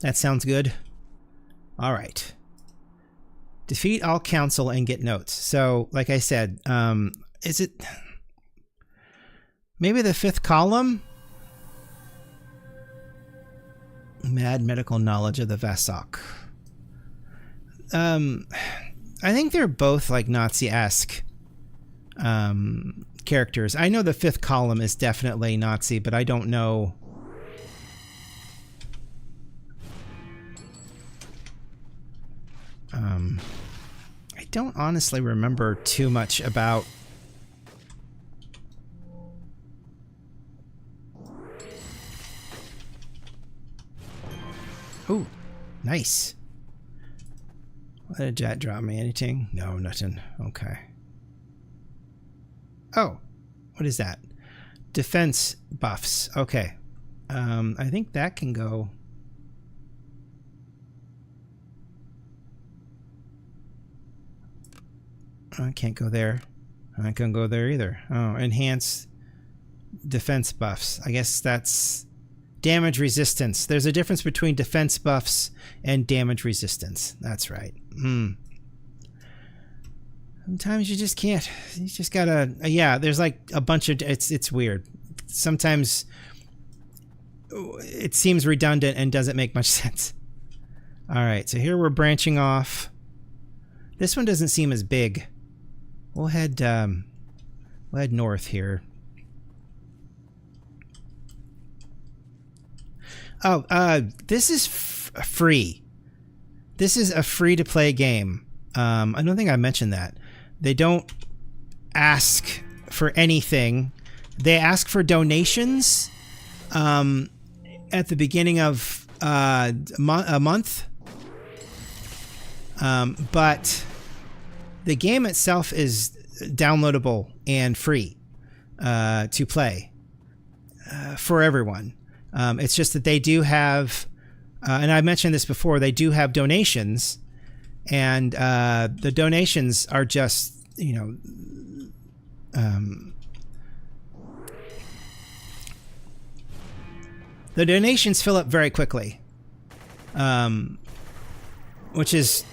That sounds good. All right. Defeat all council and get notes. So, like I said, is it maybe the 5th column? Mad medical knowledge of the Vasok. I think they're both like Nazi-esque characters. I know the 5th column is definitely Nazi, but I don't know. I don't honestly remember too much about... Ooh, nice. What did that drop me? Anything? No, nothing. Okay. Oh, what is that? Defense buffs. Okay. I think that can go... I can't go there. I can't go there either. Oh, enhance defense buffs. I guess that's damage resistance. There's a difference between defense buffs and damage resistance. That's right. Sometimes you just can't. You just gotta... yeah, there's like a bunch of... It's weird. Sometimes it seems redundant and doesn't make much sense. All right, so here we're branching off. This one doesn't seem as big. We'll head north here. Oh, this is free. This is a free-to-play game. I don't think I mentioned that. They don't ask for anything. They ask for donations at the beginning of a month. But the game itself is downloadable and free to play for everyone. It's just that they do have, and I mentioned this before, they do have donations, and the donations are just, you know, the donations fill up very quickly, which is,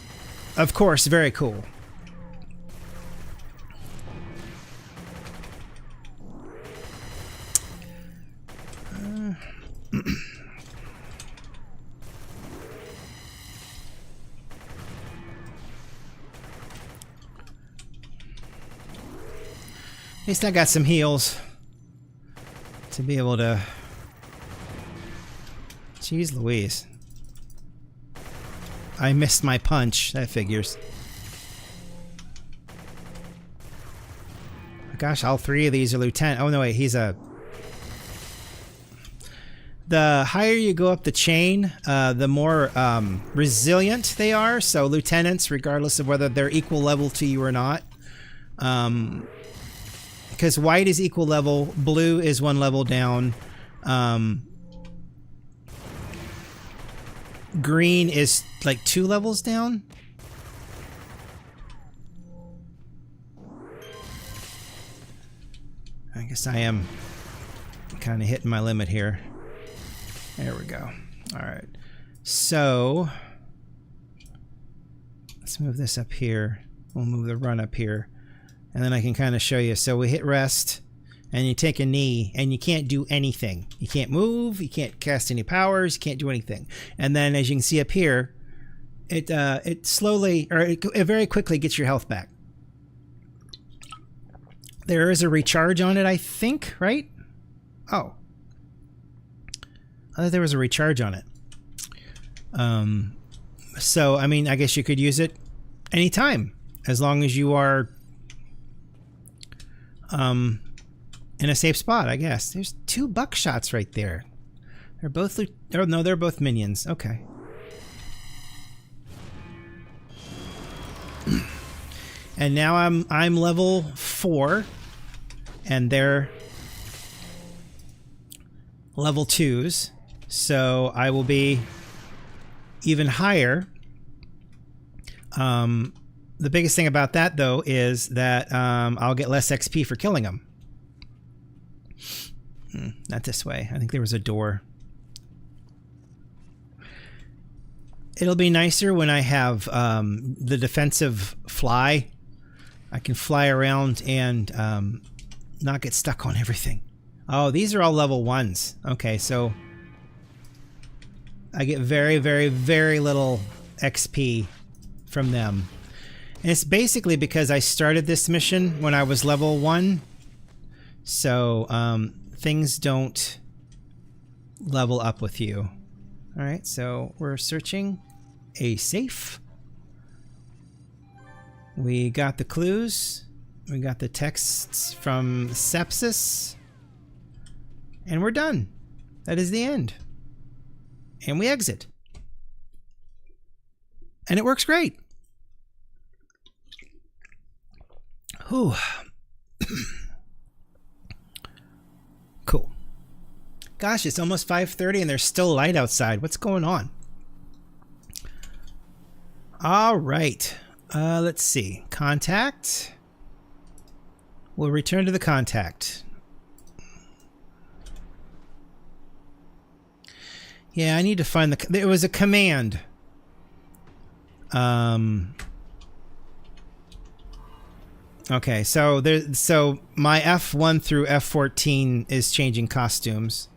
of course, very cool. At least I got some heals to be able to... Jeez Louise. I missed my punch. That figures. Gosh, all three of these are lieutenant. Oh no, wait, he's a... The higher you go up the chain, the more resilient they are. So lieutenants, regardless of whether they're equal level to you or not. Because white is equal level, blue is one level down. Green is like 2 levels down. I guess I am kind of hitting my limit here. There we go. All right. So let's move this up here. We'll move the run up here. And then I can kind of show you. So we hit rest and you take a knee and you can't do anything. You can't move. You can't cast any powers. You can't do anything. And then as you can see up here, it slowly, or it very quickly gets your health back. There is a recharge on it, I think, right? Oh. I thought there was a recharge on it. So, I mean, I guess you could use it anytime, as long as you are in a safe spot, I guess. There's 2 buckshots right there. They're both... Oh, no, they're both minions. Okay. And now I'm level 4, and they're level 2s. So I will be even higher. The biggest thing about that, though, is that I'll get less XP for killing them. Not this way. I think there was a door. It'll be nicer when I have the defensive fly. I can fly around and not get stuck on everything. Oh, these are all level 1s. Okay, so I get very, very, very little XP from them. And it's basically because I started this mission when I was level 1. So things don't level up with you. Alright, so we're searching a safe. We got the clues. We got the texts from sepsis. And we're done. That is the end. And we exit. And it works great. Whew. Cool. Gosh, it's almost 5:30 and there's still light outside. What's going on? All right. Let's see. Contact. We'll return to the contact. Yeah, I need to find the... There was a command. Okay, so my F1 through F14 is changing costumes.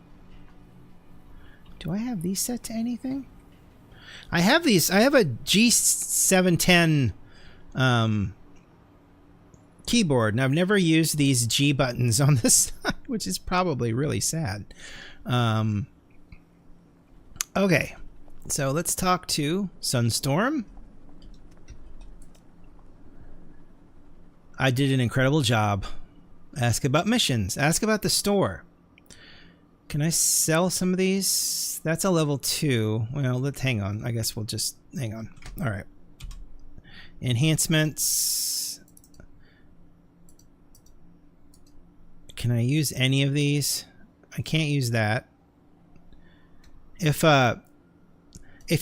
Do I have these set to anything? I have these. I have a G710 keyboard, and I've never used these G buttons on this side, which is probably really sad. Okay, so let's talk to Sunstorm. I did an incredible job. Ask about missions. Ask about the store. Can I sell some of these? That's a level 2. Well, let's hang on. I guess we'll just hang on. All right. Enhancements. Can I use any of these? I can't use that. If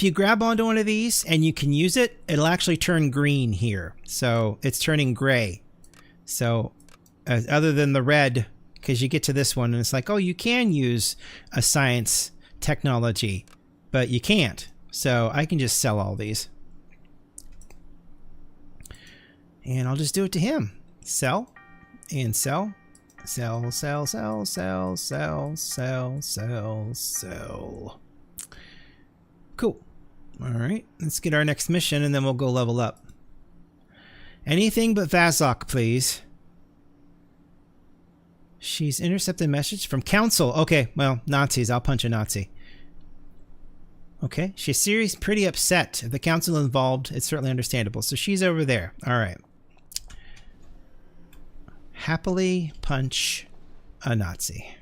you grab onto one of these and you can use it, it'll actually turn green here. So it's turning gray. So other than the red, because you get to this one and it's like, oh, you can use a science technology, but you can't. So I can just sell all these. And I'll just do it to him. Sell and sell. Sell, sell, sell, sell, sell, sell, sell, sell. Cool. All right, let's get our next mission and then we'll go level up. Anything but Vazok, please. She's intercepted a message from Council. Okay, well, Nazis. I'll punch a Nazi. Okay, she's seriously pretty upset. If the Council involved, it's certainly understandable. So she's over there. All right. Happily punch a Nazi.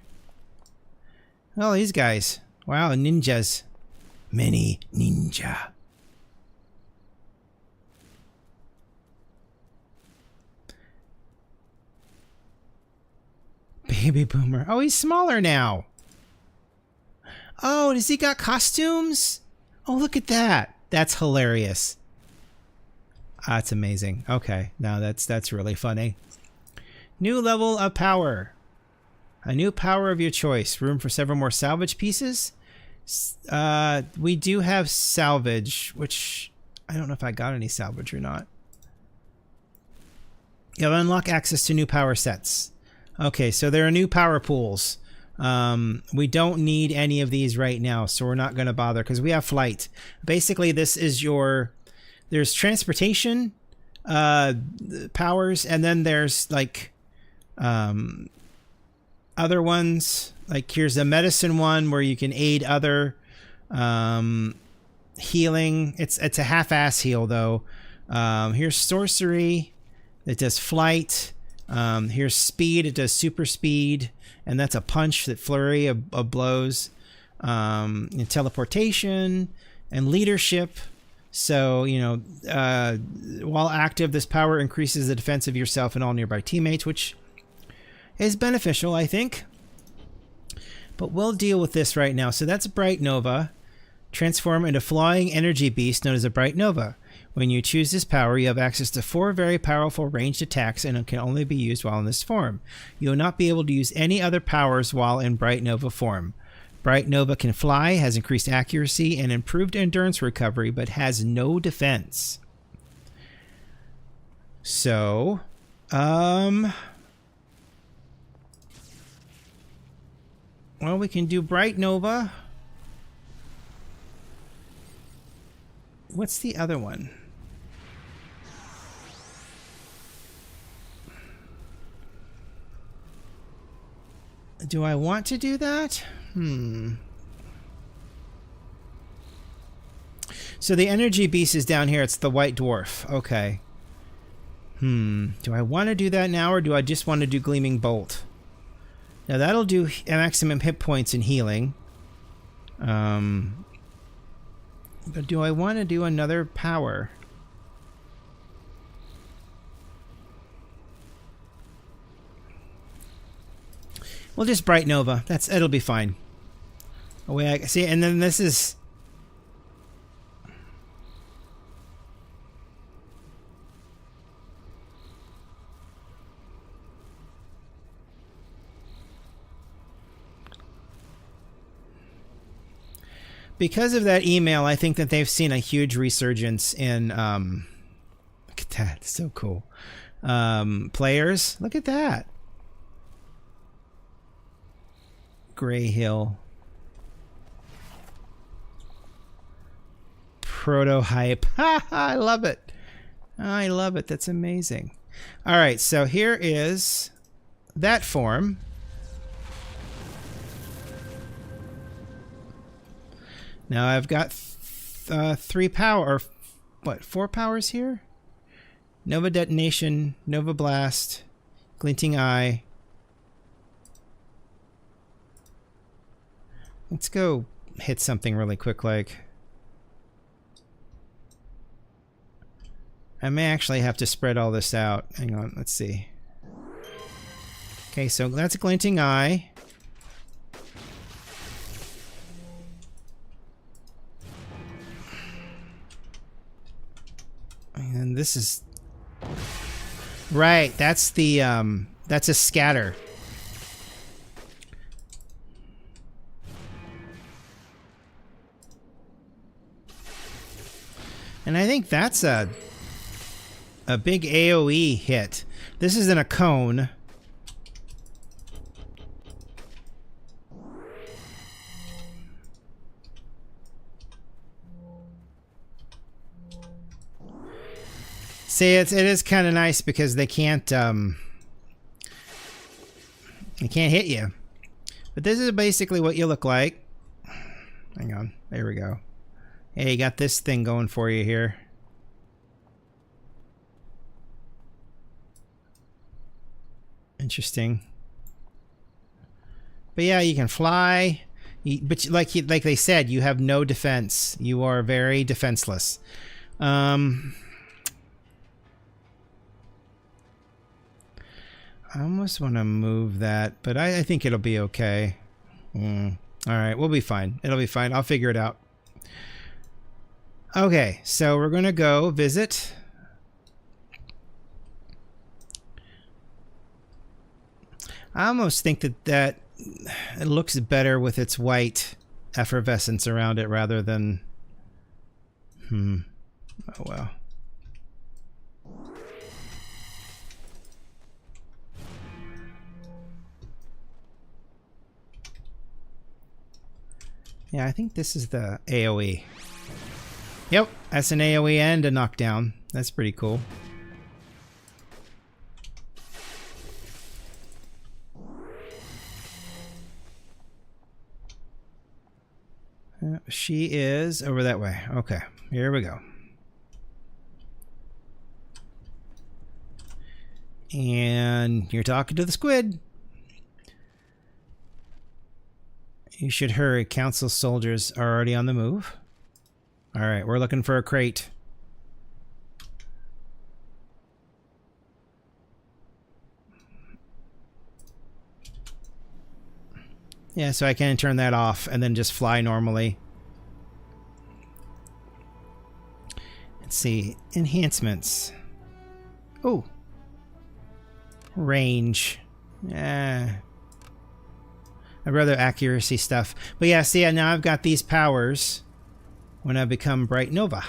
Oh, these guys. Wow, ninjas. Many ninja. Baby boomer. Oh, he's smaller now. Oh, does he got costumes? Oh, look at that. That's hilarious. That's amazing. Okay, now that's really funny. New level of power. A new power of your choice. Room for several more salvage pieces. We do have salvage, which I don't know if I got any salvage or not. You'll unlock access to new power sets. Okay, so there are new power pools. We don't need any of these right now, so we're not going to bother because we have flight. Basically, this is your... There's transportation powers, and then there's like other ones. Like here's a medicine one where you can aid other healing. It's a half-ass heal though. Here's sorcery that does flight. Here's speed. It does super speed, and that's a punch, that flurry of blows. And teleportation and leadership. So, you know, while active, this power increases the defense of yourself and all nearby teammates, which is beneficial, I think. But we'll deal with this right now. So that's Bright Nova. Transform into flying energy beast known as a Bright Nova. When you choose this power, you have access to 4 very powerful ranged attacks, and it can only be used while in this form. You will not be able to use any other powers while in Bright Nova form. Bright Nova can fly, has increased accuracy, and improved endurance recovery, but has no defense. So, well, we can do Bright Nova. What's the other one? Do I want to do that? So the energy beast is down here. It's the white dwarf. Okay. Do I want to do that now, or do I just want to do Gleaming Bolt? Now that'll do maximum hit points and healing. But do I want to do another power? We'll just Bright Nova. It'll be fine. Away I see, and then this is because of that email. I think that they've seen a huge resurgence in look at that, it's so cool. Players, look at that. Gray Hill. Proto hype. I love it. I love it. That's amazing. All right, so here is that form. Now I've got 3 power, or what, 4 powers here? Nova Detonation, Nova Blast, Glinting Eye. Let's go hit something really quick, like. I may actually have to spread all this out. Hang on, let's see. Okay, so that's a Glinting Eye. And this is... Right, that's the, that's a scatter. And I think that's a big AoE hit. This isn't a cone. See, it is kind of nice because they can't hit you. But this is basically what you look like. Hang on, there we go. Hey, you got this thing going for you here. Interesting. But yeah, you can fly. But like they said, you have no defense. You are very defenseless. I almost want to move that, but I think it'll be okay. Alright, we'll be fine. It'll be fine. I'll figure it out. Okay, so we're going to go visit. I almost think that it looks better with its white effervescence around it rather than... Oh well. Yeah, I think this is the AoE. Yep, that's an AoE and a knockdown. That's pretty cool. She is over that way. Okay, here we go. And you're talking to the squid. You should hurry. Council soldiers are already on the move. Alright, we're looking for a crate. Yeah, so I can turn that off and then just fly normally. Let's see. Enhancements. Oh. Range. I'd rather accuracy stuff. But yeah, see, now I've got these powers when I become Bright Nova.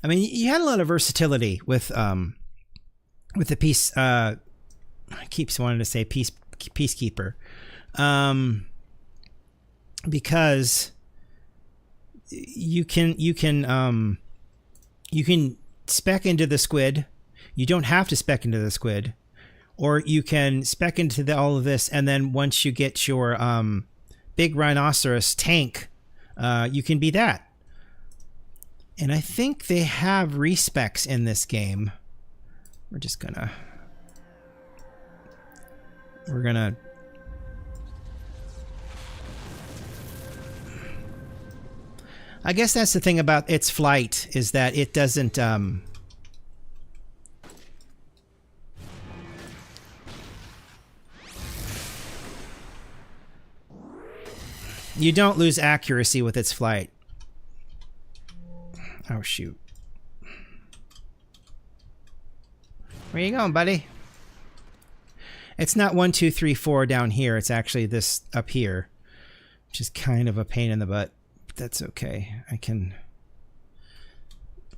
I mean, you had a lot of versatility with the peace. I keeps wanting to say peacekeeper, because you can spec into the squid. You don't have to spec into the squid, or you can spec into all of this, and then once you get your big rhinoceros tank, you can be that. And I think they have respecs in this game. We're gonna I guess that's the thing about its flight, is that it doesn't you don't lose accuracy with its flight. Oh shoot. Where you going, buddy? It's not 1, 2, 3, 4 down here. It's actually this up here, which is kind of a pain in the butt. But that's okay.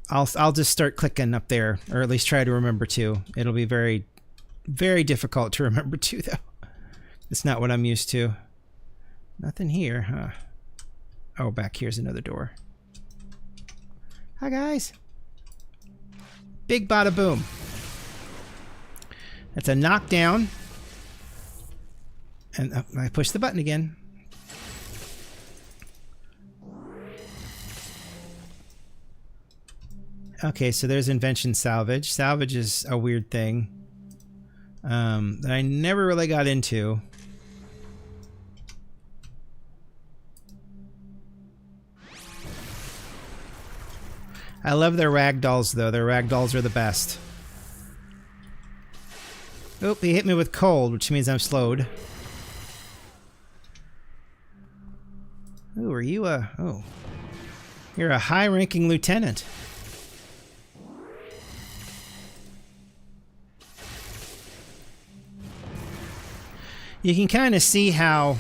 I'll just start clicking up there, or at least try to remember to. It'll be very, very difficult to remember to, though. It's not what I'm used to. Nothing here, huh? Oh, back here's another door. Hi, guys. Big bada boom. That's a knockdown. And I push the button again. Okay, so there's invention salvage. Salvage is a weird thing that I never really got into. I love their ragdolls, though. Their ragdolls are the best. Oh, he hit me with cold, which means I'm slowed. Ooh, are you a... Oh. You're a high-ranking lieutenant. You can kind of see how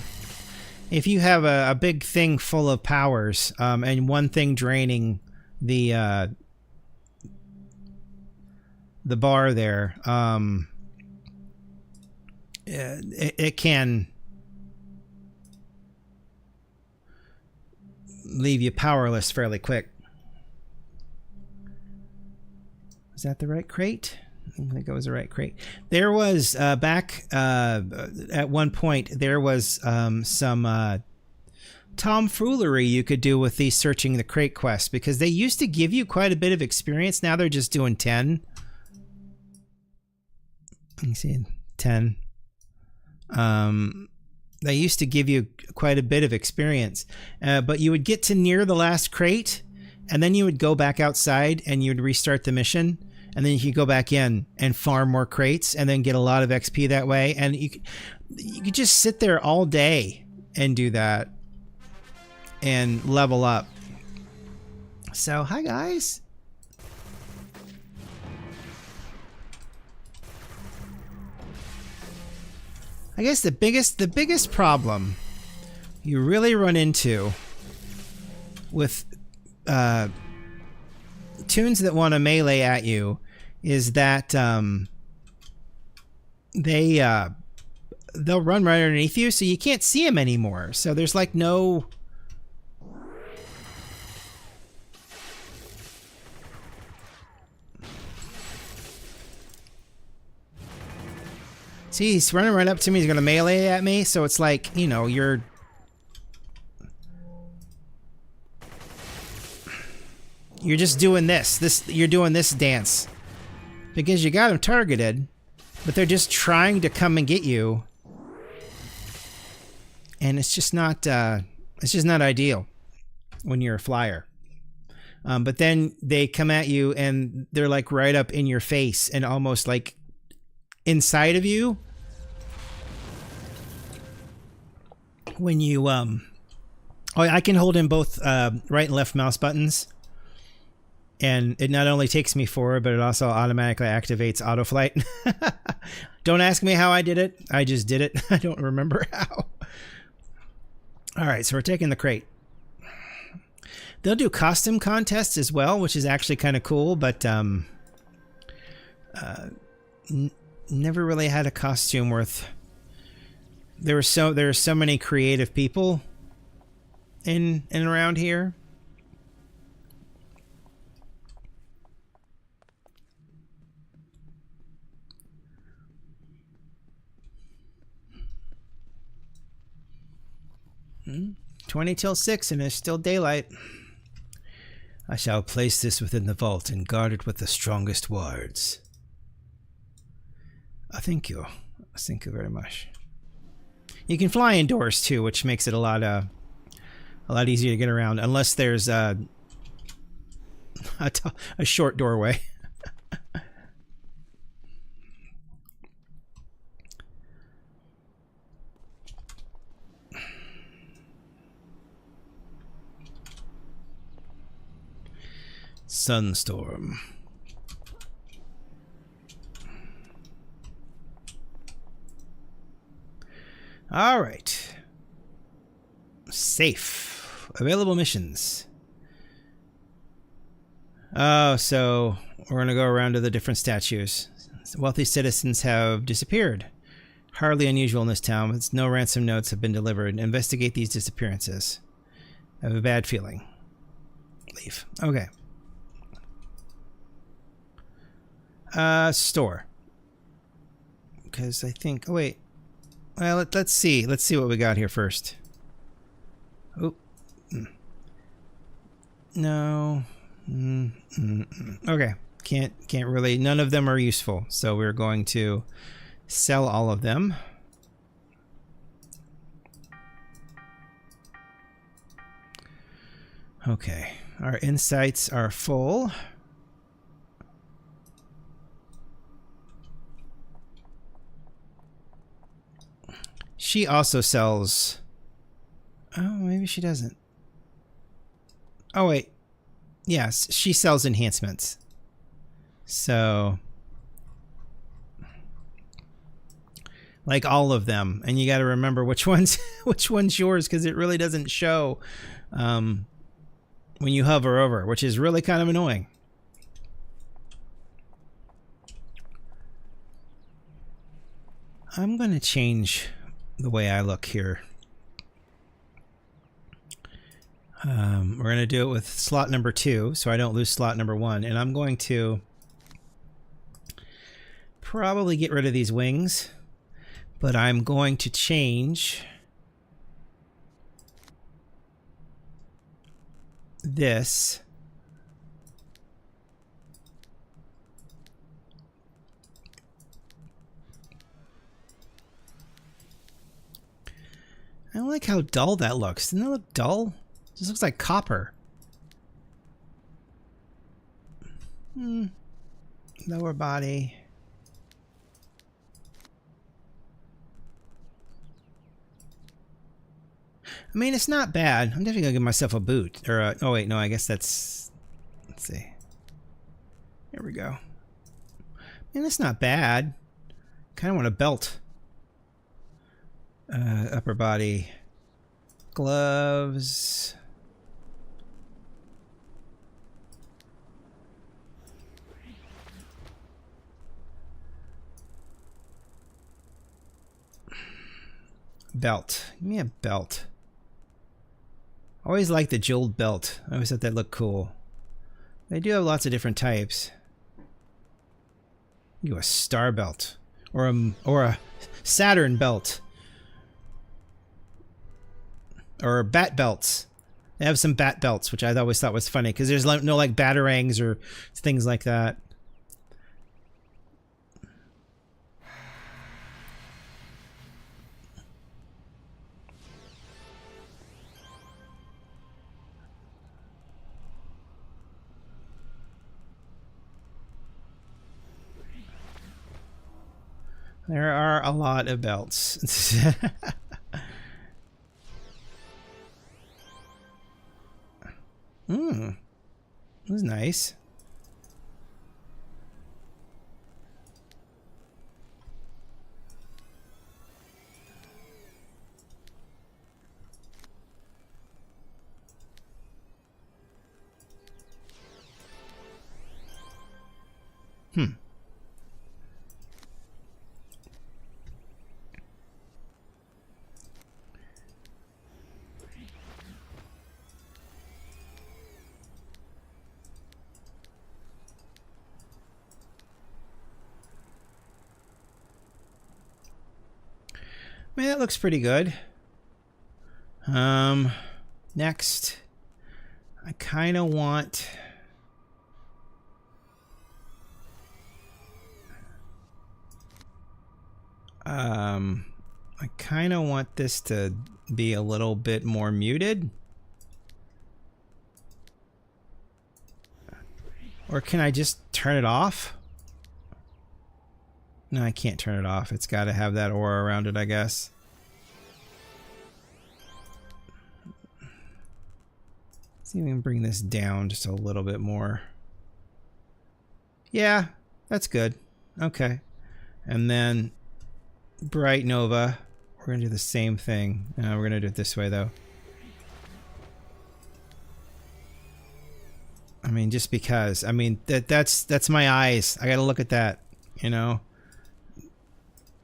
if you have a big thing full of powers and one thing draining the bar there, it can leave you powerless fairly quick. Is that the right crate? I think it was the right crate. There was back at one point there was some tomfoolery you could do with these searching the crate quests, because they used to give you quite a bit of experience. Now they're just doing 10. You see 10. They used to give you quite a bit of experience, but you would get to near the last crate, and then you would go back outside and you'd restart the mission. And then you could go back in and farm more crates and then get a lot of XP that way. And you could just sit there all day and do that and level up. So, hi guys. I guess the biggest problem you really run into with tunes that want to melee at you is that they'll run right underneath you, so you can't see them anymore. So there's like no... See, he's running right up to me. He's going to melee at me. So it's like, you know, you're just doing this. You're doing this dance because you got them targeted, but they're just trying to come and get you, and it's just not ideal when you're a flyer. But then they come at you and they're like right up in your face and almost like inside of you. When you oh, I can hold in both right and left mouse buttons. And it not only takes me forward, but it also automatically activates autoflight. Don't ask me how I did it. I just did it. I don't remember how. All right, so we're taking the crate. They'll do costume contests as well, which is actually kind of cool, but never really had a costume worth. There are so many creative people in and around here. Hmm? 20 till 6 and there's still daylight. I shall place this within the vault and guard it with the strongest wards. Thank you. Thank you very much. You can fly indoors too, which makes it a lot easier to get around, unless there's a short doorway. Sunstorm. All right. Safe. Available missions. Oh, so we're going to go around to the different statues. Wealthy citizens have disappeared. Hardly unusual in this town. It's no ransom notes have been delivered. Investigate these disappearances. I have a bad feeling. Leave. Okay. Store. Because I think... Oh, wait. Well, let's see. Let's see what we got here first. Oh. No. Okay. Can't really... None of them are useful. So we're going to sell all of them. Okay. Our insights are full. She also sells... Oh, maybe she doesn't. Oh, wait. Yes, she sells enhancements. So... like all of them. And you got to remember which one's yours, because it really doesn't show when you hover over, which is really kind of annoying. I'm going to change the way I look here. We're going to do it with slot number 2, so I don't lose slot number 1. And I'm going to probably get rid of these wings, but I'm going to change this I don't like how dull that looks. Doesn't that look dull? It just looks like copper. Lower body. I mean, it's not bad. I'm definitely gonna give myself a boot. Or a, oh wait, no, I guess that's... Let's see. Here we go. Man, that's not bad. Kind of want a belt. Upper body. Gloves. Belt. Give me a belt. I always liked the jeweled belt. I always thought that looked cool. They do have lots of different types. You a star belt. Or a Saturn belt. Or bat belts. They have some bat belts, which I always thought was funny, because there's no like batarangs or things like that. There are a lot of belts. That was nice. I mean, that looks pretty good. Next, I kind of want... I kind of want this to be a little bit more muted. Or can I just turn it off? No, I can't turn it off. It's got to have that aura around it, I guess. Let's see if we can bring this down just a little bit more. Yeah, that's good. Okay. And then Bright Nova. We're going to do the same thing. We're going to do it this way, though. I mean, just because. I mean, that's my eyes. I got to look at that, you know?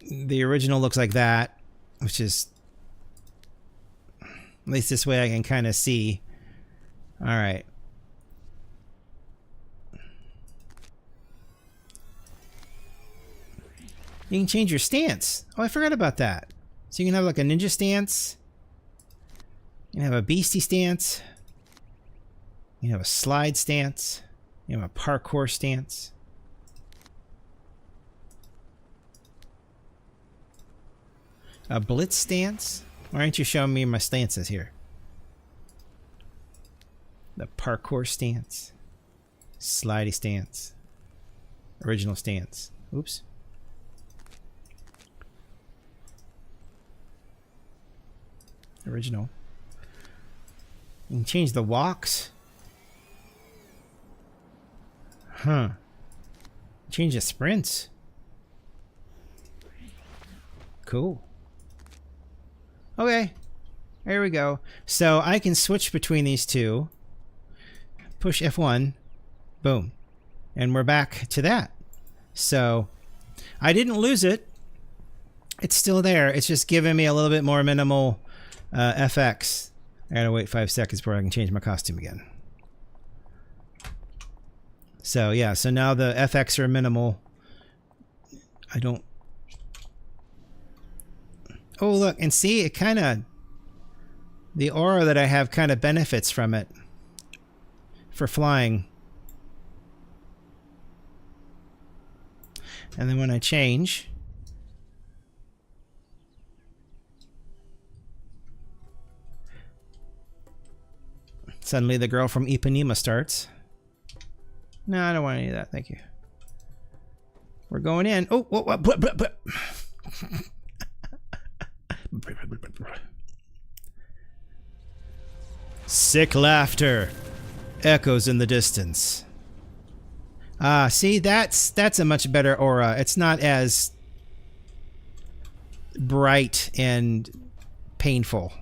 the original looks like that, which is, at least this way I can kind of see. All right. You can change your stance. Oh, I forgot about that. So you can have like a ninja stance. You can have a beastie stance. You can have a slide stance. You have a parkour stance. A blitz stance? Why aren't you showing me my stances here? The parkour stance. Slidey stance. Original stance. Oops. Original. You can change the walks. Huh. Change the sprints. Cool. Okay. There we go. So I can switch between these two. Push F1. Boom. And we're back to that. So I didn't lose it. It's still there. It's just giving me a little bit more minimal FX. I gotta wait 5 seconds before I can change my costume again. So yeah, so now the FX are minimal. I don't... Oh look, and see, it kind of... The aura that I have kind of benefits from it. For flying. And then when I change... Suddenly the girl from Ipanema starts. No, I don't want any of that. Thank you. We're going in. Oh, what? Sick laughter echoes in the distance. Ah, see, that's a much better aura. It's not as bright and painful.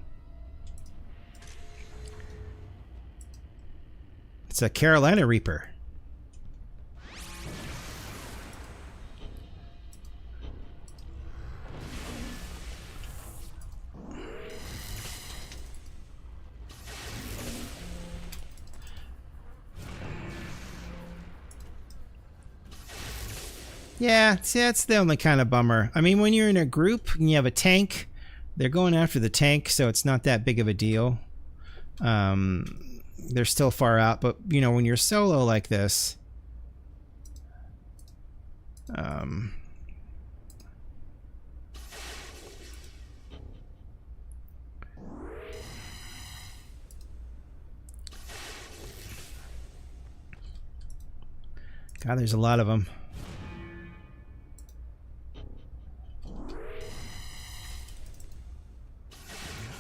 It's a Carolina Reaper. Yeah, see, that's the only kind of bummer. I mean, when you're in a group and you have a tank, they're going after the tank, so it's not that big of a deal. They're still far out, but, you know, when you're solo like this... God, there's a lot of them.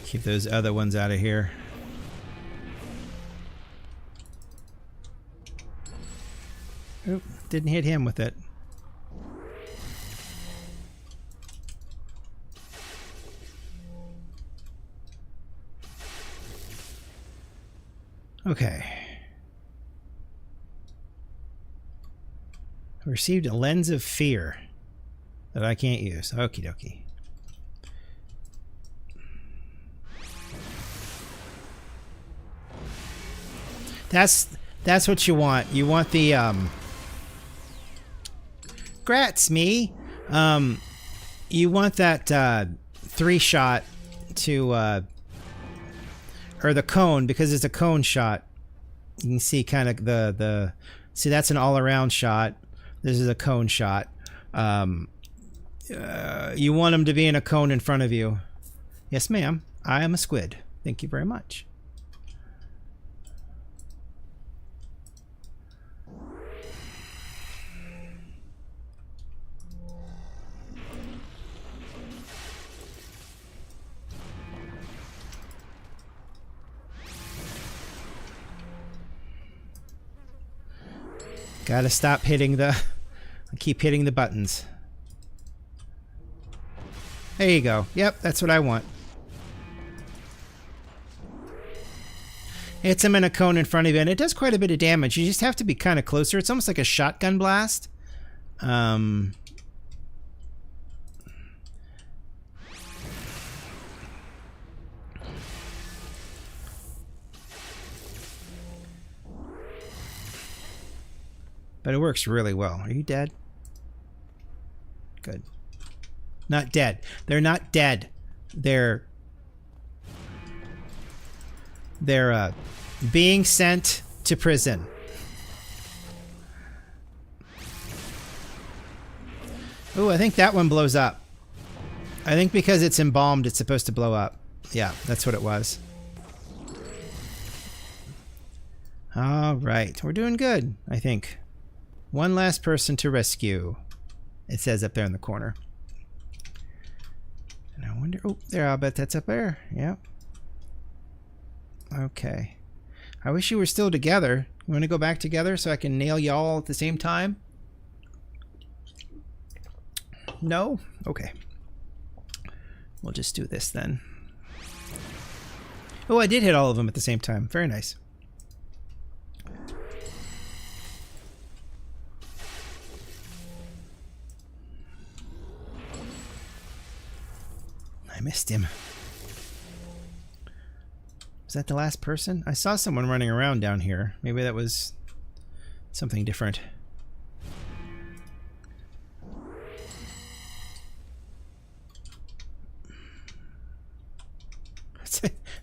Keep those other ones out of here. Oop, didn't hit him with it. Okay. I received a lens of fear that I can't use. Okie dokie. That's what you want. You want the Grats me. You want that 3-shot to or the cone, because it's a cone shot. You can see kind of the see, that's an all-around shot. This is a cone shot. You want them to be in a cone in front of you. Yes, ma'am. I am a squid. Thank you very much. Gotta stop hitting the... I keep hitting the buttons. There you go. Yep, that's what I want. Hits him in a cone in front of you, and it does quite a bit of damage. You just have to be kind of closer. It's almost like a shotgun blast. but it works really well. Are you dead? Good. Not dead. They're not dead. They're being sent to prison. Ooh, I think that one blows up. I think because it's embalmed, it's supposed to blow up. Yeah, that's what it was. All right, we're doing good, I think. One last person to rescue. It says up there in the corner. And I wonder... Oh, there, I'll bet that's up there. Yep. Okay. I wish you were still together. You want to go back together so I can nail y'all at the same time? No? Okay. We'll just do this then. Oh, I did hit all of them at the same time. Very nice. I missed him. Was that the last person? I saw someone running around down here. Maybe that was something different.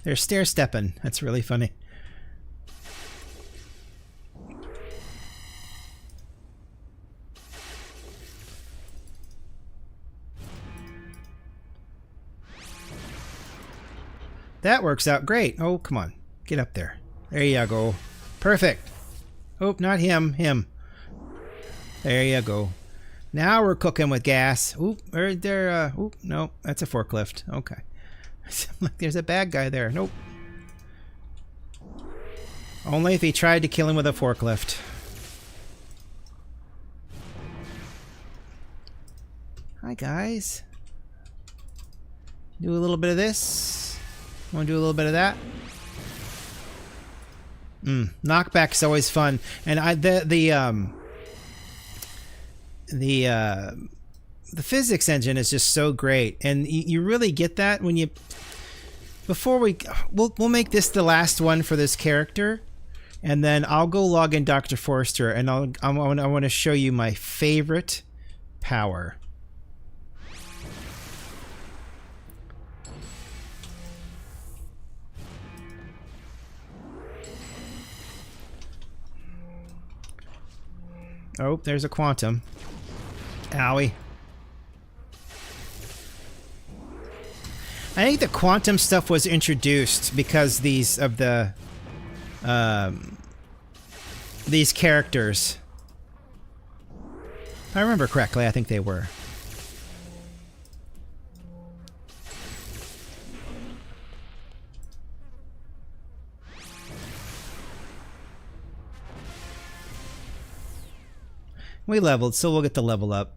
They're stair-stepping. That's really funny. That works out great. Oh, come on. Get up there. There you go. Perfect. Oh, not him. Him. There you go. Now we're cooking with gas. Oop, there. Oop, no, that's a forklift. Okay. Like there's a bad guy there. Nope. Only if he tried to kill him with a forklift. Hi, guys. Do a little bit of this. Want to do a little bit of that? Knockback's always fun, and the physics engine is just so great, and you really get that when you. Before we'll make this the last one for this character, and then I'll go log in Dr. Forrester, and I want to show you my favorite power. Oh, there's a quantum. Owie. I think the quantum stuff was introduced because these characters. If I remember correctly, I think they were. We leveled, so we'll get the level up.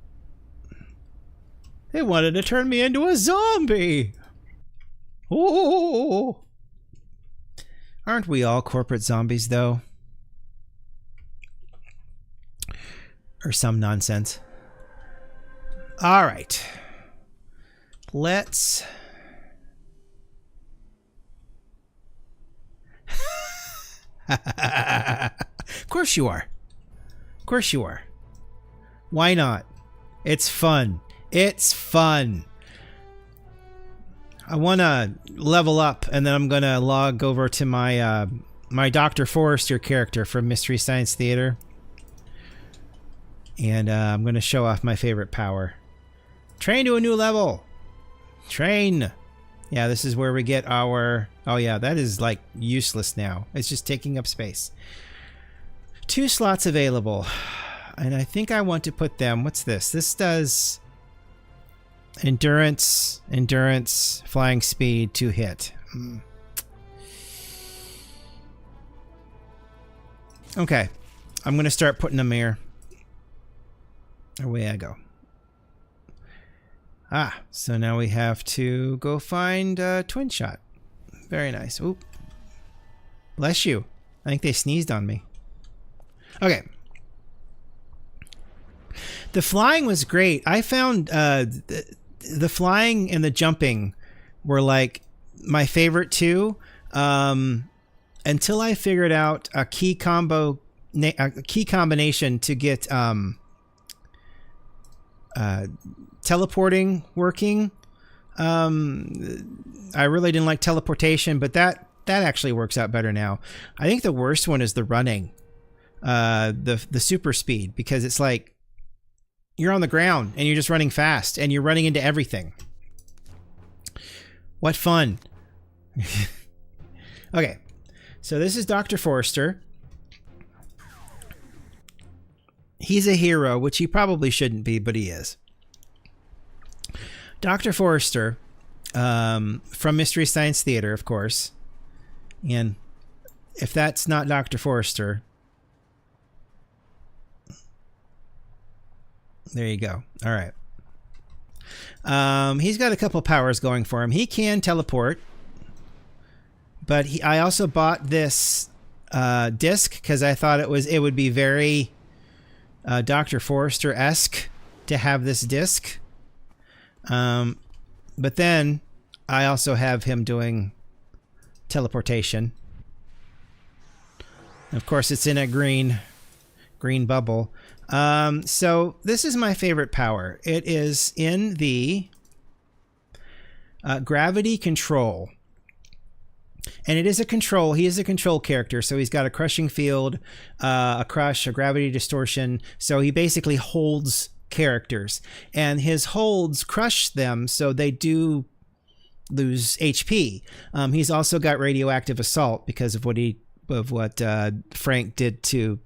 They wanted to turn me into a zombie! Oh! Aren't we all corporate zombies, though? Or some nonsense. Alright. Let's... Of course you are. Of course you are. Why not? It's fun. It's fun. I want to level up, and then I'm going to log over to my my Dr. Forrester character from Mystery Science Theater. And I'm going to show off my favorite power. Train to a new level. Train. Yeah, this is where we get our... Oh yeah, that is like useless now. It's just taking up space. 2 slots available. And I think I want to put them... What's this? This does... Endurance, flying speed, 2 hit. Okay. I'm going to start putting them here. Away I go. Ah, so now we have to go find Twin Shot. Very nice. Oop. Bless you. I think they sneezed on me. Okay. The flying was great. I found the flying and the jumping were like my favorite too, until I figured out a key combo a key combination to get teleporting working. I really didn't like teleportation, but that actually works out better now. I think the worst one is the running, the super speed, because it's like you're on the ground and you're just running fast and you're running into everything. What fun. Okay, so this is Dr. Forrester. He's a hero, which he probably shouldn't be, but he is. Dr. Forrester, from Mystery Science Theater, of course. And if that's not Dr. Forrester, there you go. All right. He's got a couple powers going for him. He can teleport, but I also bought this disc because I thought it would be very Dr. Forrester-esque to have this disc. But then I also have him doing teleportation. Of course, it's in a green bubble. So this is my favorite power. It is in the gravity control. And it is a control. He is a control character. So he's got a crushing field, a crush, a gravity distortion. So he basically holds characters. And his holds crush them, so they do lose HP. He's also got radioactive assault because of what Frank did to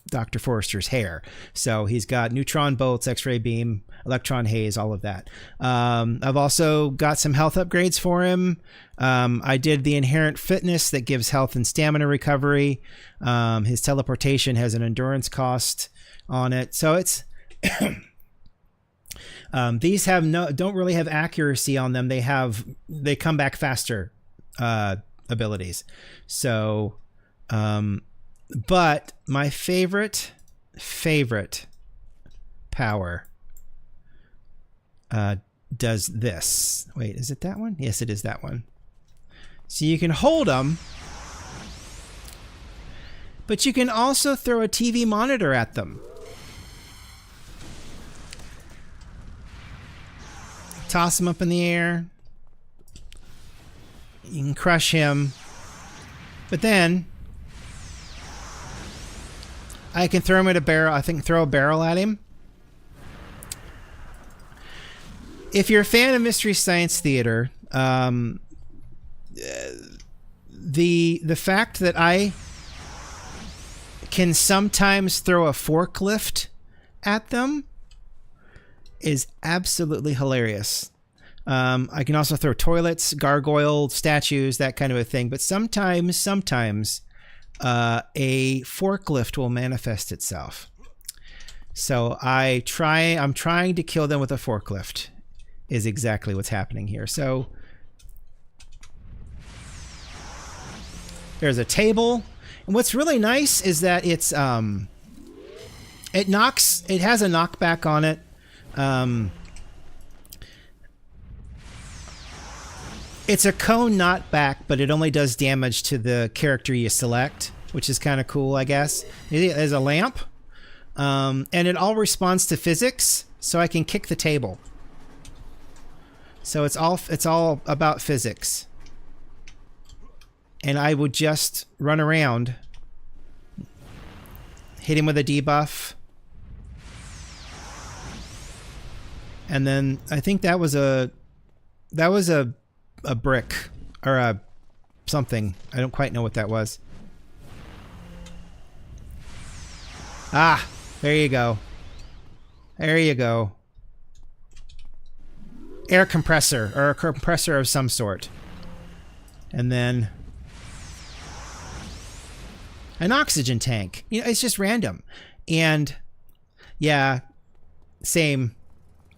Dr. Forrester's hair. So he's got neutron bolts, X-ray beam, electron haze, all of that. I've also got some health upgrades for him. I did the inherent fitness that gives health and stamina recovery. His teleportation has an endurance cost on it. So it's these don't really have accuracy on them. They come back faster abilities. So but my favorite power does this. Wait, is it that one? Yes, it is that one. So you can hold them, but you can also throw a TV monitor at them. Toss him up in the air. You can crush him. But then I can throw him at a barrel. I think throw a barrel at him. If you're a fan of Mystery Science Theater, the fact that I can sometimes throw a forklift at them is absolutely hilarious. I can also throw toilets, gargoyle statues, that kind of a thing. But sometimes a forklift will manifest itself. So I'm trying to kill them with a forklift is exactly what's happening here. So there's a table. And what's really nice is that it has a knockback on it. It's a cone knockback, but it only does damage to the character you select, which is kind of cool, I guess. There's a lamp, and it all responds to physics, so I can kick the table. So it's all about physics. And I would just run around, hit him with a debuff. And then I think that was a brick or a something. I don't quite know what that was. Ah, there you go. There you go. Air compressor or a compressor of some sort. And then an oxygen tank. You know, it's just random. And yeah, same.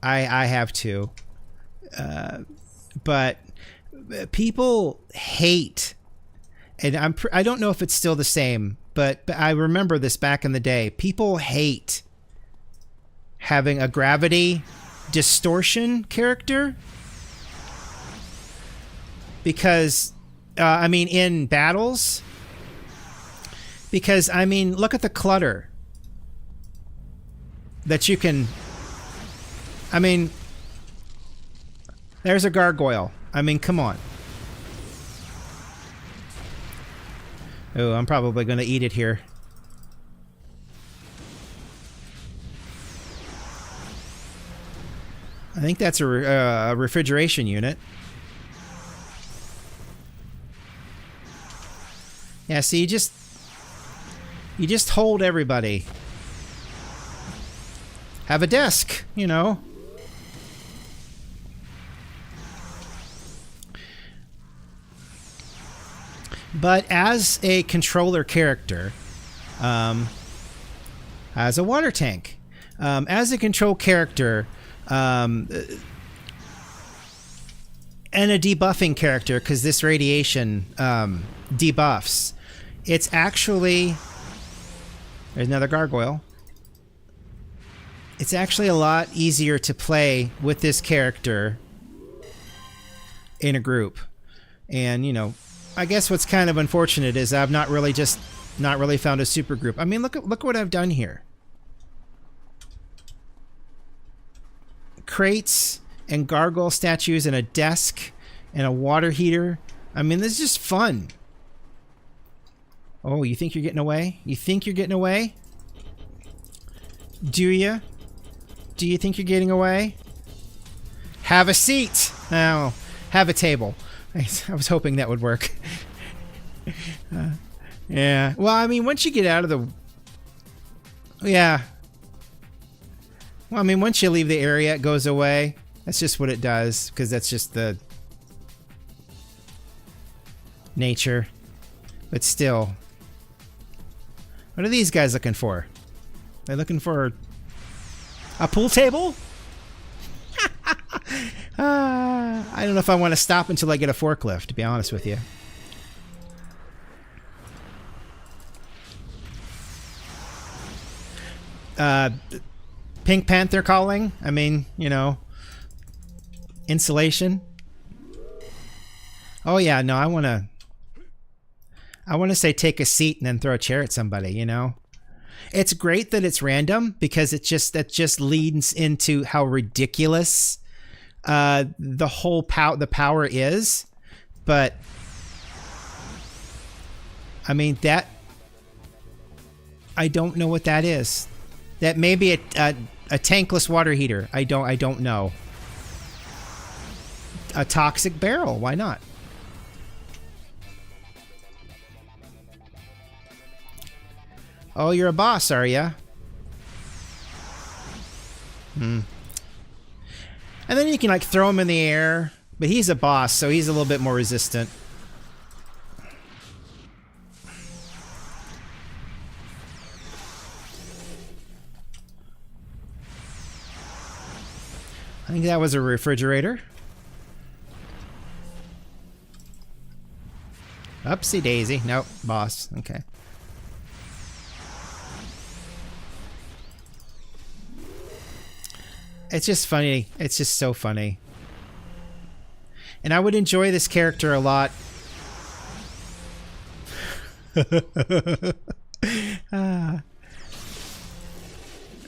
I have two. But people hate, and I don't know if it's still the same, but I remember this back in the day. People hate having a gravity distortion character because, I mean, in battles, Because, I mean, look at the clutter that you can... I mean, there's a gargoyle. I mean, come on. Oh, I'm probably going to eat it here. I think that's a refrigeration unit. Yeah, see, you just hold everybody. Have a desk, you know. But as a controller character, as a water tank, as a control character, and a debuffing character, because this radiation debuffs, it's actually... There's another gargoyle. It's actually a lot easier to play with this character in a group. And, you know, I guess what's kind of unfortunate is I've not really found a super group. I mean, look what I've done here. Crates and gargoyle statues and a desk and a water heater. I mean, this is just fun. Oh, you think you're getting away? You think you're getting away? Do you? Do you think you're getting away? Have a seat. Oh, have a table. I was hoping that would work. Yeah. Well, I mean, once you get out of the... Yeah. Well, I mean, once you leave the area, it goes away. That's just what it does, because that's just the nature. But still. What are these guys looking for? They're looking for a pool table? I don't know if I want to stop until I get a forklift, to be honest with you. Pink Panther calling. I mean, you know, insulation. Oh yeah, no, I want to say take a seat and then throw a chair at somebody, you know. It's great that it's random, because that just leads into how ridiculous the whole power is. But I mean, that I don't know what that is. That may be a tankless water heater. I don't know. A toxic barrel. Why not? Oh, you're a boss, are ya? And then you can like throw him in the air, but he's a boss, so he's a little bit more resistant. I think that was a refrigerator. Upsie daisy. Nope, boss. Okay. It's just funny. It's just so funny. And I would enjoy this character a lot.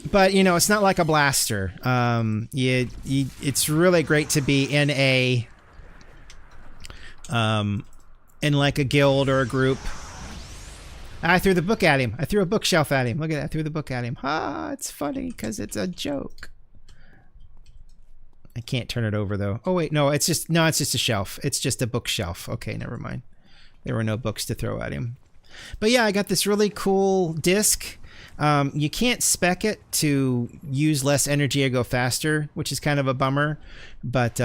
But, you know, it's not like a blaster. It's really great to be in a... in like a guild or a group. I threw the book at him. I threw a bookshelf at him. Look at that. I threw the book at him. Ah, it's funny because it's a joke. I can't turn it over though. Oh wait, no, it's just a shelf. It's just a bookshelf. Okay, never mind. There were no books to throw at him. But yeah, I got this really cool disc. You can't spec it to use less energy or go faster, which is kind of a bummer. But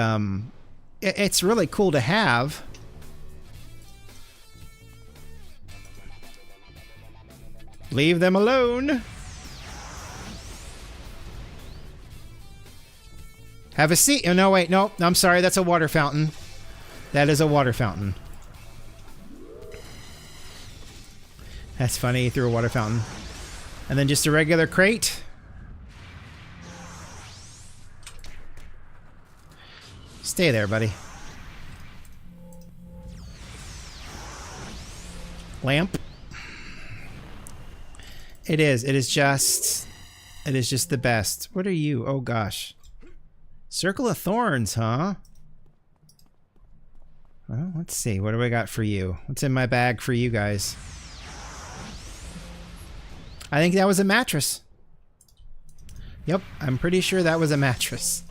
it's really cool to have. Leave them alone. Have a seat. Oh, no, wait. No, I'm sorry. That's a water fountain. That is a water fountain. That's funny. He threw a water fountain. And then just a regular crate. Stay there, buddy. Lamp. It is. It is just the best. What are you? Oh gosh. Circle of Thorns, huh? Well, let's see. What do I got for you? What's in my bag for you guys? I think that was a mattress. Yep, I'm pretty sure that was a mattress.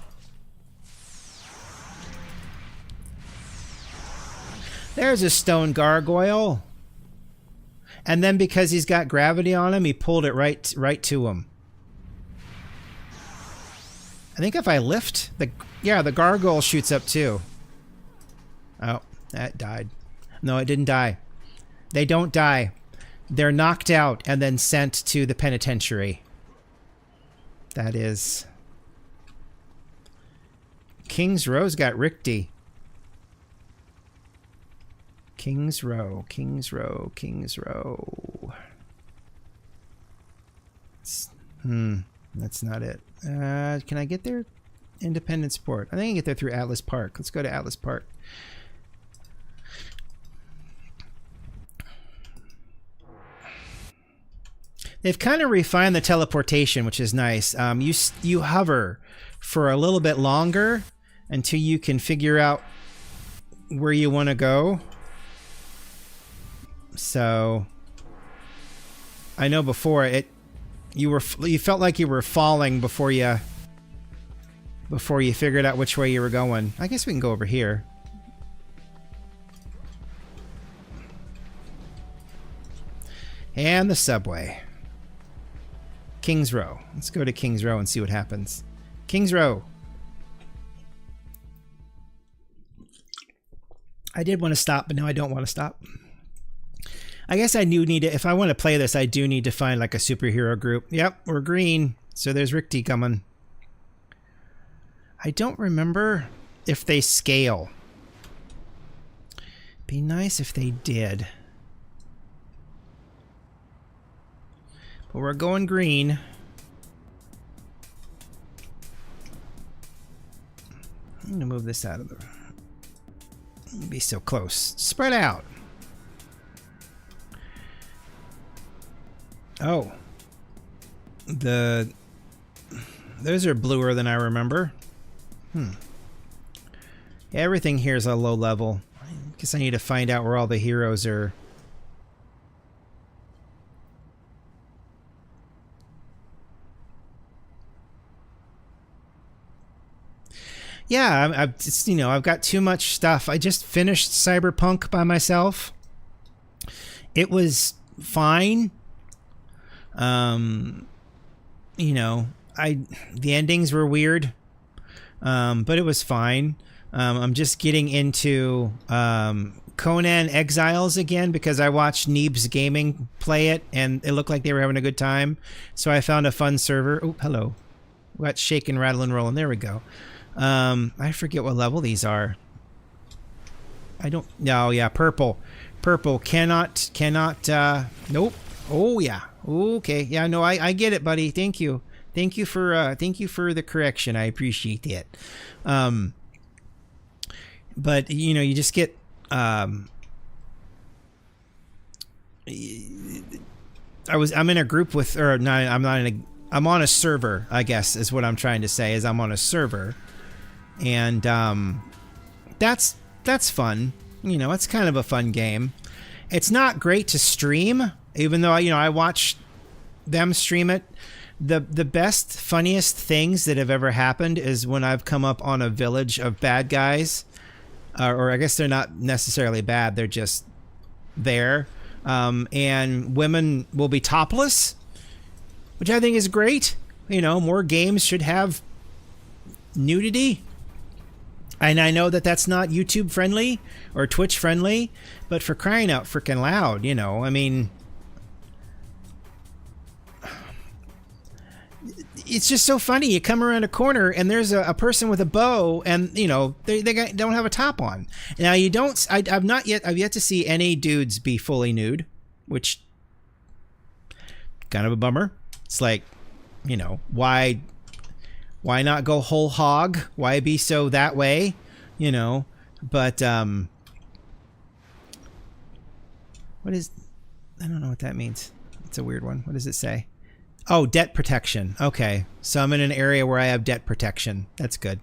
There's a stone gargoyle. And then because he's got gravity on him, he pulled it right to him. I think if I lift the gargoyle shoots up too. Oh, that died. No, it didn't die. They don't die. They're knocked out and then sent to the penitentiary. That is... King's Row's got Rickety. King's Row, King's Row, King's Row. That's not it. Can I get there? Independence Port. I think I can get there through Atlas Park. Let's go to Atlas Park. They've kind of refined the teleportation, which is nice. You hover for a little bit longer until you can figure out where you want to go. So I know before you felt like you were falling before you figured out which way you were going. I guess we can go over here. And the subway. King's Row. Let's go to King's Row and see what happens. King's Row. I did want to stop, but now I don't want to stop. I guess I do need to, if I want to play this, I do need to find like a superhero group. Yep, we're green. So there's Rickety coming. I don't remember if they scale. Be nice if they did. But we're going green. I'm going to move this out of the... Be so close. Spread out. Oh. Those are bluer than I remember. Everything here is a low level. I guess I need to find out where all the heroes are. Yeah, I've just, I've got too much stuff. I just finished Cyberpunk by myself. It was fine. The endings were weird. But it was fine. I'm just getting into Conan Exiles again because I watched Neebs Gaming play it and it looked like they were having a good time. So I found a fun server. Oh, hello. We got shaking, rattling, rolling. There we go. I forget what level these are. Purple cannot, nope. Oh yeah. Okay. Yeah, no, I get it, buddy. Thank you for the correction. I appreciate it. But you just get, I'm in a group with, or no, I'm on a server, I guess is what I'm trying to say, is I'm on a server. And that's fun. It's kind of a fun game. It's not great to stream, even though I watch them stream it. The best, funniest things that have ever happened is when I've come up on a village of bad guys, or I guess they're not necessarily bad, they're just there, and women will be topless, which I think is great. More games should have nudity. And I know that that's not YouTube friendly or Twitch friendly, but for crying out freaking loud, I mean, it's just so funny. You come around a corner and there's a person with a bow and, they don't have a top on. Now I've yet to see any dudes be fully nude, which kind of a bummer. It's like, why not go whole hog? Why be so that way? But, what is, I don't know what that means. It's a weird one. What does it say? Oh, debt protection. Okay, so I'm in an area where I have debt protection. That's good.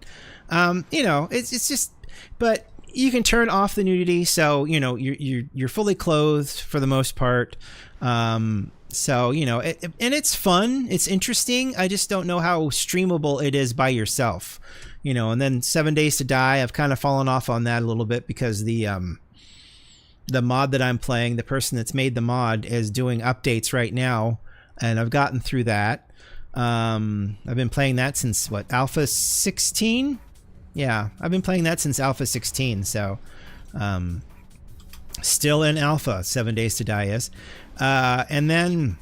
You know, it's just, but you can turn off the nudity, so you know you're fully clothed for the most part. So you know, and it's fun. It's interesting. I just don't know how streamable it is by yourself. You know, and then 7 Days to Die, I've kind of fallen off on that a little bit because the mod that I'm playing, the person that's made the mod is doing updates right now, and I've gotten through that. I've been playing that since what, Alpha 16? Yeah, I've been playing that since Alpha 16, so still in Alpha, 7 Days to Die is. And then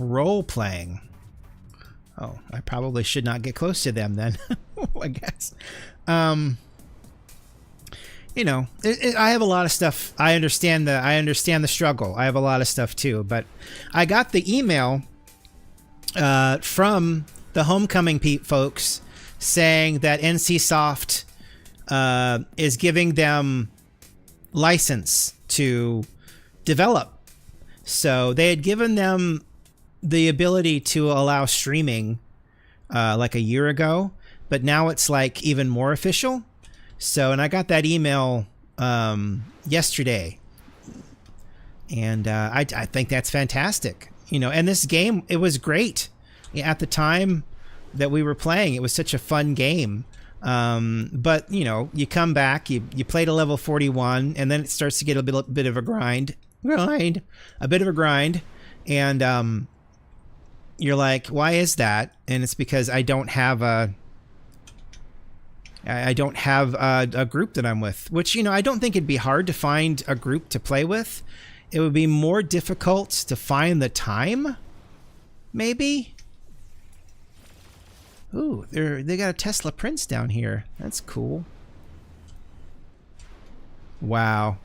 role-playing. Oh, I probably should not get close to them then, I guess. You know, I have a lot of stuff. I understand the struggle. I have a lot of stuff too, but I got the email from the Homecoming folks saying that NCSoft is giving them license to develop. So they had given them the ability to allow streaming like a year ago, but now it's like even more official. So, and I got that email yesterday, and I think that's fantastic. You know, and this game, it was great at the time that we were playing. It was such a fun game. But you know, you come back, you play to level 41, and then it starts to get a bit of a grind, and you're like, why is that? And it's because I don't have a group that I'm with, which, you know, I don't think it'd be hard to find a group to play with. It would be more difficult to find the time, maybe. Ooh, they got a Tesla Prince down here. That's cool. Wow.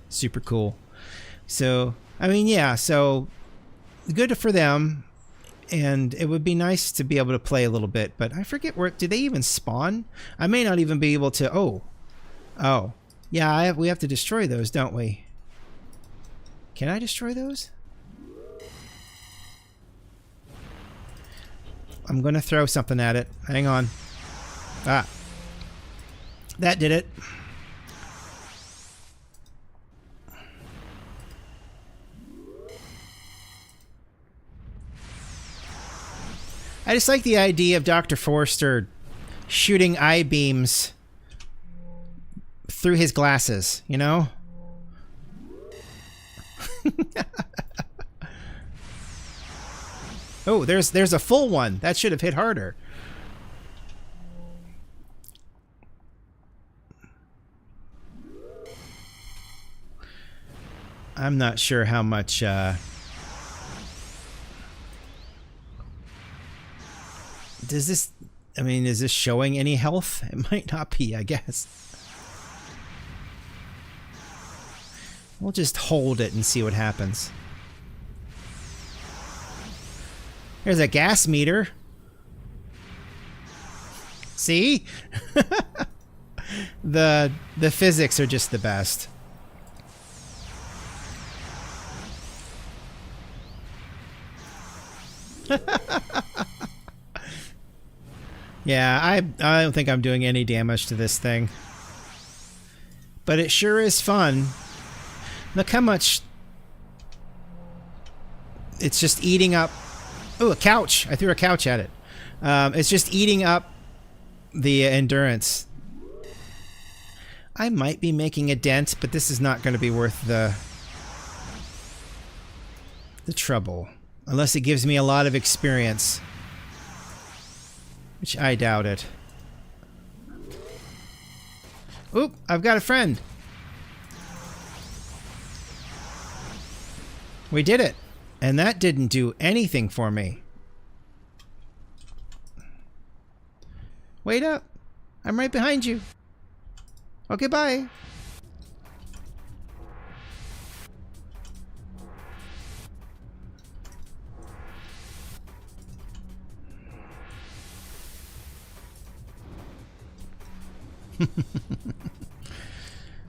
Super cool. So, I mean, yeah, so good for them. And it would be nice to be able to play a little bit, but I forget where, do they even spawn? I may not even be able to, oh. Yeah, we have to destroy those, don't we? Can I destroy those? I'm going to throw something at it. Hang on. Ah. That did it. I just like the idea of Dr. Forrester shooting eye beams through his glasses, you know? Oh, there's a full one. That should have hit harder. I'm not sure how much does this, I mean, is this showing any health? It might not be, I guess. We'll just hold it and see what happens. There's a gas meter. See? The physics are just the best. Yeah, I don't think I'm doing any damage to this thing. But it sure is fun. Look how much it's just eating up. Oh, a couch. I threw a couch at it. It's just eating up the endurance. I might be making a dent, but this is not going to be worth the trouble. Unless it gives me a lot of experience. Which I doubt it. Oop, I've got a friend. We did it. And that didn't do anything for me. Wait up. I'm right behind you. Okay, bye.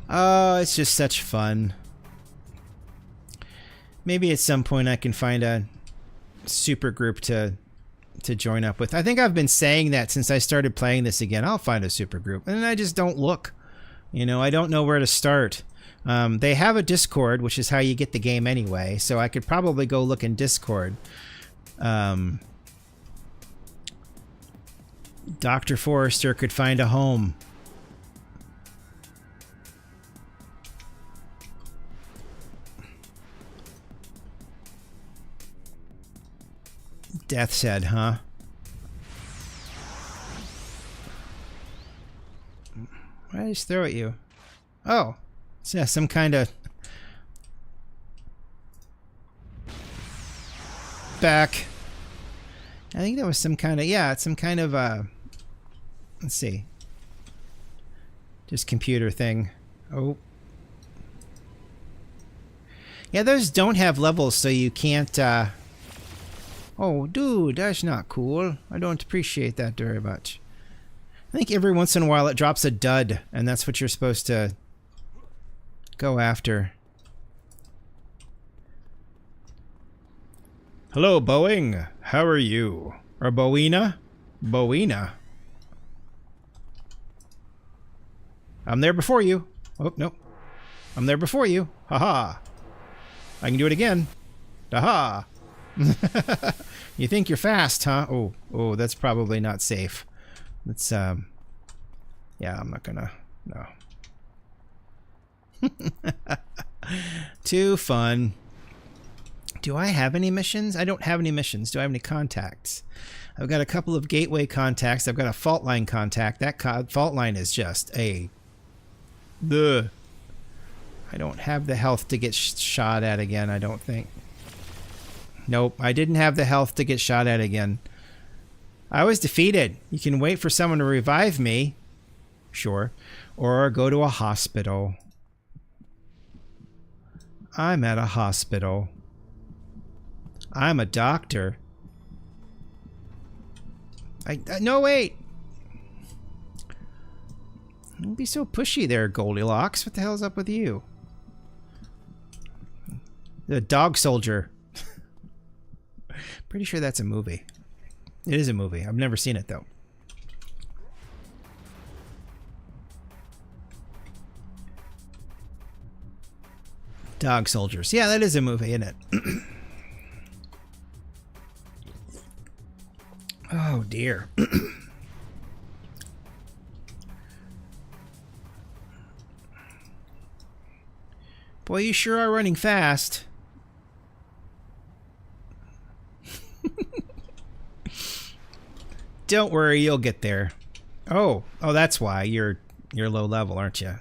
Oh, it's just such fun. Maybe at some point I can find a super group to join up with. I think I've been saying that since I started playing this again. I'll find a super group, and I just don't look. You know, I don't know where to start. They have a Discord, which is how you get the game anyway, so I could probably go look in Discord. Dr. Forrester could find a home. Death's Head, huh? Why did I just throw at you? Oh, it's yeah, some kind of back. I think that was some kind of, yeah, it's some kind of let's see, just computer thing. Oh, yeah, those don't have levels, so you can't. Oh, dude, that's not cool. I don't appreciate that very much. I think every once in a while it drops a dud, and that's what you're supposed to go after. Hello, Boeing. How are you? Or Boina? Boina. I'm there before you. Oh, no. I'm there before you. Haha. I can do it again. Haha. You think you're fast, huh? Oh, that's probably not safe. Let's, yeah, I'm not gonna, no. Too fun. Do I have any missions? I don't have any missions. Do I have any contacts? I've got a couple of gateway contacts. I've got a fault line contact. That fault line is just a... Ugh. I don't have the health to get shot at again, I don't think. Nope, I didn't have the health to get shot at again. I was defeated. You can wait for someone to revive me. Sure. Or go to a hospital. I'm at a hospital. I'm a doctor. No, wait. Don't be so pushy there, Goldilocks. What the hell's up with you? The dog soldier. Pretty sure that's a movie. It is a movie. I've never seen it, though. Dog soldiers. Yeah, that is a movie, isn't it? Oh, dear. Boy, you sure are running fast. Don't worry, you'll get there. Oh, that's why you're low level, aren't you?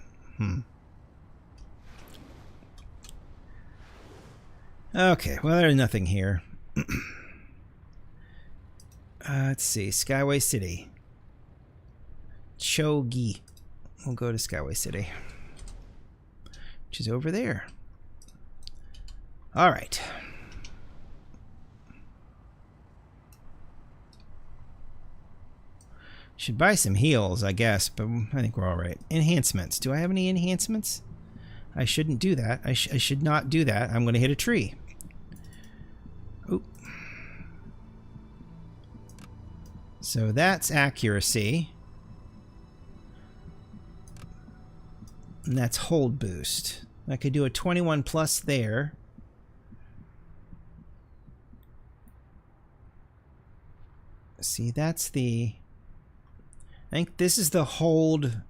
Okay, well, there's nothing here. Let's see, Skyway City. Chogi. We'll go to Skyway City, which is over there. All right. Should buy some heals, I guess, but I think we're all right. Enhancements. Do I have any enhancements? I shouldn't do that. I should not do that. I'm going to hit a tree. Oop. So that's accuracy. And that's hold boost. I could do a 21 plus there. See, that's the... I think this is the hold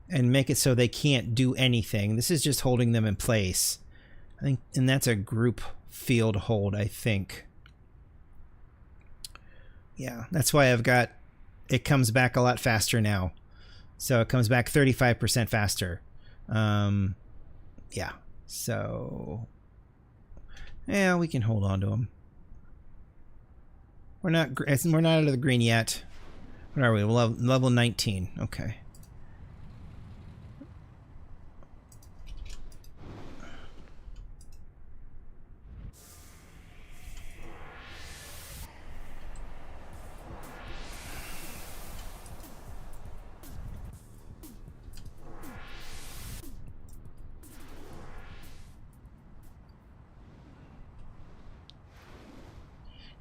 and make it so they can't do anything. This is just holding them in place. I think, and that's a group field hold, I think. Yeah, that's why I've got, it comes back a lot faster now. So it comes back 35% faster. Yeah, so yeah, we can hold on to them. We're not out of the green yet. What are we? Level 19. Okay.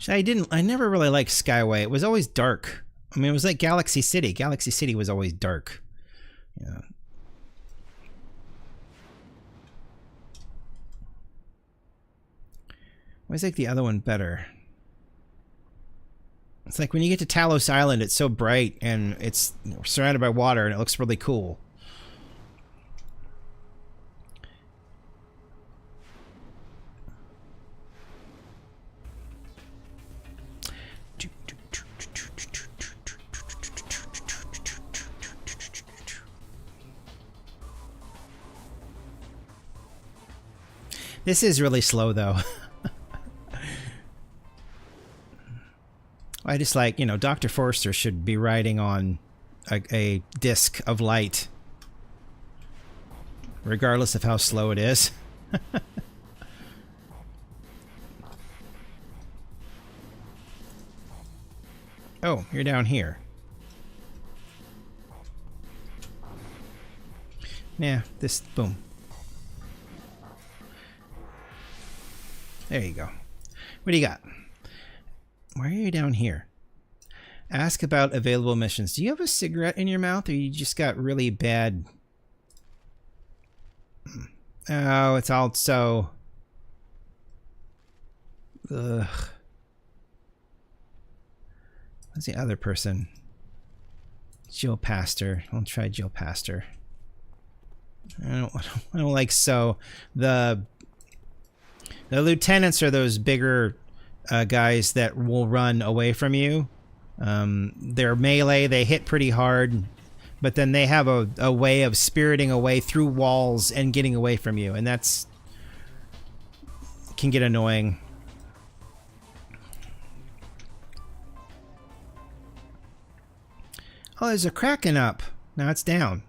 I never really liked Skyway. It was always dark. I mean, it was like Galaxy City. Galaxy City was always dark. Yeah. I always like the other one better. It's like when you get to Talos Island, it's so bright and it's surrounded by water and it looks really cool. This is really slow, though. I just like, you know, Dr. Forrester should be riding on a disc of light, regardless of how slow it is. Oh, you're down here. Yeah, this, boom. There you go. What do you got? Why are you down here? Ask about available missions. Do you have a cigarette in your mouth, or you just got really bad... Oh, it's also... Ugh. What's the other person? Jill Pastor. I'll try Jill Pastor. I don't like so. The lieutenants are those bigger guys that will run away from you. They're melee, they hit pretty hard, but then they have a way of spiriting away through walls and getting away from you, and that's can get annoying. Oh, there's a Kraken up. Now it's down.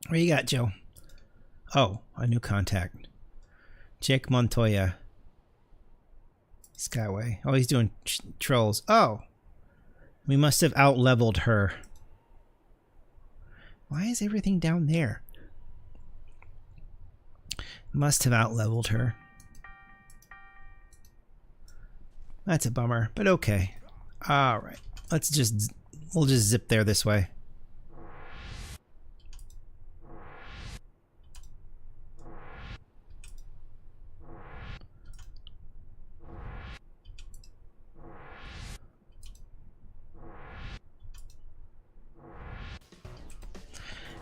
What you got, Joe? Oh, a new contact. Jake Montoya. Skyway. Oh, he's doing trolls. Oh! We must have out-leveled her. Why is everything down there? Must have out-leveled her. That's a bummer, but okay. Alright. We'll just zip there this way.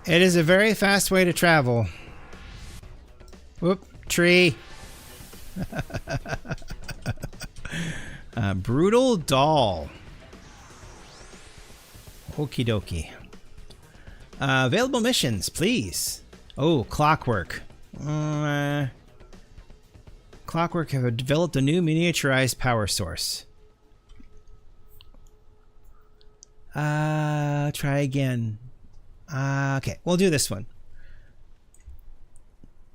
It is a very fast way to travel. Whoop, tree. Brutal doll. Okie dokie. Available missions, please. Oh, Clockwork. Clockwork have developed a new miniaturized power source. Try again. Okay, we'll do this one.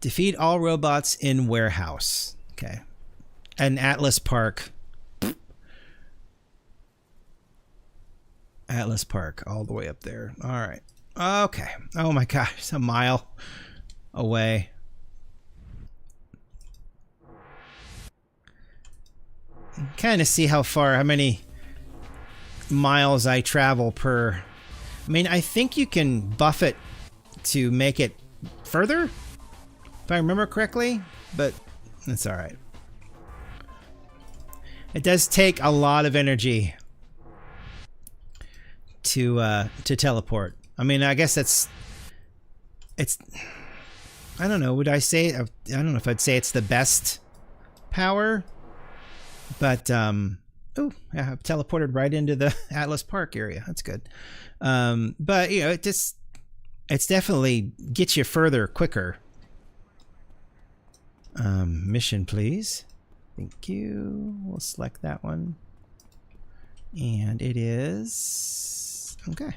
Defeat all robots in warehouse. Okay. And Atlas Park. Atlas Park, all the way up there. All right. Okay. Oh my gosh, it's a mile away. Kind of see how many miles I travel per... I mean, I think you can buff it to make it further, if I remember correctly, but that's all right. It does take a lot of energy to teleport. I mean, I guess it's I don't know. Would I say I don't know if I'd say it's the best power, but oh, yeah, I've teleported right into the Atlas Park area. That's good. But you know, it's definitely gets you further quicker. Mission, please. Thank you. We'll select that one. And it is okay.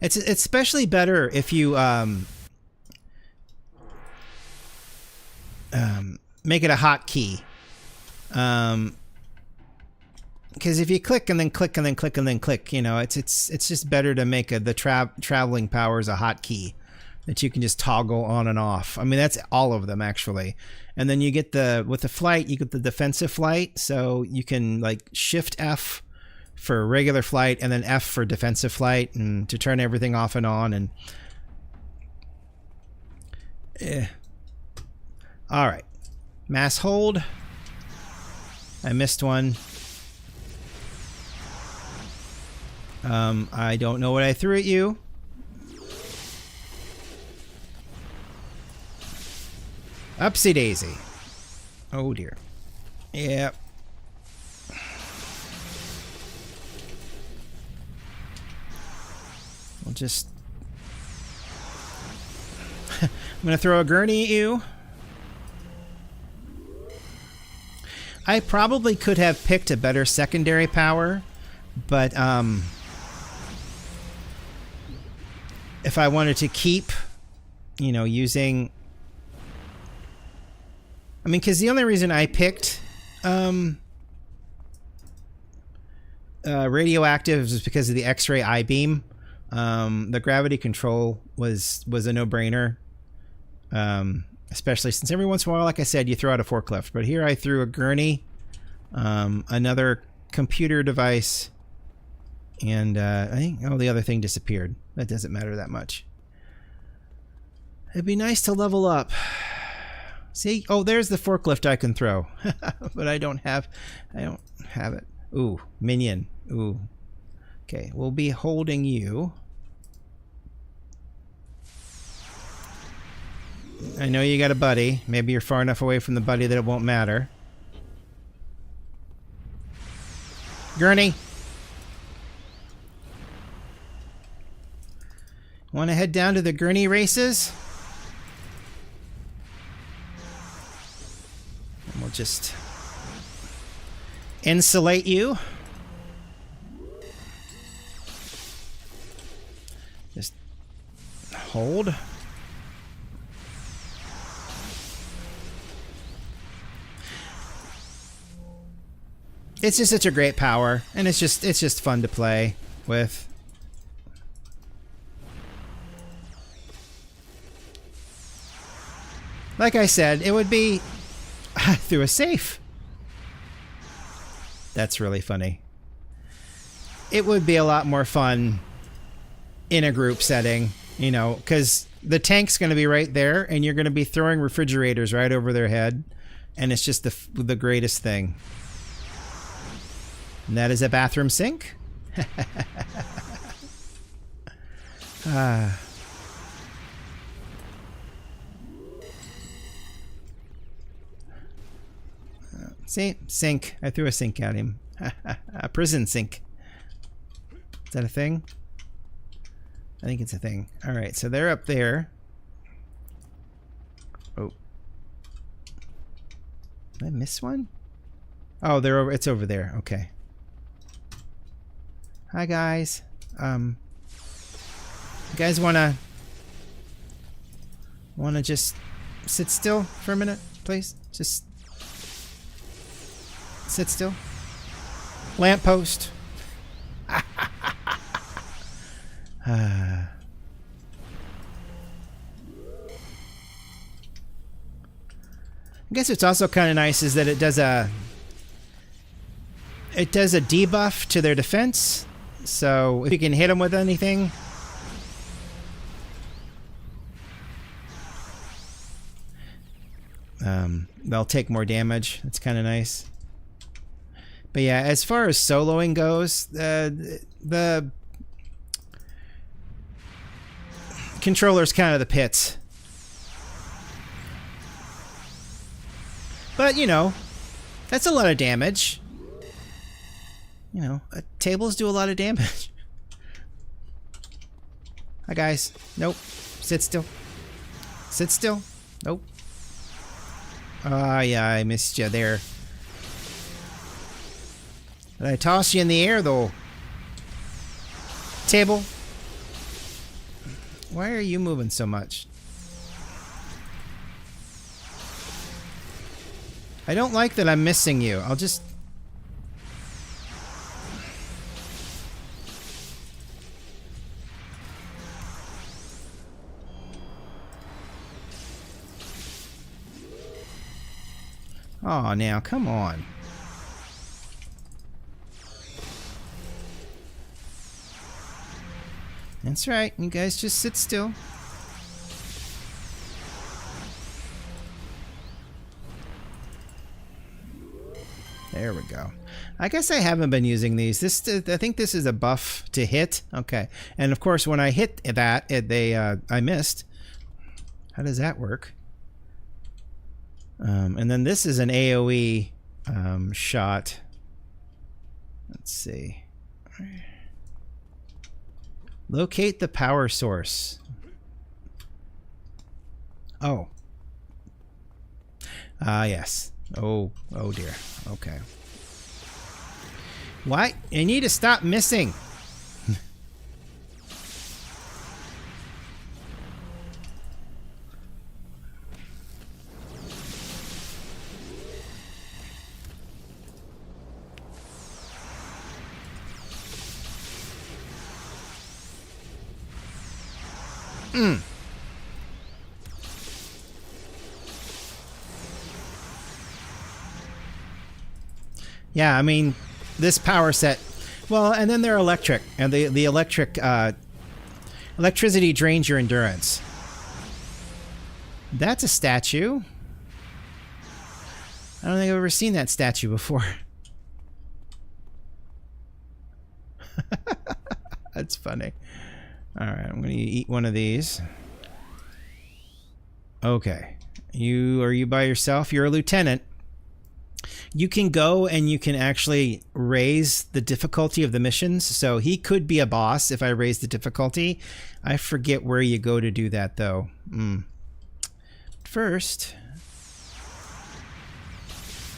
It's especially better if you make it a hotkey. because if you click and then click and then click and then click, you know, it's just better to make the traveling powers a hotkey that you can just toggle on and off. I mean, that's all of them actually. And then you get with the flight, you get the defensive flight, so you can like Shift F for regular flight and then F for defensive flight, and to turn everything off and on. And all right, mass hold. I missed one. I don't know what I threw at you. Upsy daisy. Oh dear. Yep. We'll just... I'm gonna throw a gurney at you. I probably could have picked a better secondary power, but if I wanted to keep, you know, using... I mean, because the only reason I picked radioactive is because of the X-ray I-beam. The gravity control was a no-brainer, especially since every once in a while, like I said, you throw out a forklift. But here I threw a gurney, another computer device, and I think the other thing disappeared. That doesn't matter that much. It'd be nice to level up. See? Oh, there's the forklift I can throw. But I don't have it. Ooh, minion. Ooh. Okay, we'll be holding you. I know you got a buddy. Maybe you're far enough away from the buddy that it won't matter. Gurney. Want to head down to the gurney races? And we'll just insulate you. Just hold. It's just such a great power, and it's just fun to play with. Like I said, it would be through a safe. That's really funny. It would be a lot more fun in a group setting, you know, because the tank's going to be right there, and you're going to be throwing refrigerators right over their head, and it's just the greatest thing. And that is a bathroom sink. See? Sink. I threw a sink at him. A prison sink. Is that a thing? I think it's a thing. Alright, so they're up there. Oh. Did I miss one? Oh, they're over. It's over there. Okay. Hi, guys. You guys wanna just sit still for a minute, please? Just sit still. Lamppost. I guess what's also kind of nice is that it does a debuff to their defense. So if you can hit them with anything, they'll take more damage. That's kind of nice. But yeah, as far as soloing goes, the controller's kind of the pits. But, you know, that's a lot of damage. You know, tables do a lot of damage. Hi, guys. Nope. Sit still. Sit still. Nope. Ah, yeah, I missed you there. Did I toss you in the air, though? Table. Why are you moving so much? I don't like that I'm missing you. I'll just... Oh, now, come on. That's right. You guys just sit still. There we go. I guess I haven't been using these. I think this is a buff to hit. Okay. And of course, when I hit that, I missed. How does that work? And then this is an AoE shot. Let's see. Locate the power source. Oh. Yes. Oh dear. Okay. What? You need to stop missing. Yeah, I mean, this power set. Well, and then they're electric, and the electricity drains your endurance. That's a statue. I don't think I've ever seen that statue before. That's funny. All right, I'm going to eat one of these. Okay. Are you by yourself? You're a lieutenant. You can go and you can actually raise the difficulty of the missions. So he could be a boss if I raise the difficulty. I forget where you go to do that, though. First,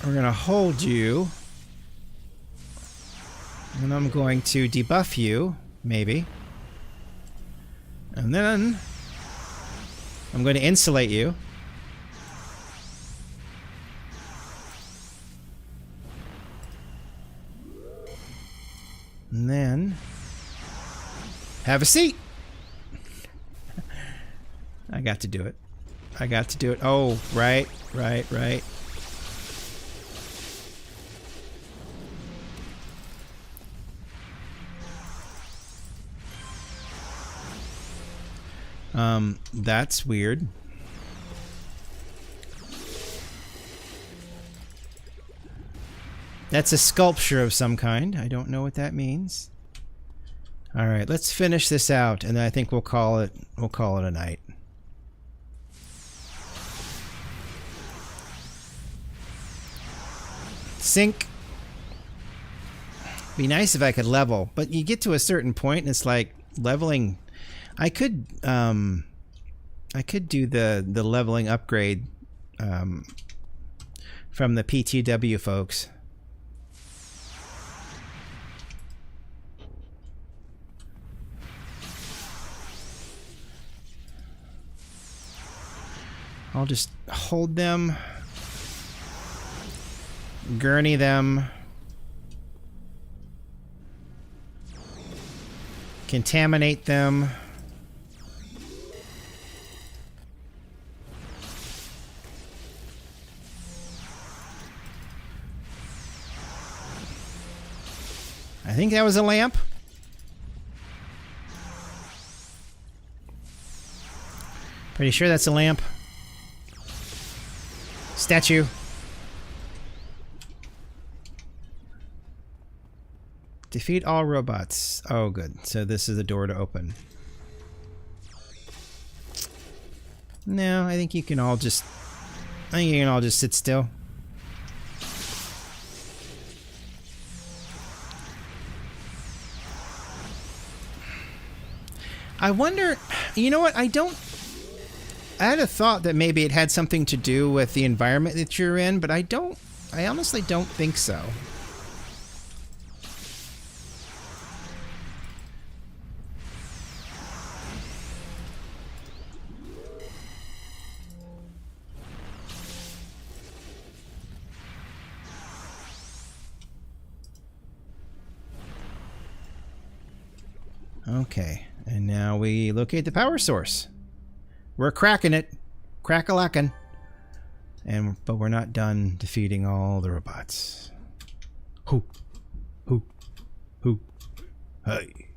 we're going to hold you. And I'm going to debuff you, maybe. And then I'm going to insulate you. And then have a seat. I got to do it. I got to do it. Oh, right. That's weird. That's a sculpture of some kind. I don't know what that means. All right, let's finish this out, and then I think we'll call it a night. Sync. Be nice if I could level, but you get to a certain point and it's like leveling. I could do the leveling upgrade from the PTW folks. I'll just hold them, gurney them, contaminate them. I think that was a lamp. Pretty sure that's a lamp. Statue. Defeat all robots. Oh, good. So this is the door to open. No, I think you can all just... sit still. I wonder... You know what? I had a thought that maybe it had something to do with the environment that you're in, but I honestly don't think so. Okay, and now we locate the power source. We're cracking it. Crack-a-lackin'. But we're not done defeating all the robots. Hoo. Hoo. Hoo. Hey.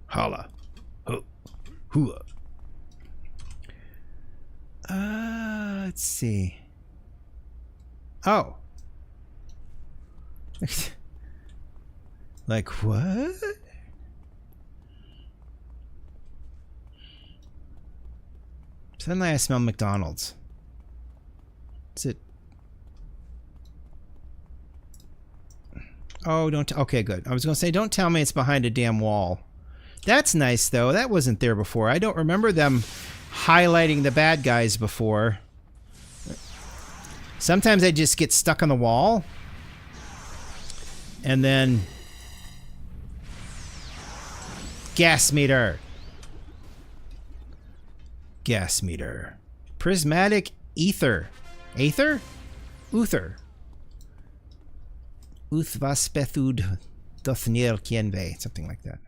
Holla. Hoo. Hooah. Let's see. Oh. Like what? Suddenly I smell McDonald's. Is it? Oh, don't. Okay, good. I was going to say, don't tell me it's behind a damn wall. That's nice, though. That wasn't there before. I don't remember them highlighting the bad guys before. Sometimes I just get stuck on the wall. And then... gas meter. Gas meter. Prismatic ether. Aether? Uther. Uthvaspethud Dothnir Kienve. Something like that.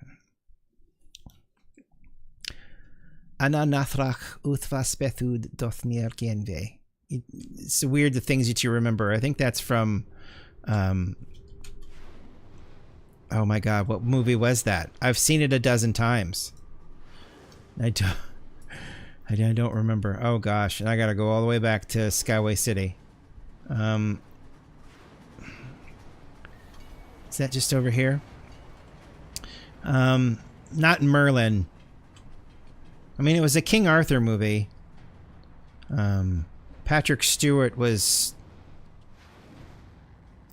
Ananathrach Uthvaspethud Dothnir Kienve. It's weird the things that you remember. I think that's from... oh my god, what movie was that? I've seen it a dozen times. I don't remember. Oh gosh, and I gotta go all the way back to Skyway City. Is that just over here? Not Merlin. I mean, it was a King Arthur movie. Patrick Stewart was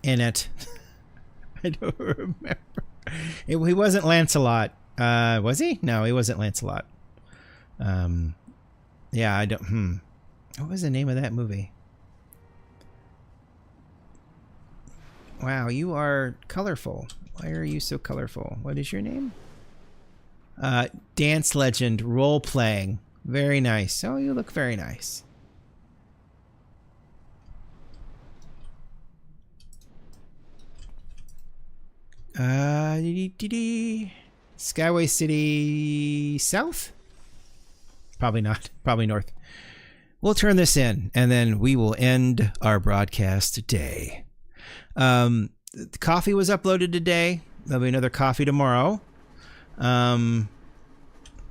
in it. I don't remember. He wasn't Lancelot. Was he? No, he wasn't Lancelot. Yeah, I don't... What was the name of that movie? Wow, you are colorful. Why are you so colorful? What is your name? Dance Legend, role-playing. Very nice. Oh, you look very nice. Skyway City South? Probably not. Probably north. We'll turn this in, and then we will end our broadcast today. The coffee was uploaded today. There'll be another coffee tomorrow. Yeah,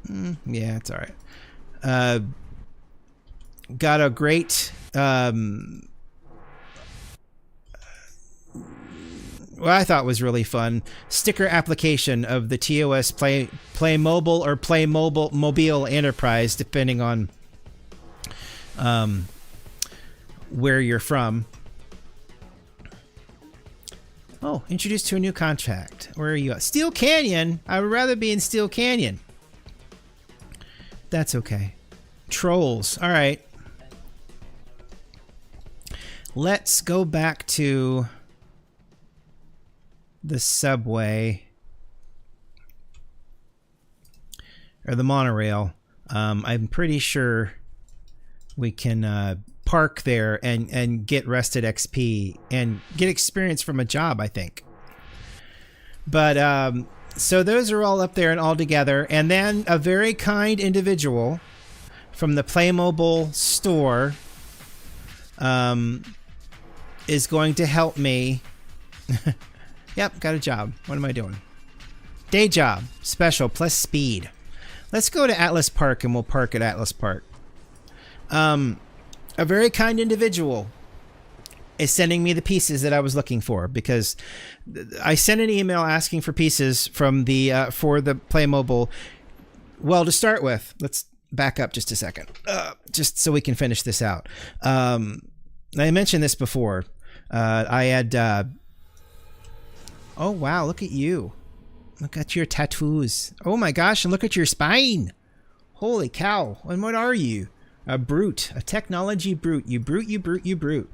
it's all right. Got a great... what I thought was really fun sticker application of the TOS Play Mobile or Play Mobile Enterprise, depending on where you're from. Oh, introduced to a new contract. Where are you at? Steel Canyon? I would rather be in Steel Canyon. That's okay. Trolls. All right. Let's go back to the subway or the monorail. I'm pretty sure we can park there and get rested XP and get experience from a job, I think. But so those are all up there and all together, and then a very kind individual from the Playmobil store is going to help me. Yep, got a job. What am I doing? Day job. Special plus speed. Let's go to Atlas Park and we'll park at Atlas Park. A very kind individual is sending me the pieces that I was looking for, because I sent an email asking for pieces from the for the Playmobil. Well, to start with, let's back up just a second, just so we can finish this out. I mentioned this before. I had... oh, wow. Look at you. Look at your tattoos. Oh, my gosh. And look at your spine. Holy cow. And what are you? A brute. A technology brute. You brute, you brute, you brute.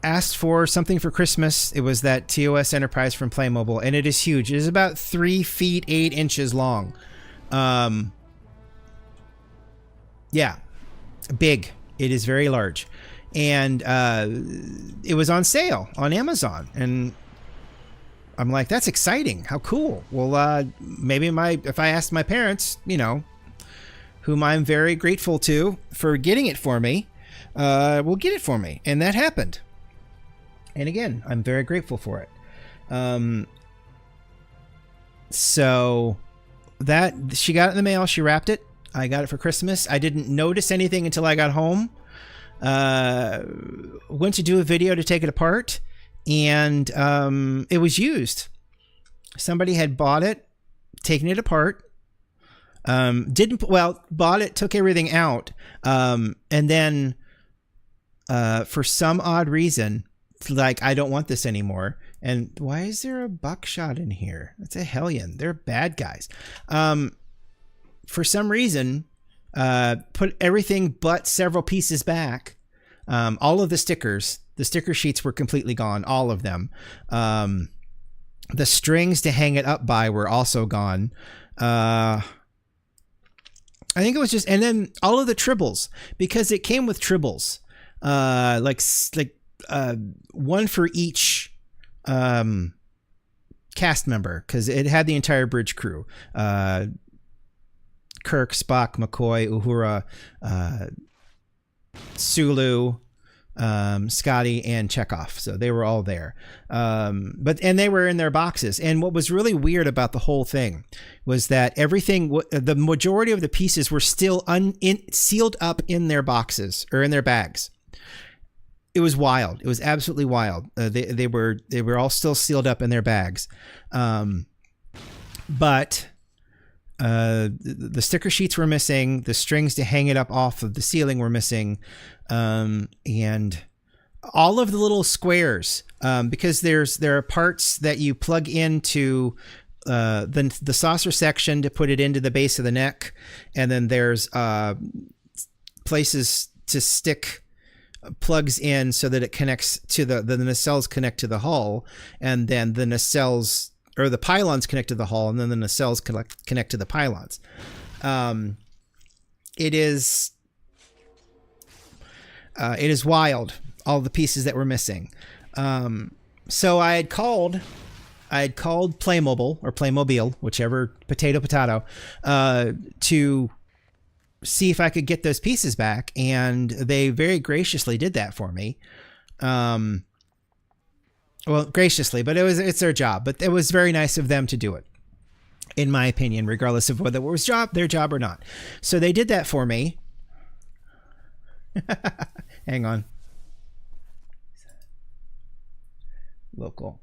Asked for something for Christmas. It was that TOS Enterprise from Playmobil, and it is huge. It is about 3 feet 8 inches long. Yeah. Big. It is very large, and it was on sale on Amazon, and I'm like, that's exciting. How cool. Well, maybe if I asked my parents, you know, whom I'm very grateful to for getting it for me, will get it for me. And that happened. And again, I'm very grateful for it. So that she got it in the mail. She wrapped it. I got it for Christmas. I didn't notice anything until I got home. Went to do a video to take it apart, and it was used. Somebody had bought it, taken it apart, bought it, took everything out, and then for some odd reason, like, I don't want this anymore. And why is there a buckshot in here? That's a hellion. They're bad guys. For some reason, put everything but several pieces back. All of the sticker sheets were completely gone. All of them. The strings to hang it up by were also gone. I think it was just, and then all of the tribbles, because it came with tribbles, like one for each cast member, because it had the entire bridge crew. Kirk, Spock, McCoy, Uhura, Sulu, Scotty, and Chekhov. So they were all there. And they were in their boxes. And what was really weird about the whole thing was that the majority of the pieces were still sealed up in their boxes or in their bags. It was wild. It was absolutely wild. They were all still sealed up in their bags. But the sticker sheets were missing. The strings to hang it up off of the ceiling were missing. And all of the little squares, because there are parts that you plug into the saucer section to put it into the base of the neck. And then there's places to stick plugs in so that it connects to the nacelles connect to the hull, and then the nacelles or the pylons connect to the hull, and then the nacelles connect to the pylons. It is wild, all the pieces that were missing. So I had called Playmobil or Playmobil, whichever, potato, to see if I could get those pieces back, and they very graciously did that for me. Well, graciously, but it's their job. But it was very nice of them to do it, in my opinion, regardless of whether it was their job or not. So they did that for me. Hang on. Local.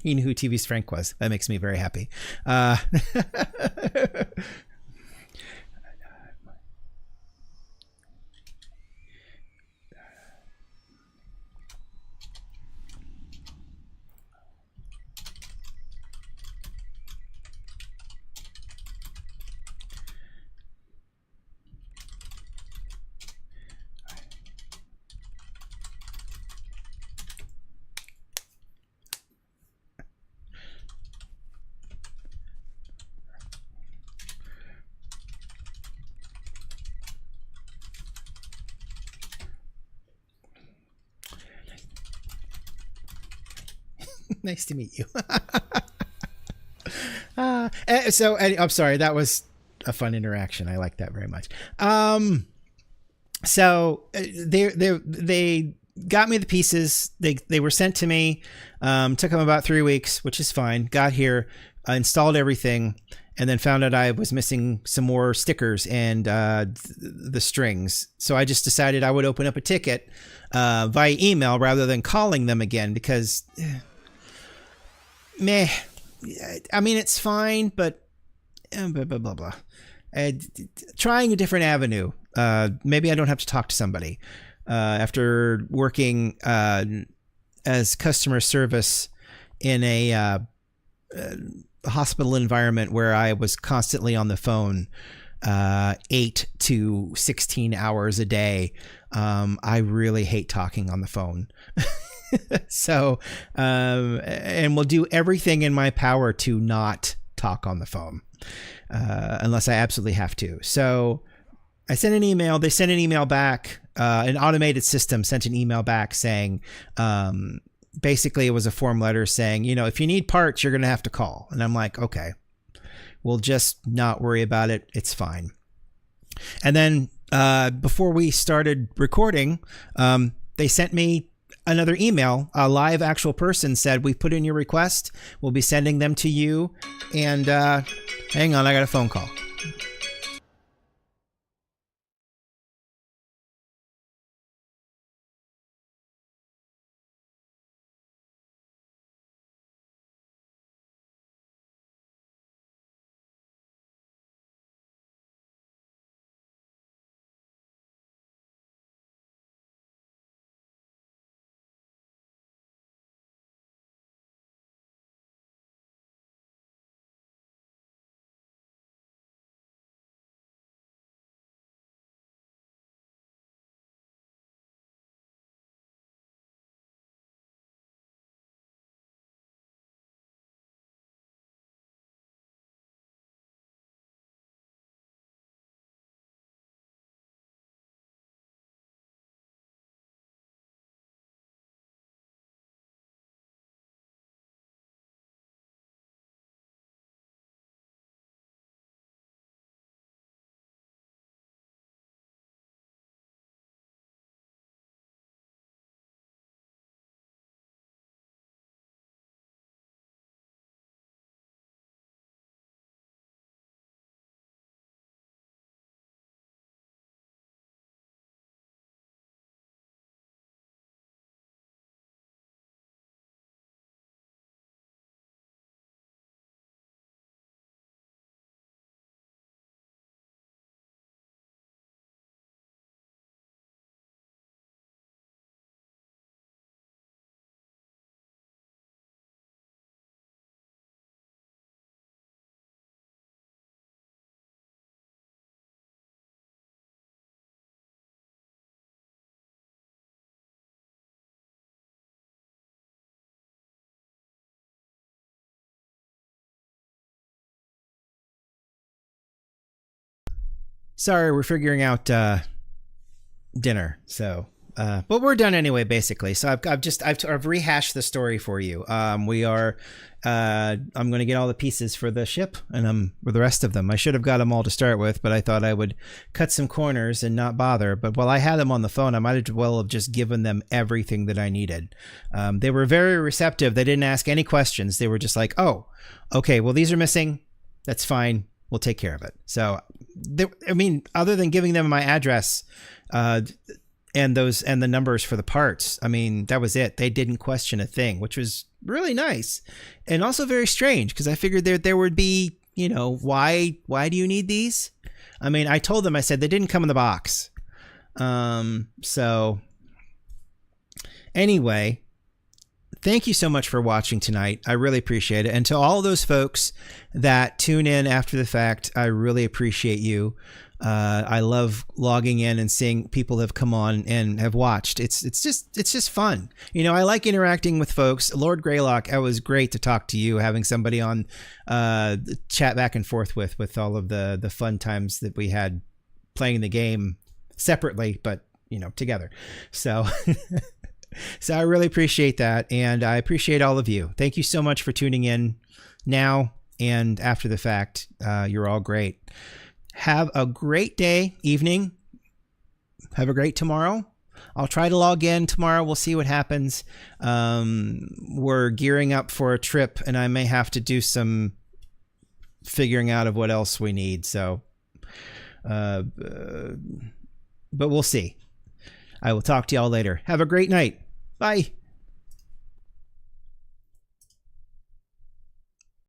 He knew who TV's Frank was. That makes me very happy. Nice to meet you. I'm sorry. That was a fun interaction. I like that very much. So they got me the pieces. They were sent to me. Took them about 3 weeks, which is fine. Got here, installed everything, and then found out I was missing some more stickers and the strings. So I just decided I would open up a ticket via email rather than calling them again, because meh. I mean, it's fine, but blah, blah, blah, blah. Trying a different avenue. Maybe I don't have to talk to somebody. After working as customer service in a hospital environment where I was constantly on the phone, 8 to 16 hours a day. I really hate talking on the phone. So, and will do everything in my power to not talk on the phone, unless I absolutely have to. So I sent an email. They sent an email back. An automated system sent an email back saying, basically it was a form letter saying, you know, if you need parts, you're going to have to call. And I'm like, okay, we'll just not worry about it. It's fine. And then, before we started recording, they sent me another email. A live actual person said, we put in your request. We'll be sending them to you. And, hang on, I got a phone call. Sorry, we're figuring out dinner. So, but we're done anyway, basically. So I've rehashed the story for you. I'm going to get all the pieces for the ship and for the rest of them. I should have got them all to start with, but I thought I would cut some corners and not bother. But while I had them on the phone, I might as well have just given them everything that I needed. They were very receptive. They didn't ask any questions. They were just like, oh, okay, well, these are missing. That's fine. We'll take care of it. So, other than giving them my address, and the numbers for the parts, that was it. They didn't question a thing, which was really nice and also very strange because I figured there would be, why do you need these? I told them, I said they didn't come in the box. So anyway, thank you so much for watching tonight. I really appreciate it. And to all those folks that tune in after the fact, I really appreciate you. I love logging in and seeing people have come on and have watched. It's just fun. I like interacting with folks. Lord Greylock, it was great to talk to you, having somebody on chat back and forth with all of the fun times that we had playing the game separately, but together. So so I really appreciate that, and I appreciate all of you. Thank you so much for tuning in now and after the fact. You're all great. Have a great day, evening. Have a great tomorrow. I'll try to log in tomorrow. We'll see what happens. We're gearing up for a trip, and I may have to do some figuring out of what else we need. So, but we'll see. I will talk to y'all later. Have a great night. Bye.